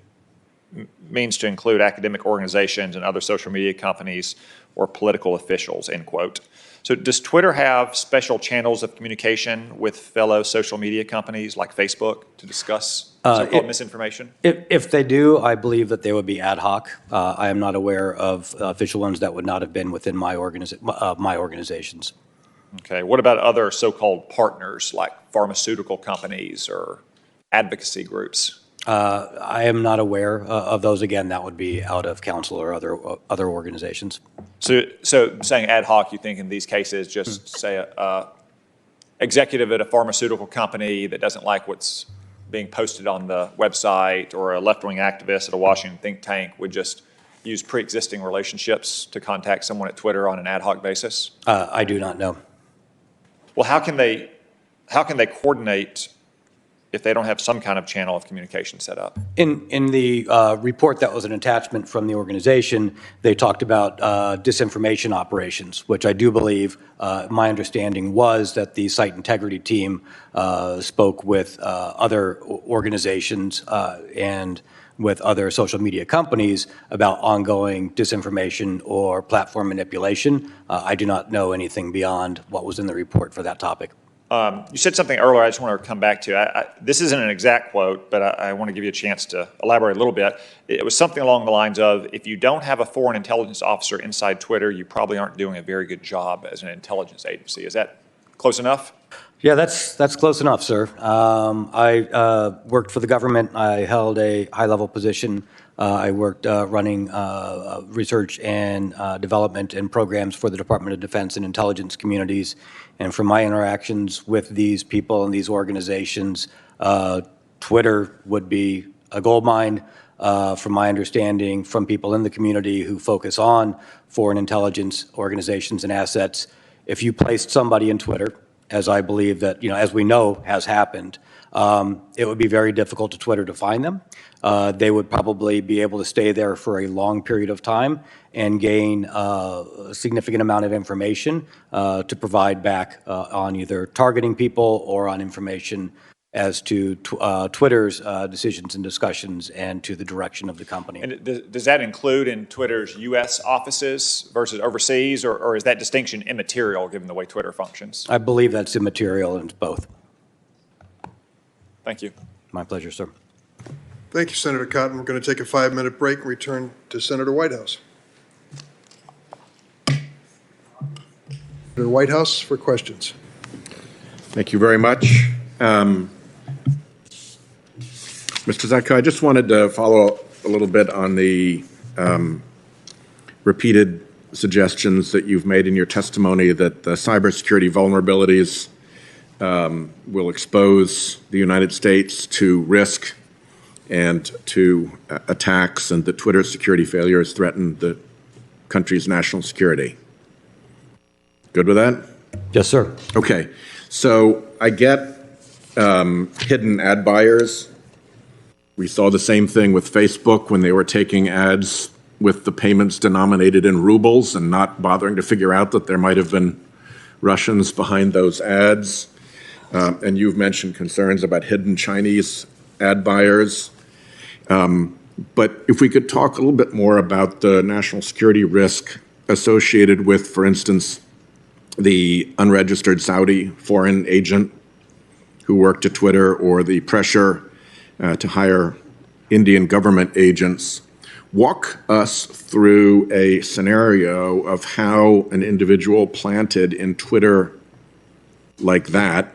means to include academic organizations and other social media companies or political officials, end quote. So does Twitter have special channels of communication with fellow social media companies like Facebook to discuss so-called misinformation? If they do, I believe that they would be ad hoc. I am not aware of official ones that would not have been within my organizations. Okay, what about other so-called partners like pharmaceutical companies or advocacy groups? I am not aware of those. Again, that would be out of council or other organizations. So saying ad hoc, you think in these cases, just say a executive at a pharmaceutical company that doesn't like what's being posted on the website, or a left-wing activist at a Washington think tank would just use pre-existing relationships to contact someone at Twitter on an ad hoc basis? I do not know. Well, how can they coordinate if they don't have some kind of channel of communication set up? In the report that was an attachment from the organization, they talked about disinformation operations, which I do believe, my understanding was that the site integrity team spoke with other organizations and with other social media companies about ongoing disinformation or platform manipulation. I do not know anything beyond what was in the report for that topic. You said something earlier I just want to come back to. This isn't an exact quote, but I want to give you a chance to elaborate a little bit. It was something along the lines of, if you don't have a foreign intelligence officer inside Twitter, you probably aren't doing a very good job as an intelligence agency. Is that close enough? Yeah, that's close enough, sir. I worked for the government. I held a high-level position I worked running research and development and programs for the Department of Defense and intelligence communities. And from my interactions with these people and these organizations, Twitter would be a gold mine. From my understanding, from people in the community who focus on foreign intelligence organizations and assets, if you placed somebody in Twitter, as I believe that, as we know has happened, it would be very difficult to Twitter to find them. They would probably be able to stay there for a long period of time and gain a significant amount of information to provide back on either targeting people or on information as to Twitter's decisions and discussions and to the direction of the company. And does that include in Twitter's U.S. offices versus overseas, or is that distinction immaterial given the way Twitter functions? I believe that's immaterial in both. Thank you. My pleasure, sir. Thank you, Senator Cotton. We're going to take a 5-minute break and return to Senator Whitehouse. Senator Whitehouse for questions. Thank you very much. Mr. Zatko, I just wanted to follow a little bit on the repeated suggestions that you've made in your testimony that the cybersecurity vulnerabilities will expose the United States to risk and to attacks, and that Twitter's security failures threaten the country's national security. Good with that? Yes, sir. Okay. So I get hidden ad buyers. We saw the same thing with Facebook when they were taking ads with the payments denominated in rubles and not bothering to figure out that there might have been Russians behind those ads. And you've mentioned concerns about hidden Chinese ad buyers. But if we could talk a little bit more about the national security risk associated with, for instance, the unregistered Saudi foreign agent who worked at Twitter, or the pressure to hire Indian government agents. Walk us through a scenario of how an individual planted in Twitter like that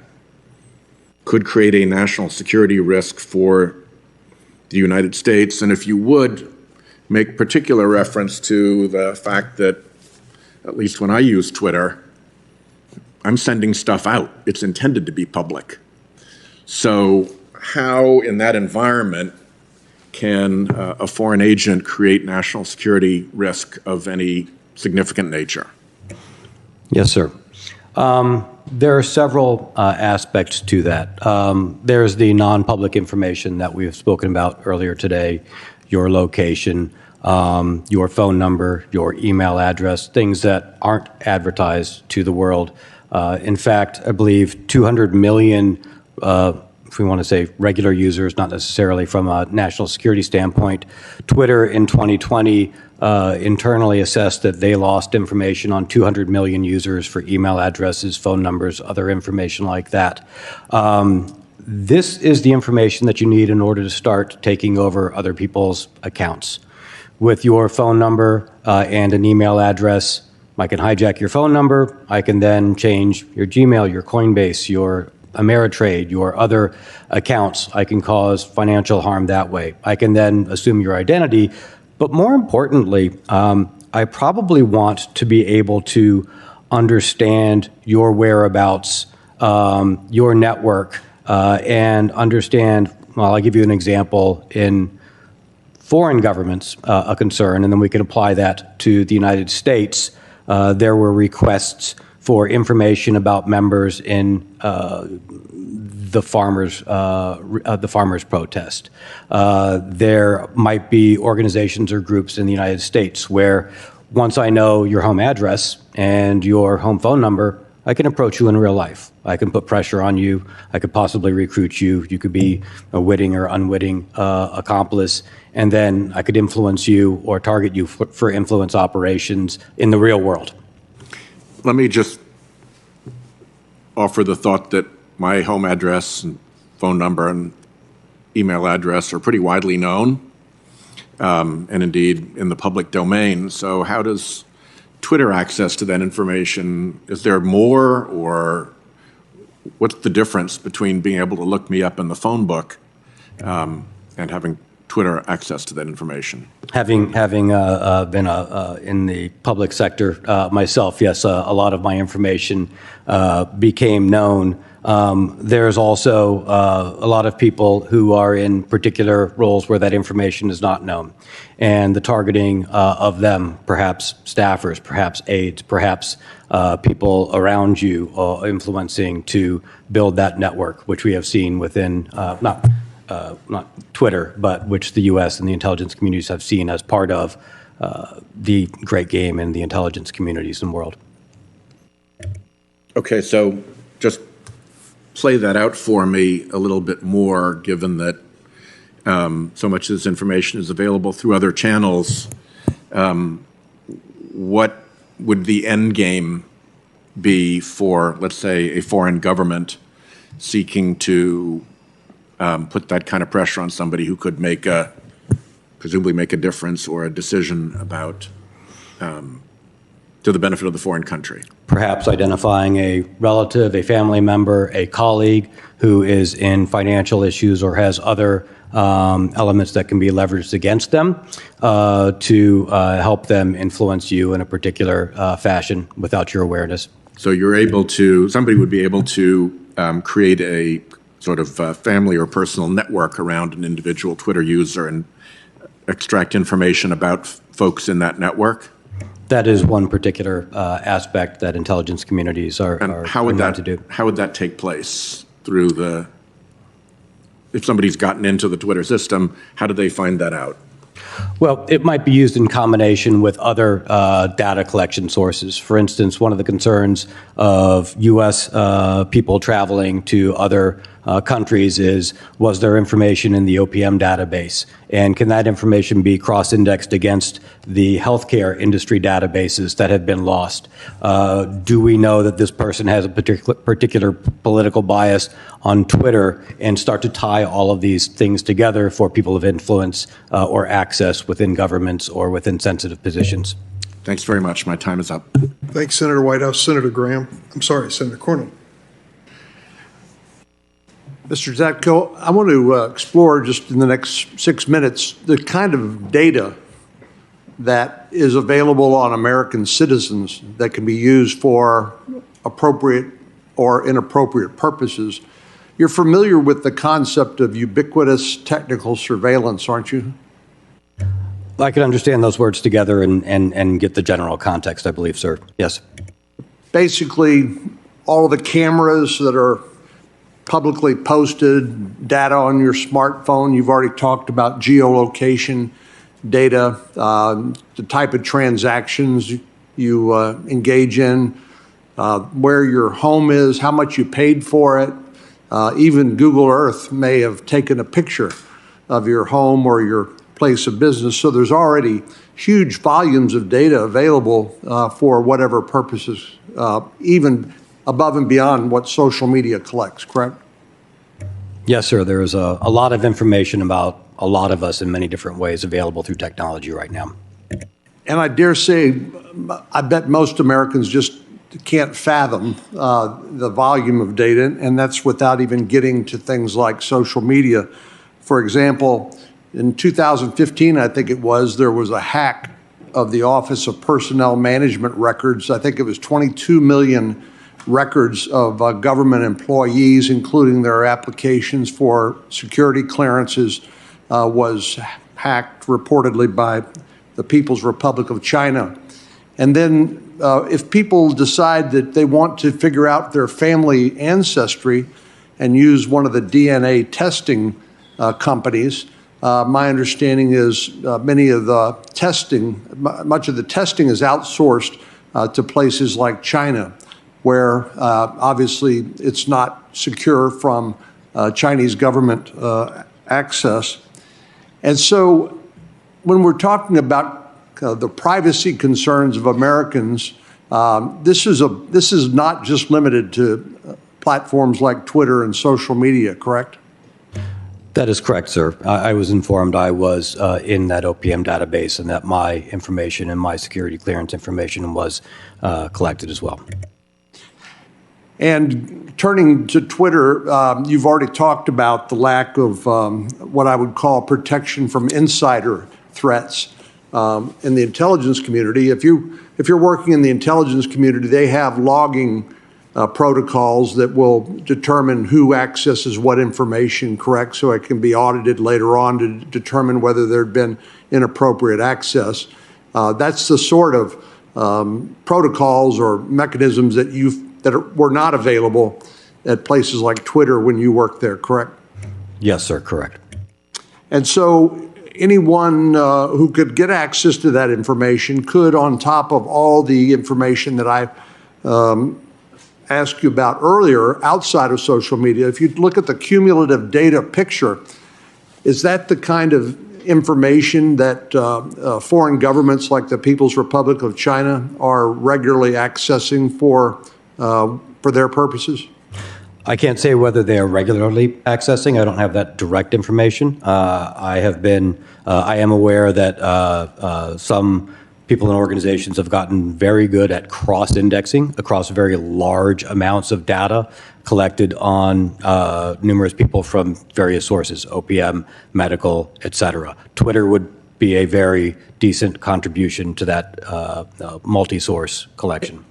could create a national security risk for the United States. And if you would, make particular reference to the fact that, at least when I use Twitter, I'm sending stuff out. It's intended to be public. So how, in that environment, can a foreign agent create national security risk of any significant nature? Yes, sir. There are several aspects to that. There's the non-public information that we've spoken about earlier today, your location, your phone number, your email address, things that aren't advertised to the world. In fact, I believe 200 million, if we want to say regular users, not necessarily from a national security standpoint. Twitter in 2020 internally assessed that they lost information on 200 million users for email addresses, phone numbers, other information like that. This is the information that you need in order to start taking over other people's accounts. With your phone number and an email address, I can hijack your phone number. I can then change your Gmail, your Coinbase, your Ameritrade, your other accounts. I can cause financial harm that way. I can then assume your identity. But more importantly, I probably want to be able to understand your whereabouts, your network, and understand, well, I'll give you an example in foreign governments, a concern, and then we can apply that to the United States. There were requests for information about members in the farmers' protest. There might be organizations or groups in the United States where, once I know your home address and your home phone number, I can approach you in real life. I can put pressure on you. I could possibly recruit you. You could be a witting or unwitting accomplice, and then I could influence you or target you for influence operations in the real world. Let me just offer the thought that my home address and phone number and email address are pretty widely known, and indeed in the public domain. So how does Twitter access to that information? Is there more, or what's the difference between being able to look me up in the phone book and having Twitter access to that information? Having been in the public sector myself, yes, a lot of my information became known. There's also a lot of people who are in particular roles where that information is not known. And the targeting of them, perhaps staffers, perhaps aides, perhaps people around you influencing to build that network, which we have seen within, not Twitter, but which the U.S. and the intelligence communities have seen as part of the great game in the intelligence communities and world. Okay, so just play that out for me a little bit more, given that so much of this information is available through other channels. What would the end game be for, let's say, a foreign government seeking to put that kind of pressure on somebody who could presumably make a difference or a decision about to the benefit of the foreign country? Perhaps identifying a relative, a family member, a colleague who is in financial issues or has other elements that can be leveraged against them to help them influence you in a particular fashion without your awareness. So somebody would be able to create a sort of family or personal network around an individual Twitter user and extract information about folks in that network? That is one particular aspect that intelligence communities are trying to do. How would that take place? If somebody's gotten into the Twitter system, how do they find that out? Well, it might be used in combination with other data collection sources. For instance, one of the concerns of U.S. People traveling to other countries was there information in the OPM database? And can that information be cross-indexed against the healthcare industry databases that have been lost? Do we know that this person has a particular political bias on Twitter, and start to tie all of these things together for people of influence or access within governments or within sensitive positions? Thanks very much. My time is up. Thanks, Senator Whitehouse. Senator Cornyn. Mr. Zatko, I want to explore just in the next 6 minutes the kind of data that is available on American citizens that can be used for appropriate or inappropriate purposes. You're familiar with the concept of ubiquitous technical surveillance, aren't you? I can understand those words together and get the general context, I believe, sir. Yes. Basically, all the cameras that are publicly posted, data on your smartphone. You've already talked about geolocation data, the type of transactions you engage in, where your home is, how much you paid for it. Even Google Earth may have taken a picture of your home or your place of business. So there's already huge volumes of data available for whatever purposes, even above and beyond what social media collects, correct? Yes, sir. There is a lot of information about a lot of us in many different ways available through technology right now. And I dare say, I bet most Americans just can't fathom the volume of data, and that's without even getting to things like social media. For example, in 2015, I think it was, there was a hack of the Office of Personnel Management records. I think it was 22 million records of government employees, including their applications for security clearances, was hacked reportedly by the People's Republic of China. And then if people decide that they want to figure out their family ancestry and use one of the DNA testing companies, my understanding is much of the testing is outsourced to places like China, where obviously it's not secure from Chinese government access. And so when we're talking about the privacy concerns of Americans, this is not just limited to platforms like Twitter and social media, correct? That is correct, sir. I was informed I was in that OPM database and that my information and my security clearance information was collected as well. And turning to Twitter, you've already talked about the lack of what I would call protection from insider threats in the intelligence community. If you're working in the intelligence community, they have logging protocols that will determine who accesses what information, correct, so it can be audited later on to determine whether there had been inappropriate access. That's the sort of protocols or mechanisms that were not available at places like Twitter when you worked there, correct? Yes, sir, correct. And so anyone who could get access to that information could, on top of all the information that I asked you about earlier outside of social media, if you look at the cumulative data picture, is that the kind of information that foreign governments like the People's Republic of China are regularly accessing for their purposes? I can't say whether they are regularly accessing. I don't have that direct information. I am aware that some people and organizations have gotten very good at cross-indexing across very large amounts of data collected on numerous people from various sources, OPM, medical, et cetera. Twitter would be a very decent contribution to that multi-source collection.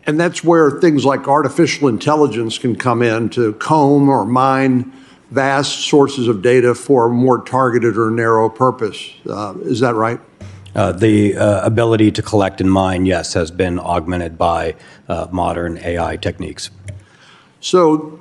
And that's where things like artificial intelligence can come in to comb or mine vast sources of data for a more targeted or narrow purpose. Is that right? The ability to collect and mine, yes, has been augmented by modern AI techniques. So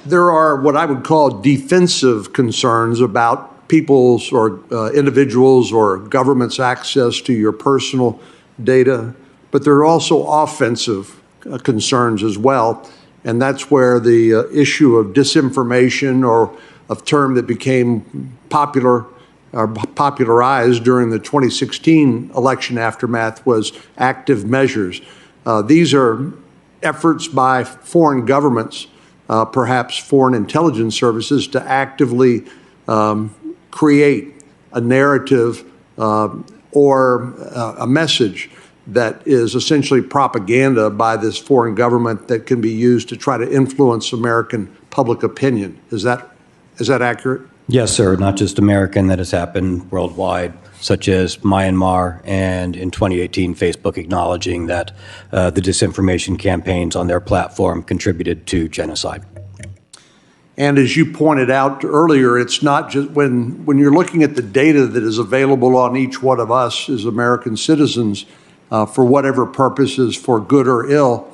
there are what I would call defensive concerns about people's or individuals or governments' access to your personal data, but there are also offensive concerns as well, and that's where the issue of disinformation, or a term that became popularized during the 2016 election aftermath, was active measures. These are efforts by foreign governments, perhaps foreign intelligence services, to actively create a narrative or a message that is essentially propaganda by this foreign government that can be used to try to influence American public opinion. Is that accurate? Yes, sir. Not just American, that has happened worldwide, such as Myanmar, and in 2018, Facebook acknowledging that the disinformation campaigns on their platform contributed to genocide. And as you pointed out earlier, it's not just when you're looking at the data that is available on each one of us as American citizens, for whatever purposes, for good or ill,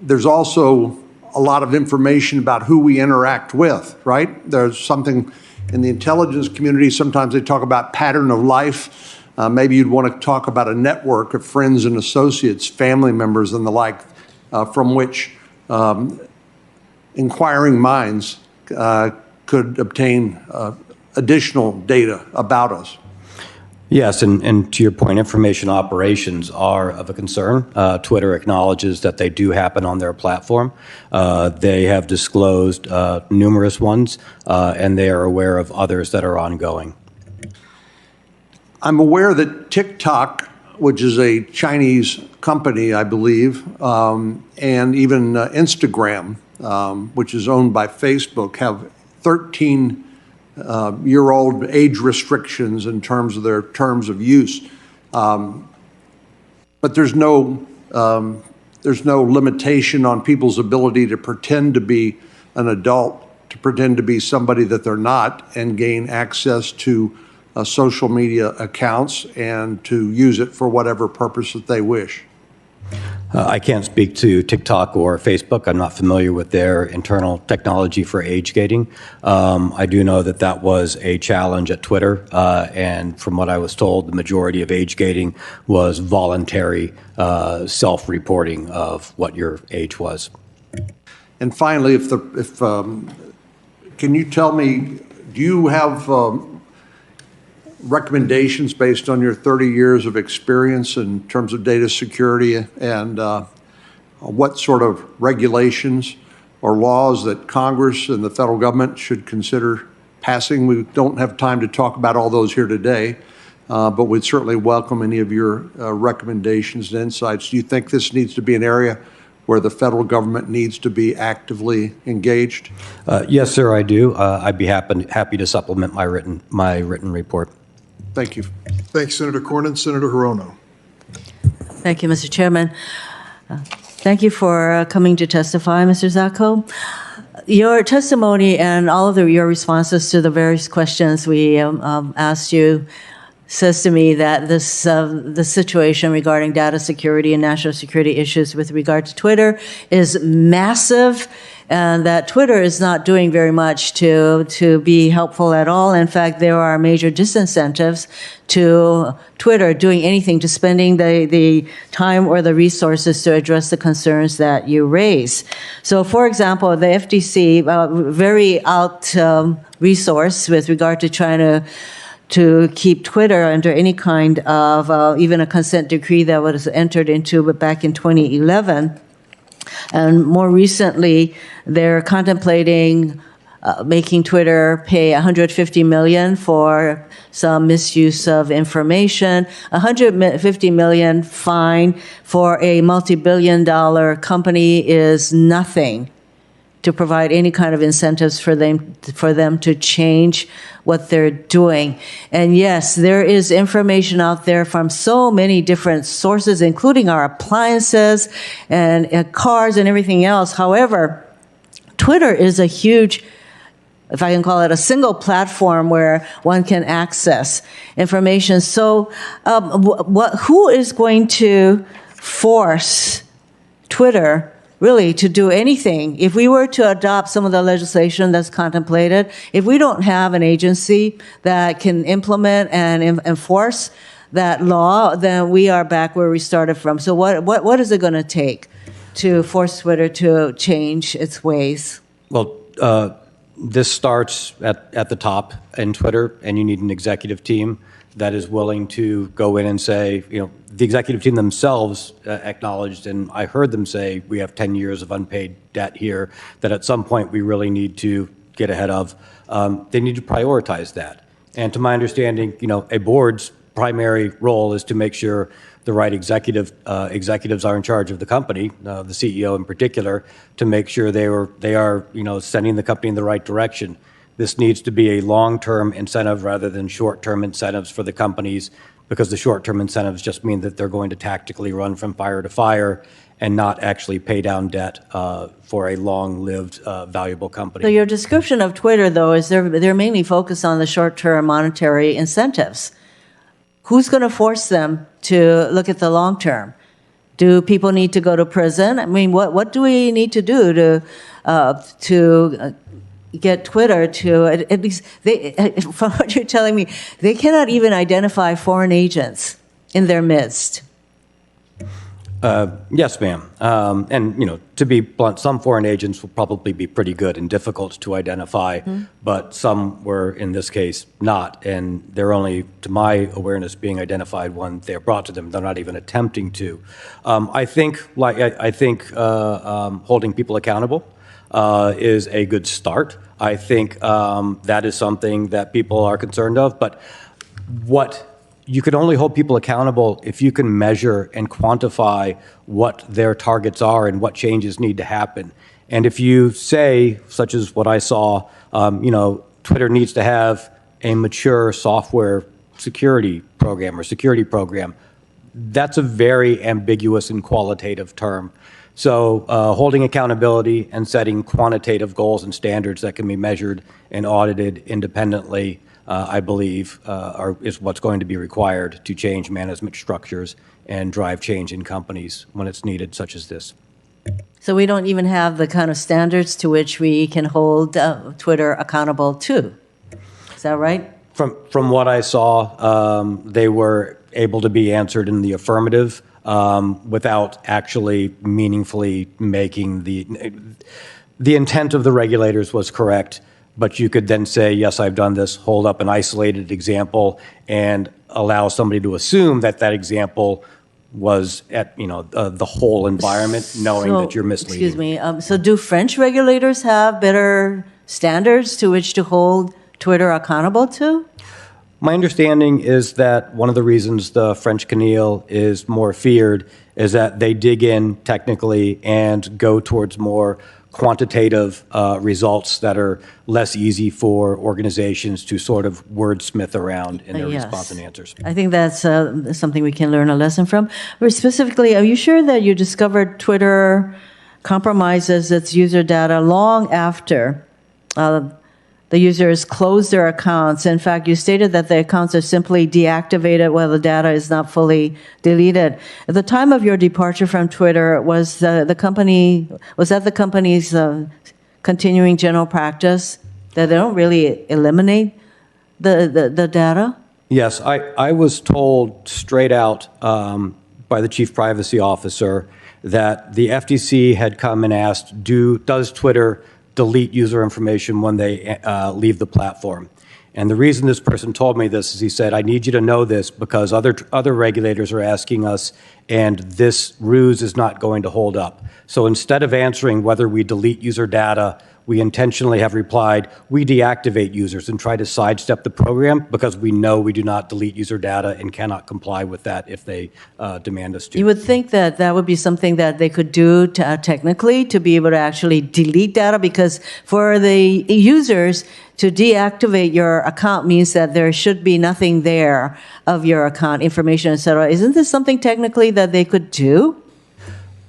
there's also a lot of information about who we interact with, right? There's something in the intelligence community, sometimes they talk about pattern of life. Maybe you'd want to talk about a network of friends and associates, family members and the like, from which inquiring minds could obtain additional data about us. Yes, and to your point, information operations are of a concern. Twitter acknowledges that they do happen on their platform. They have disclosed numerous ones, and they are aware of others that are ongoing. I'm aware that TikTok, which is a Chinese company, I believe, and even Instagram, which is owned by Facebook, have 13-year-old age restrictions in terms of their terms of use. But there's no limitation on people's ability to pretend to be an adult, to pretend to be somebody that they're not, and gain access to social media accounts and to use it for whatever purpose that they wish. I can't speak to TikTok or Facebook. I'm not familiar with their internal technology for age gating. I do know that that was a challenge at Twitter, and from what I was told, the majority of age gating was voluntary self-reporting of what your age was. And finally, can you tell me, do you have recommendations based on your 30 years of experience in terms of data security, and what sort of regulations or laws that Congress and the federal government should consider passing? We don't have time to talk about all those here today, but we'd certainly welcome any of your recommendations and insights. Do you think this needs to be an area where the federal government needs to be actively engaged? Yes, sir, I do. I'd be happy to supplement my written report. Thank you. Thanks, Senator Cornyn. Senator Hirono. Thank you, Mr. Chairman. Thank you for coming to testify, Mr. Zacko. Your testimony and all of your responses to the various questions we asked you says to me that the situation regarding data security and national security issues with regard to Twitter is massive, and that Twitter is not doing very much to be helpful at all. In fact, there are major disincentives to Twitter doing anything, to spending the time or the resources to address the concerns that you raise. So, for example, the FTC, very out resource with regard to trying to keep Twitter under any kind of even a consent decree that was entered into back in 2011. And more recently, they're contemplating making Twitter pay $150 million for some misuse of information, $150 million fine for a multi-billion-dollar company is nothing to provide any kind of incentives for them to change what they're doing. And yes, there is information out there from so many different sources, including our appliances and cars and everything else. However, Twitter is a huge, if I can call it, a single platform where one can access information. So who is going to force Twitter really to do anything? If we were to adopt some of the legislation that's contemplated, if we don't have an agency that can implement and enforce that law, then we are back where we started from. So what is it going to take to force Twitter to change its ways? Well, this starts at the top in Twitter, and you need an executive team that is willing to go in and say, the executive team themselves acknowledged, and I heard them say, we have 10 years of unpaid debt here that at some point we really need to get ahead of. They need to prioritize that. And to my understanding, a board's primary role is to make sure the right executives are in charge of the company, the CEO in particular, to make sure they are sending the company in the right direction. This needs to be a long-term incentive rather than short-term incentives for the companies, because the short-term incentives just mean that they're going to tactically run from fire to fire and not actually pay down debt for a long-lived, valuable company. So your description of Twitter, though, is they're mainly focused on the short-term monetary incentives. Who's going to force them to look at the long term? Do people need to go to prison? I mean, what do we need to do to get Twitter to at least, from what you're telling me, they cannot even identify foreign agents in their midst? Yes, ma'am. And, to be blunt, some foreign agents will probably be pretty good and difficult to identify, but some were, in this case, not. And they're only, to my awareness, being identified when they're brought to them. They're not even attempting to. I think holding people accountable is a good start. I think that is something that people are concerned of. But you can only hold people accountable if you can measure and quantify what their targets are and what changes need to happen. And if you say, such as what I saw, Twitter needs to have a mature software security program, that's a very ambiguous and qualitative term. So holding accountability and setting quantitative goals and standards that can be measured and audited independently, I believe, is what's going to be required to change management structures and drive change in companies when it's needed, such as this. So we don't even have the kind of standards to which we can hold Twitter accountable to. Is that right? From what I saw, they were able to be answered in the affirmative without actually meaningfully making the intent of the regulators was correct. But you could then say, yes, I've done this, hold up an isolated example, and allow somebody to assume that that example was at the whole environment, knowing that you're misleading. Excuse me. So do French regulators have better standards to which to hold Twitter accountable to? My understanding is that one of the reasons the French CNIL is more feared is that they dig in technically and go towards more quantitative results that are less easy for organizations to sort of wordsmith around in their Yes. response and answers. I think that's something we can learn a lesson from. But specifically, are you sure that you discovered Twitter compromises its user data long after the users close their accounts? In fact, you stated that the accounts are simply deactivated while the data is not fully deleted. At the time of your departure from Twitter, was that the company's continuing general practice that they don't really eliminate the data? Yes, I was told straight out by the chief privacy officer that the FTC had come and asked, does Twitter delete user information when they leave the platform? And the reason this person told me this is he said, I need you to know this because other regulators are asking us, and this ruse is not going to hold up. So instead of answering whether we delete user data, we intentionally have replied, we deactivate users and try to sidestep the program because we know we do not delete user data and cannot comply with that if they demand us to. You would think that that would be something that they could do technically to be able to actually delete data, because for the users to deactivate your account means that there should be nothing there of your account information, etc. Isn't this something technically that they could do?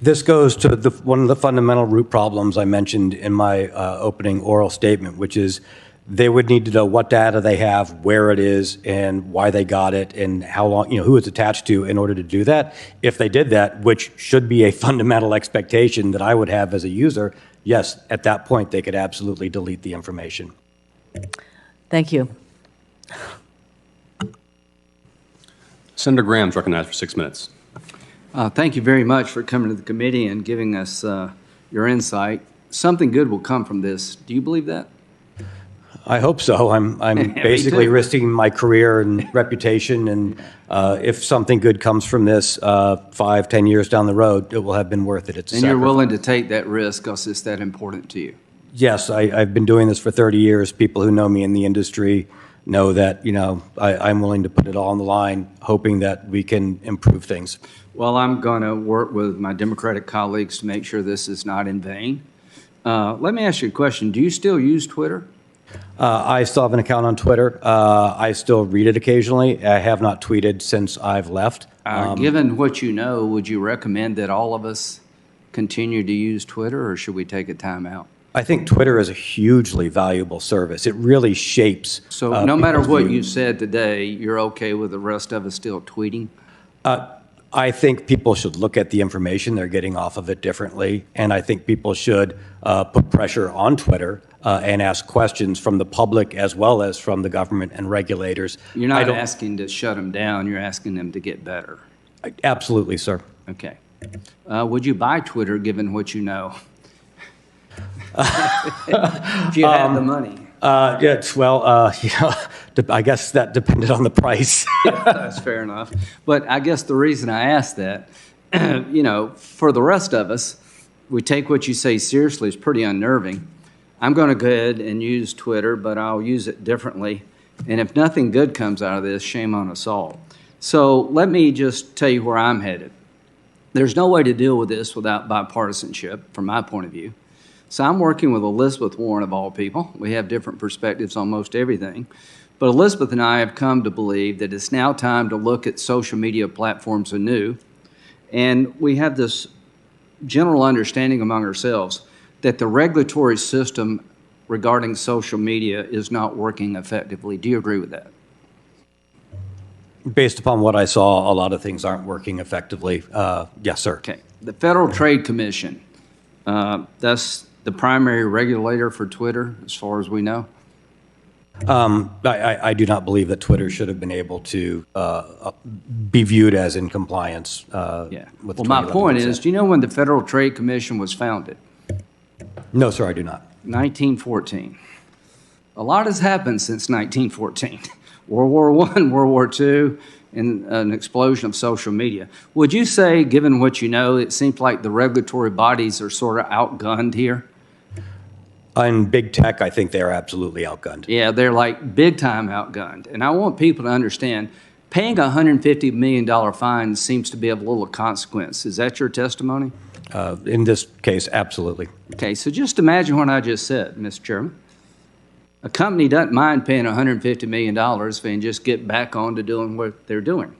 This goes to one of the fundamental root problems I mentioned in my opening oral statement, which is they would need to know what data they have, where it is, and why they got it, and how long, who it's attached to in order to do that. If they did that, which should be a fundamental expectation that I would have as a user, yes, at that point they could absolutely delete the information. Thank you. Senator Graham's recognized for 6 minutes. Thank you very much for coming to the committee and giving us your insight. Something good will come from this. Do you believe that? I hope so. I'm basically risking my career and reputation, and if something good comes from this 5, 10 years down the road, it will have been worth it. It's a and you're sacrifice. willing to take that risk because it's that important to you? Yes, I've been doing this for 30 years. People who know me in the industry know that, I'm willing to put it all on the line, hoping that we can improve things. Well, I'm going to work with my Democratic colleagues to make sure this is not in vain. Let me ask you a question. Do you still use Twitter? I still have an account on Twitter. I still read it occasionally. I have not tweeted since I've left. Given what you know, would you recommend that all of us continue to use Twitter, or should we take a time out? I think Twitter is a hugely valuable service. It really shapes. So no matter what you said today, you're okay with the rest of us still tweeting? I think people should look at the information they're getting off of it differently, and I think people should put pressure on Twitter and ask questions from the public as well as from the government and regulators. You're not asking to shut them down, you're asking them to get better. Absolutely, sir. Okay. Would you buy Twitter given what you know? If you had the money. Yes, well, I guess that depended on the price. That's fair enough. But I guess the reason I asked that, for the rest of us, we take what you say seriously. It's pretty unnerving. I'm going to go ahead and use Twitter, but I'll use it differently. And if nothing good comes out of this, shame on us all. So let me just tell you where I'm headed. There's no way to deal with this without bipartisanship, from my point of view. So I'm working with Elizabeth Warren, of all people. We have different perspectives on most everything. But Elizabeth and I have come to believe that it's now time to look at social media platforms anew. And we have this general understanding among ourselves that the regulatory system regarding social media is not working effectively. Do you agree with that? Based upon what I saw, a lot of things aren't working effectively. Yes, sir. Okay. The Federal Trade Commission, that's the primary regulator for Twitter, as far as we know? I do not believe that Twitter should have been able to be viewed as in compliance with Well, my point is, do you know when the Federal Trade Commission was founded? No, sir, I do not. 1914. A lot has happened since 1914. World War I, World War II, and an explosion of social media. Would you say, given what you know, it seems like the regulatory bodies are sort of outgunned here? In big tech, I think they are absolutely outgunned. Yeah, they're like big time outgunned. And I want people to understand, paying a $150 million fine seems to be of little consequence. Is that your testimony? In this case, absolutely. Okay, so just imagine what I just said, Mr. Chairman. A company doesn't mind paying $150 million if they can just get back on to doing what they're doing.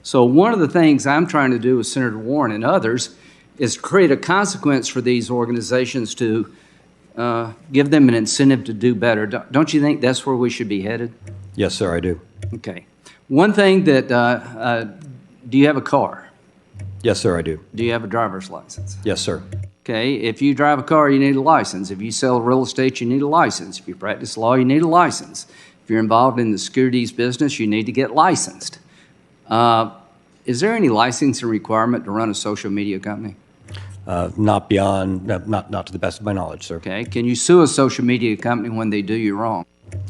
So one of the things I'm trying to do with Senator Warren and others is create a consequence for these organizations to give them an incentive to do better. Don't you think that's where we should be headed? Yes, sir, I do. Okay. One thing that, do you have a car? Yes, sir, I do. Do you have a driver's license? Yes, sir. Okay, if you drive a car, you need a license. If you sell real estate, you need a license. If you practice law, you need a license. If you're involved in the securities business, you need to get licensed. Is there any licensing requirement to run a social media company? Not to the best of my knowledge, sir. Okay, can you sue a social media company when they do you wrong?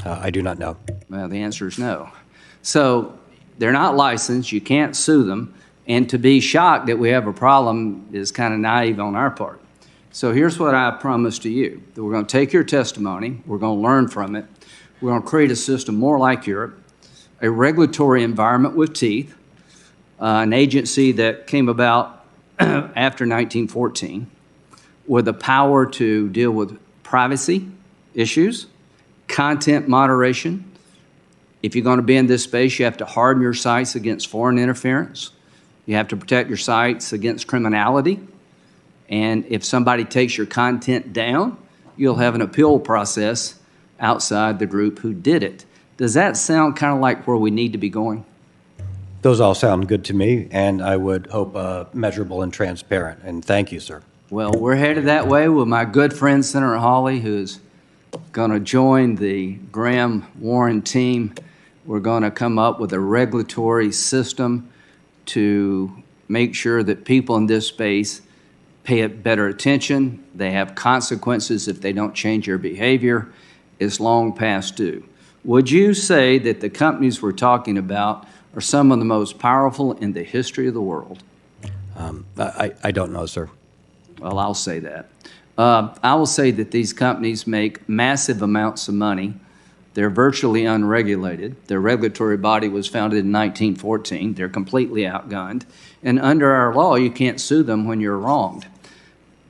I do not know. Well, the answer is no. So they're not licensed, you can't sue them, and to be shocked that we have a problem is kind of naive on our part. So here's what I promise to you, that we're going to take your testimony, we're going to learn from it, we're going to create a system more like Europe, a regulatory environment with teeth, an agency that came about after 1914 with the power to deal with privacy issues, content moderation. If you're going to be in this space, you have to harden your sites against foreign interference. You have to protect your sites against criminality. And if somebody takes your content down, you'll have an appeal process outside the group who did it. Does that sound kind of like where we need to be going? Those all sound good to me, and I would hope measurable and transparent. And thank you, sir. Well, we're headed that way with my good friend Senator Hawley, who's going to join the Graham-Warren team. We're going to come up with a regulatory system to make sure that people in this space pay better attention. They have consequences if they don't change their behavior. It's long past due. Would you say that the companies we're talking about are some of the most powerful in the history of the world? I don't know, sir. Well, I'll say that. I will say that these companies make massive amounts of money. They're virtually unregulated. Their regulatory body was founded in 1914. They're completely outgunned. And under our law, you can't sue them when you're wronged.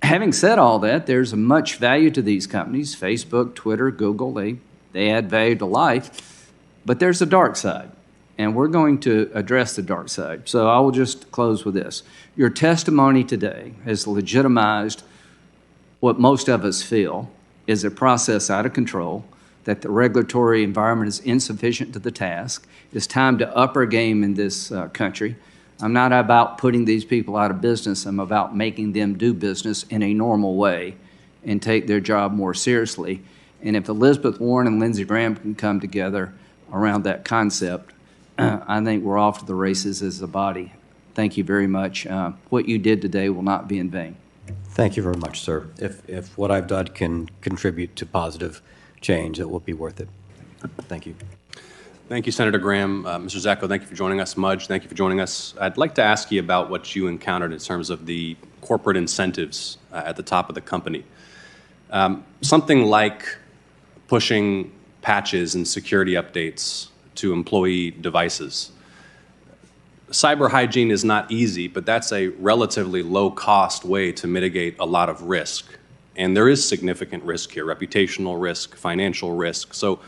Having said all that, there's much value to these companies. Facebook, Twitter, Google, they add value to life. But there's a dark side, and we're going to address the dark side. So I will just close with this. Your testimony today has legitimized what most of us feel is a process out of control, that the regulatory environment is insufficient to the task. It's time to up our game in this country. I'm not about putting these people out of business. I'm about making them do business in a normal way and take their job more seriously. And if Elizabeth Warren and Lindsey Graham can come together around that concept, I think we're off to the races as a body. Thank you very much. What you did today will not be in vain. Thank you very much, sir. If what I've done can contribute to positive change, it will be worth it. Thank you. Thank you, Senator Graham. Mr. Zacko, thank you for joining us. Mudge, thank you for joining us. I'd like to ask you about what you encountered in terms of the corporate incentives at the top of the company. Something like pushing patches and security updates to employee devices. Cyber hygiene is not easy, but that's a relatively low-cost way to mitigate a lot of risk. And there is significant risk here, reputational risk, financial risk. So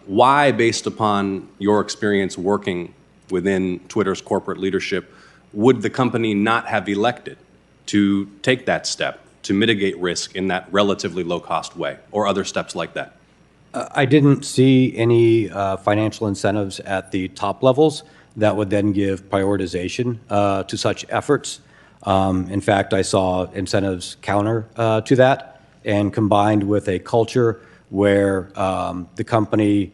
why, based upon your experience working within Twitter's corporate leadership, would the company not have elected to take that step to mitigate risk in that relatively low-cost way, or other steps like that? I didn't see any financial incentives at the top levels that would then give prioritization to such efforts. In fact, I saw incentives counter to that, and combined with a culture where the company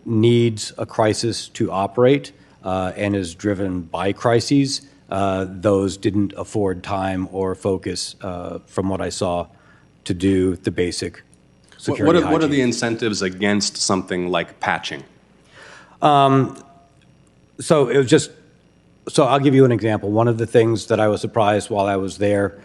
needs a crisis to operate and is driven by crises, those didn't afford time or focus, from what I saw, to do the basic security hygiene. What are the incentives against something like patching? So it was just, so I'll give you an example. One of the things that I was surprised while I was there,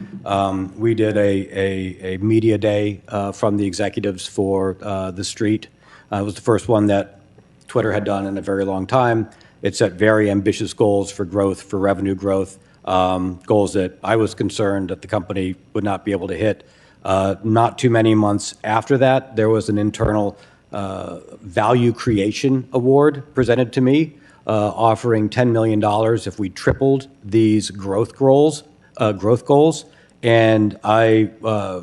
we did a media day from the executives for the street. It was the first one that Twitter had done in a very long time. It set very ambitious goals for growth, for revenue growth, goals that I was concerned that the company would not be able to hit. Not too many months after that, there was an internal value creation award presented to me, offering $10 million if we tripled these growth goals. And I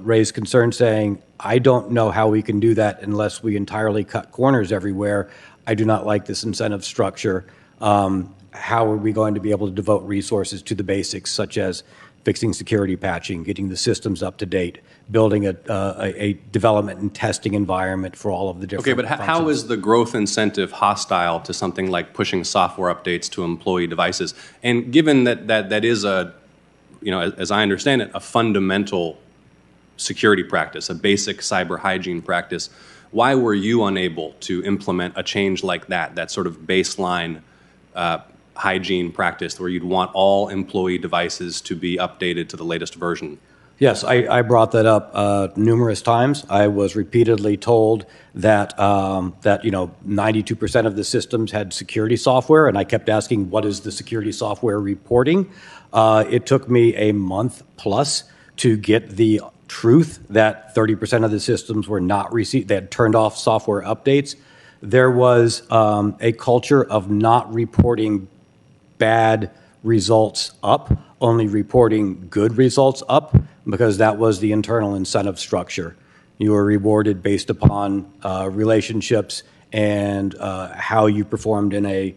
raised concern saying, I don't know how we can do that unless we entirely cut corners everywhere. I do not like this incentive structure. How are we going to be able to devote resources to the basics, such as fixing security patching, getting the systems up to date, building a development and testing environment for all of the different Okay, but how functions. is the growth incentive hostile to something like pushing software updates to employee devices? And given that is a, as I understand it, a fundamental security practice, a basic cyber hygiene practice, why were you unable to implement a change like that sort of baseline hygiene practice where you'd want all employee devices to be updated to the latest version? Yes, I brought that up numerous times. I was repeatedly told that 92% of the systems had security software, and I kept asking, what is the security software reporting? It took me a month plus to get the truth that 30% of the systems were not received. They had turned off software updates. There was a culture of not reporting bad results up, only reporting good results up, because that was the internal incentive structure. You were rewarded based upon relationships and how you performed in an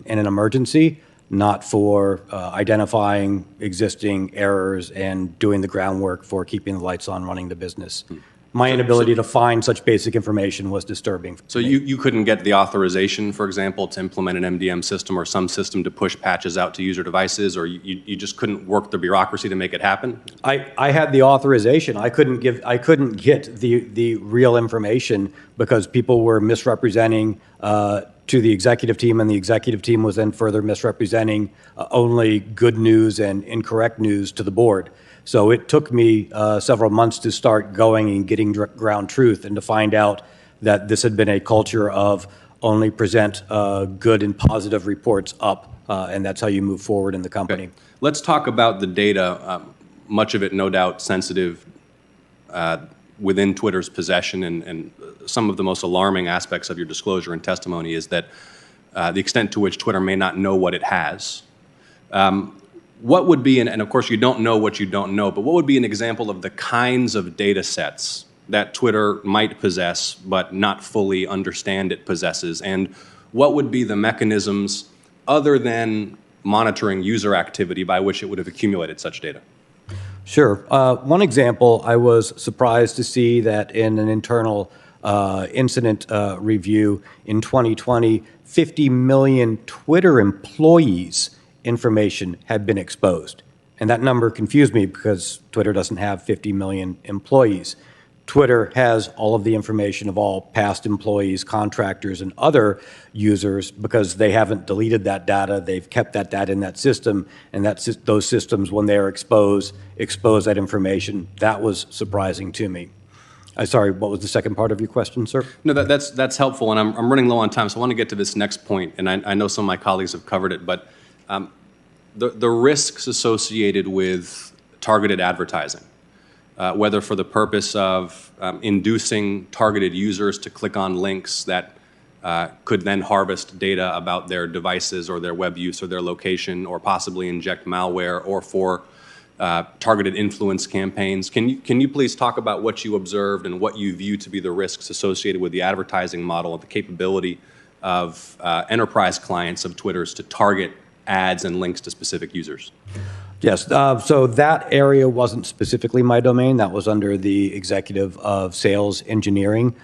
emergency, not for identifying existing errors and doing the groundwork for keeping the lights on running the business. My inability to find such basic information was disturbing. So you couldn't get the authorization, for example, to implement an MDM system or some system to push patches out to user devices, or you just couldn't work the bureaucracy to make it happen? I had the authorization. I couldn't get the real information because people were misrepresenting to the executive team, and the executive team was then further misrepresenting only good news and incorrect news to the board. So it took me several months to start going and getting ground truth and to find out that this had been a culture of only present good and positive reports up, and that's how you move forward in the company. Okay. Let's talk about the data, much of it no doubt sensitive within Twitter's possession, and some of the most alarming aspects of your disclosure and testimony is that the extent to which Twitter may not know what it has. What would be, and of course you don't know what you don't know, but what would be an example of the kinds of data sets that Twitter might possess but not fully understand it possesses? And what would be the mechanisms other than monitoring user activity by which it would have accumulated such data? Sure. One example, I was surprised to see that in an internal incident review in 2020, 50 million Twitter employees' information had been exposed. And that number confused me because Twitter doesn't have 50 million employees. Twitter has all of the information of all past employees, contractors, and other users because they haven't deleted that data. They've kept that data in that system, and those systems, when they are expose that information. That was surprising to me. Sorry, what was the second part of your question, sir? No, that's helpful, and I'm running low on time, so I want to get to this next point, and I know some of my colleagues have covered it, but the risks associated with targeted advertising, whether for the purpose of inducing targeted users to click on links that could then harvest data about their devices or their web use or their location, or possibly inject malware, or for targeted influence campaigns. Can you please talk about what you observed and what you view to be the risks associated with the advertising model and the capability of enterprise clients of Twitter's to target ads and links to specific users? Yes, so that area wasn't specifically my domain. That was under the executive of sales engineering.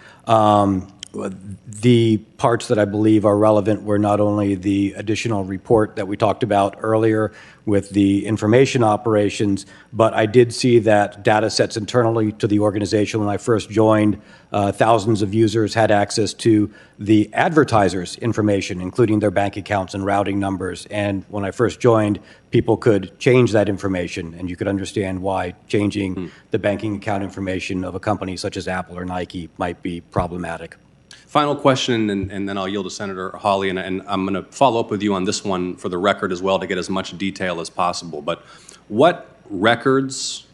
The parts that I believe are relevant were not only the additional report that we talked about earlier with the information operations, but I did see that data sets internally to the organization when I first joined, thousands of users had access to the advertisers' information, including their bank accounts and routing numbers. And when I first joined, people could change that information, and you could understand why changing the banking account information of a company such as Apple or Nike might be problematic. Final question, and then I'll yield to Senator Hawley, and I'm going to follow up with you on this one for the record as well to get as much detail as possible. But what records,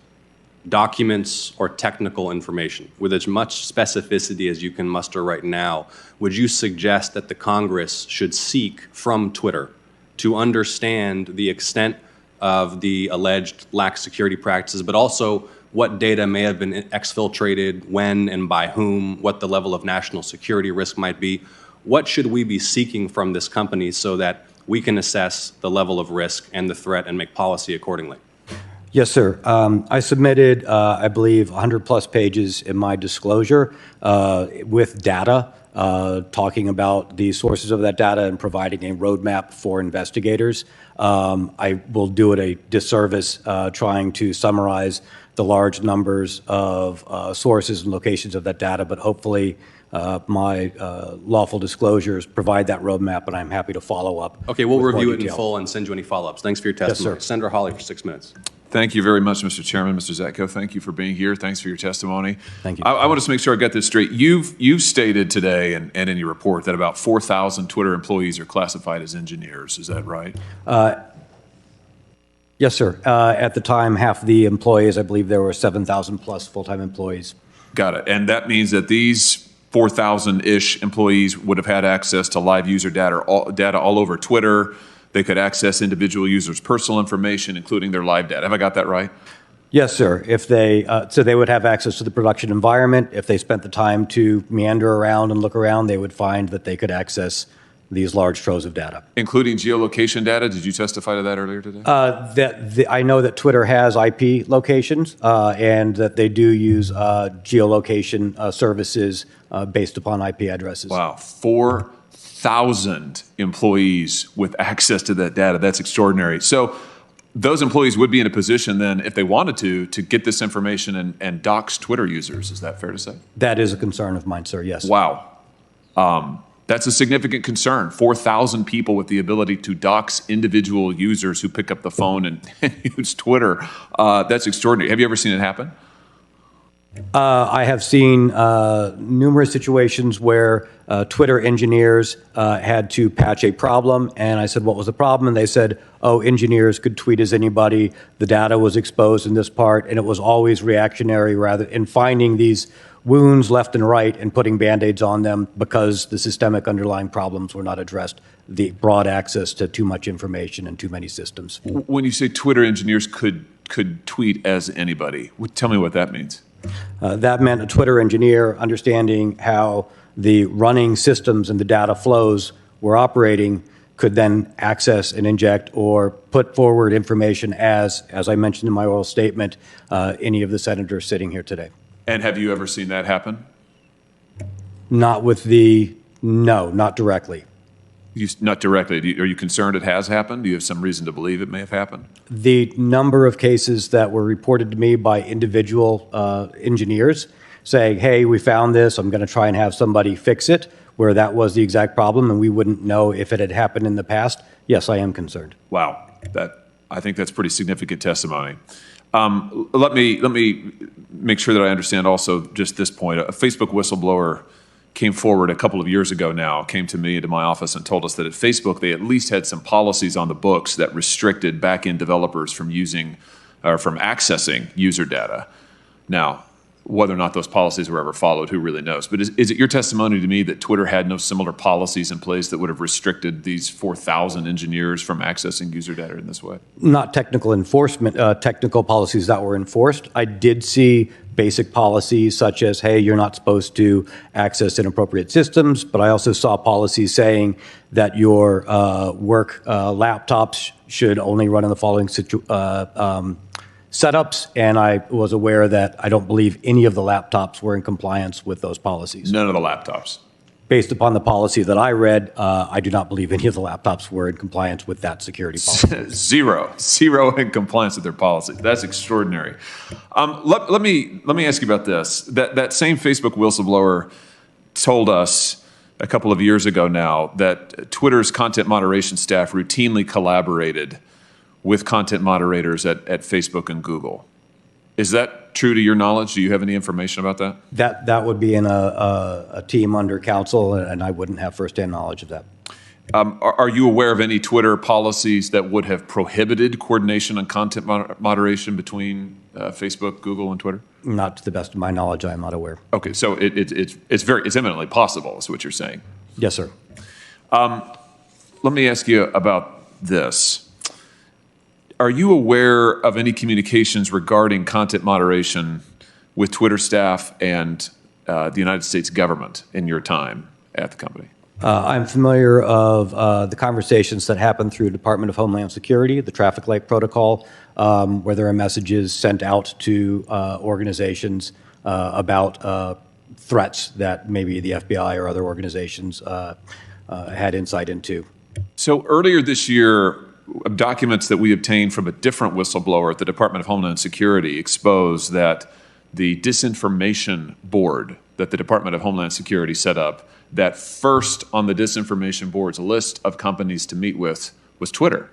documents, or technical information, with as much specificity as you can muster right now, would you suggest that the Congress should seek from Twitter to understand the extent of the alleged lax security practices, but also what data may have been exfiltrated, when and by whom, what the level of national security risk might be? What should we be seeking from this company so that we can assess the level of risk and the threat and make policy accordingly? Yes, sir. I submitted, I believe, 100-plus pages in my disclosure with data talking about the sources of that data and providing a roadmap for investigators. I will do it a disservice trying to summarize the large numbers of sources and locations of that data, but hopefully my lawful disclosures provide that roadmap, and I'm happy to follow up. Okay, we'll with more review it in detail. full and send you any follow-ups. Thanks for your testimony. Yes, sir. Senator Hawley for 6 minutes. Thank you very much, Mr. Chairman. Mr. Zatko, thank you for being here. Thanks for your testimony. Thank you. I want to make sure I got this straight. You've stated today and in your report that about 4,000 Twitter employees are classified as engineers. Is that right? Yes, sir. At the time, half the employees, I believe there were 7,000-plus full-time employees. Got it. And that means that these 4,000-ish employees would have had access to live user data all over Twitter. They could access individual users' personal information, including their live data. Have I got that right? Yes, sir. If they, so they would have access to the production environment. If they spent the time to meander around and look around, they would find that they could access these large troves of data. Including geolocation data? Did you testify to that earlier today? I know that Twitter has IP locations and that they do use geolocation services based upon IP addresses. Wow, 4,000 employees with access to that data. That's extraordinary. So those employees would be in a position then, if they wanted to get this information and dox Twitter users. Is that fair to say? That is a concern of mine, sir, yes. Wow. That's a significant concern. 4,000 people with the ability to dox individual users who pick up the phone and use Twitter. That's extraordinary. Have you ever seen it happen? I have seen numerous situations where Twitter engineers had to patch a problem, and I said, what was the problem? And they said, oh, engineers could tweet as anybody. The data was exposed in this part, and it was always reactionary rather in finding these wounds left and right and putting Band-Aids on them because the systemic underlying problems were not addressed, the broad access to too much information and too many systems. When you say Twitter engineers could tweet as anybody, tell me what that means. That meant a Twitter engineer understanding how the running systems and the data flows were operating could then access and inject or put forward information as I mentioned in my oral statement, any of the senators sitting here today. And have you ever seen that happen? No, not directly. Not directly. Are you concerned it has happened? Do you have some reason to believe it may have happened? The number of cases that were reported to me by individual engineers saying, hey, we found this, I'm going to try and have somebody fix it, where that was the exact problem and we wouldn't know if it had happened in the past, yes, I am concerned. Wow. I think that's pretty significant testimony. Let me make sure that I understand also just this point. A Facebook whistleblower came forward a couple of years ago now, came to me, to my office, and told us that at Facebook they at least had some policies on the books that restricted back-end developers from using or from accessing user data. Now, whether or not those policies were ever followed, who really knows? But is it your testimony to me that Twitter had no similar policies in place that would have restricted these 4,000 engineers from accessing user data in this way? Not technical enforcement, technical policies that were enforced. I did see basic policies such as, hey, you're not supposed to access inappropriate systems, but I also saw policies saying that your work laptops should only run in the following setups, and I was aware that I don't believe any of the laptops were in compliance with those policies. None of the laptops? Based upon the policy that I read, I do not believe any of the laptops were in compliance with that security policy. Zero in compliance with their policy. That's extraordinary. Let me ask you about this. That same Facebook whistleblower told us a couple of years ago now that Twitter's content moderation staff routinely collaborated with content moderators at Facebook and Google. Is that true to your knowledge? Do you have any information about that? That would be in a team under counsel, and I wouldn't have firsthand knowledge of that. Are you aware of any Twitter policies that would have prohibited coordination on content moderation between Facebook, Google, and Twitter? Not to the best of my knowledge, I am not aware. Okay, so it's eminently possible, is what you're saying. Yes, sir. Let me ask you about this. Are you aware of any communications regarding content moderation with Twitter staff and the United States government in your time at the company? I'm familiar of the conversations that happen through Department of Homeland Security, the traffic light protocol, where there are messages sent out to organizations about threats that maybe the FBI or other organizations had insight into. So earlier this year, documents that we obtained from a different whistleblower at the Department of Homeland Security exposed that the disinformation board that the Department of Homeland Security set up, that first on the disinformation board's list of companies to meet with was Twitter.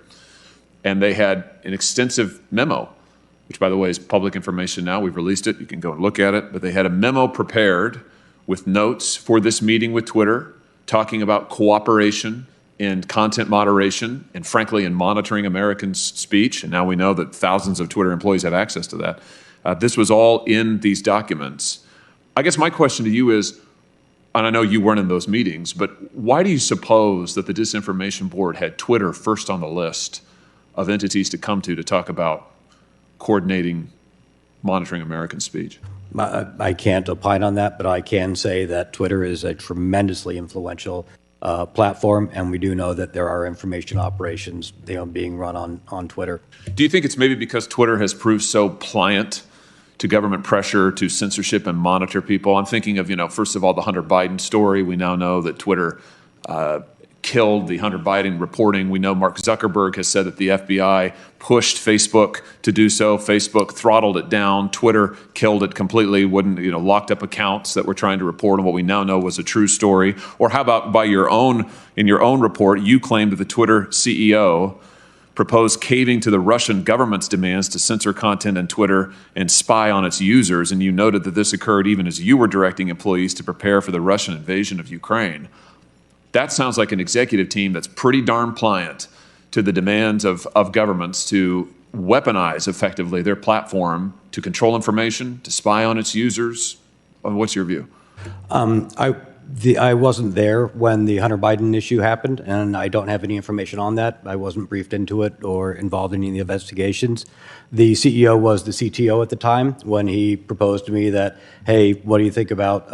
And they had an extensive memo, which by the way is public information now. We've released it. You can go and look at it. But they had a memo prepared with notes for this meeting with Twitter, talking about cooperation in content moderation and frankly in monitoring Americans' speech. And now we know that thousands of Twitter employees have access to that. This was all in these documents. I guess my question to you is, and I know you weren't in those meetings, but why do you suppose that the disinformation board had Twitter first on the list of entities to come to talk about coordinating, monitoring American speech? I can't opine on that, but I can say that Twitter is a tremendously influential platform, and we do know that there are information operations being run on Twitter. Do you think it's maybe because Twitter has proved so pliant to government pressure, to censorship and monitor people? I'm thinking of, first of all, the Hunter Biden story. We now know that Twitter killed the Hunter Biden reporting. We know Mark Zuckerberg has said that the FBI pushed Facebook to do so. Facebook throttled it down. Twitter killed it completely, locked up accounts that were trying to report on what we now know was a true story. Or how about in your own report, you claimed that the Twitter CEO proposed caving to the Russian government's demands to censor content on Twitter and spy on its users, and you noted that this occurred even as you were directing employees to prepare for the Russian invasion of Ukraine. That sounds like an executive team that's pretty darn pliant to the demands of governments to weaponize effectively their platform to control information, to spy on its users. What's your view? I wasn't there when the Hunter Biden issue happened, and I don't have any information on that. I wasn't briefed into it or involved in any of the investigations. The CEO was the CTO at the time when he proposed to me that, hey, what do you think about,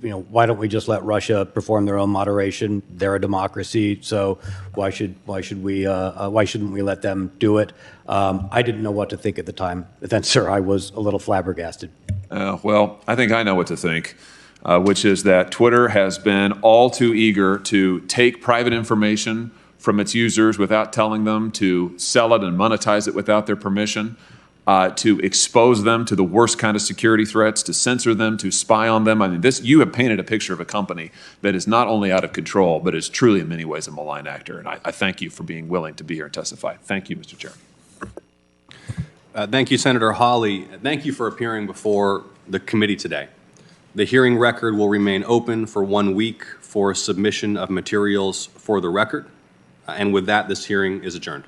why don't we just let Russia perform their own moderation? They're a democracy, so why shouldn't we let them do it? I didn't know what to think at the time. But then, sir, I was a little flabbergasted. Well, I think I know what to think. Which is that Twitter has been all too eager to take private information from its users without telling them, to sell it and monetize it without their permission, to expose them to the worst kind of security threats, to censor them, to spy on them. I mean, you have painted a picture of a company that is not only out of control, but is truly in many ways a malign actor. And I thank you for being willing to be here and testify. Thank you, Mr. Chairman. Thank you, Senator Hawley. Thank you for appearing before the committee today. The hearing record will remain open for 1 week for submission of materials for the record. And with that, this hearing is adjourned.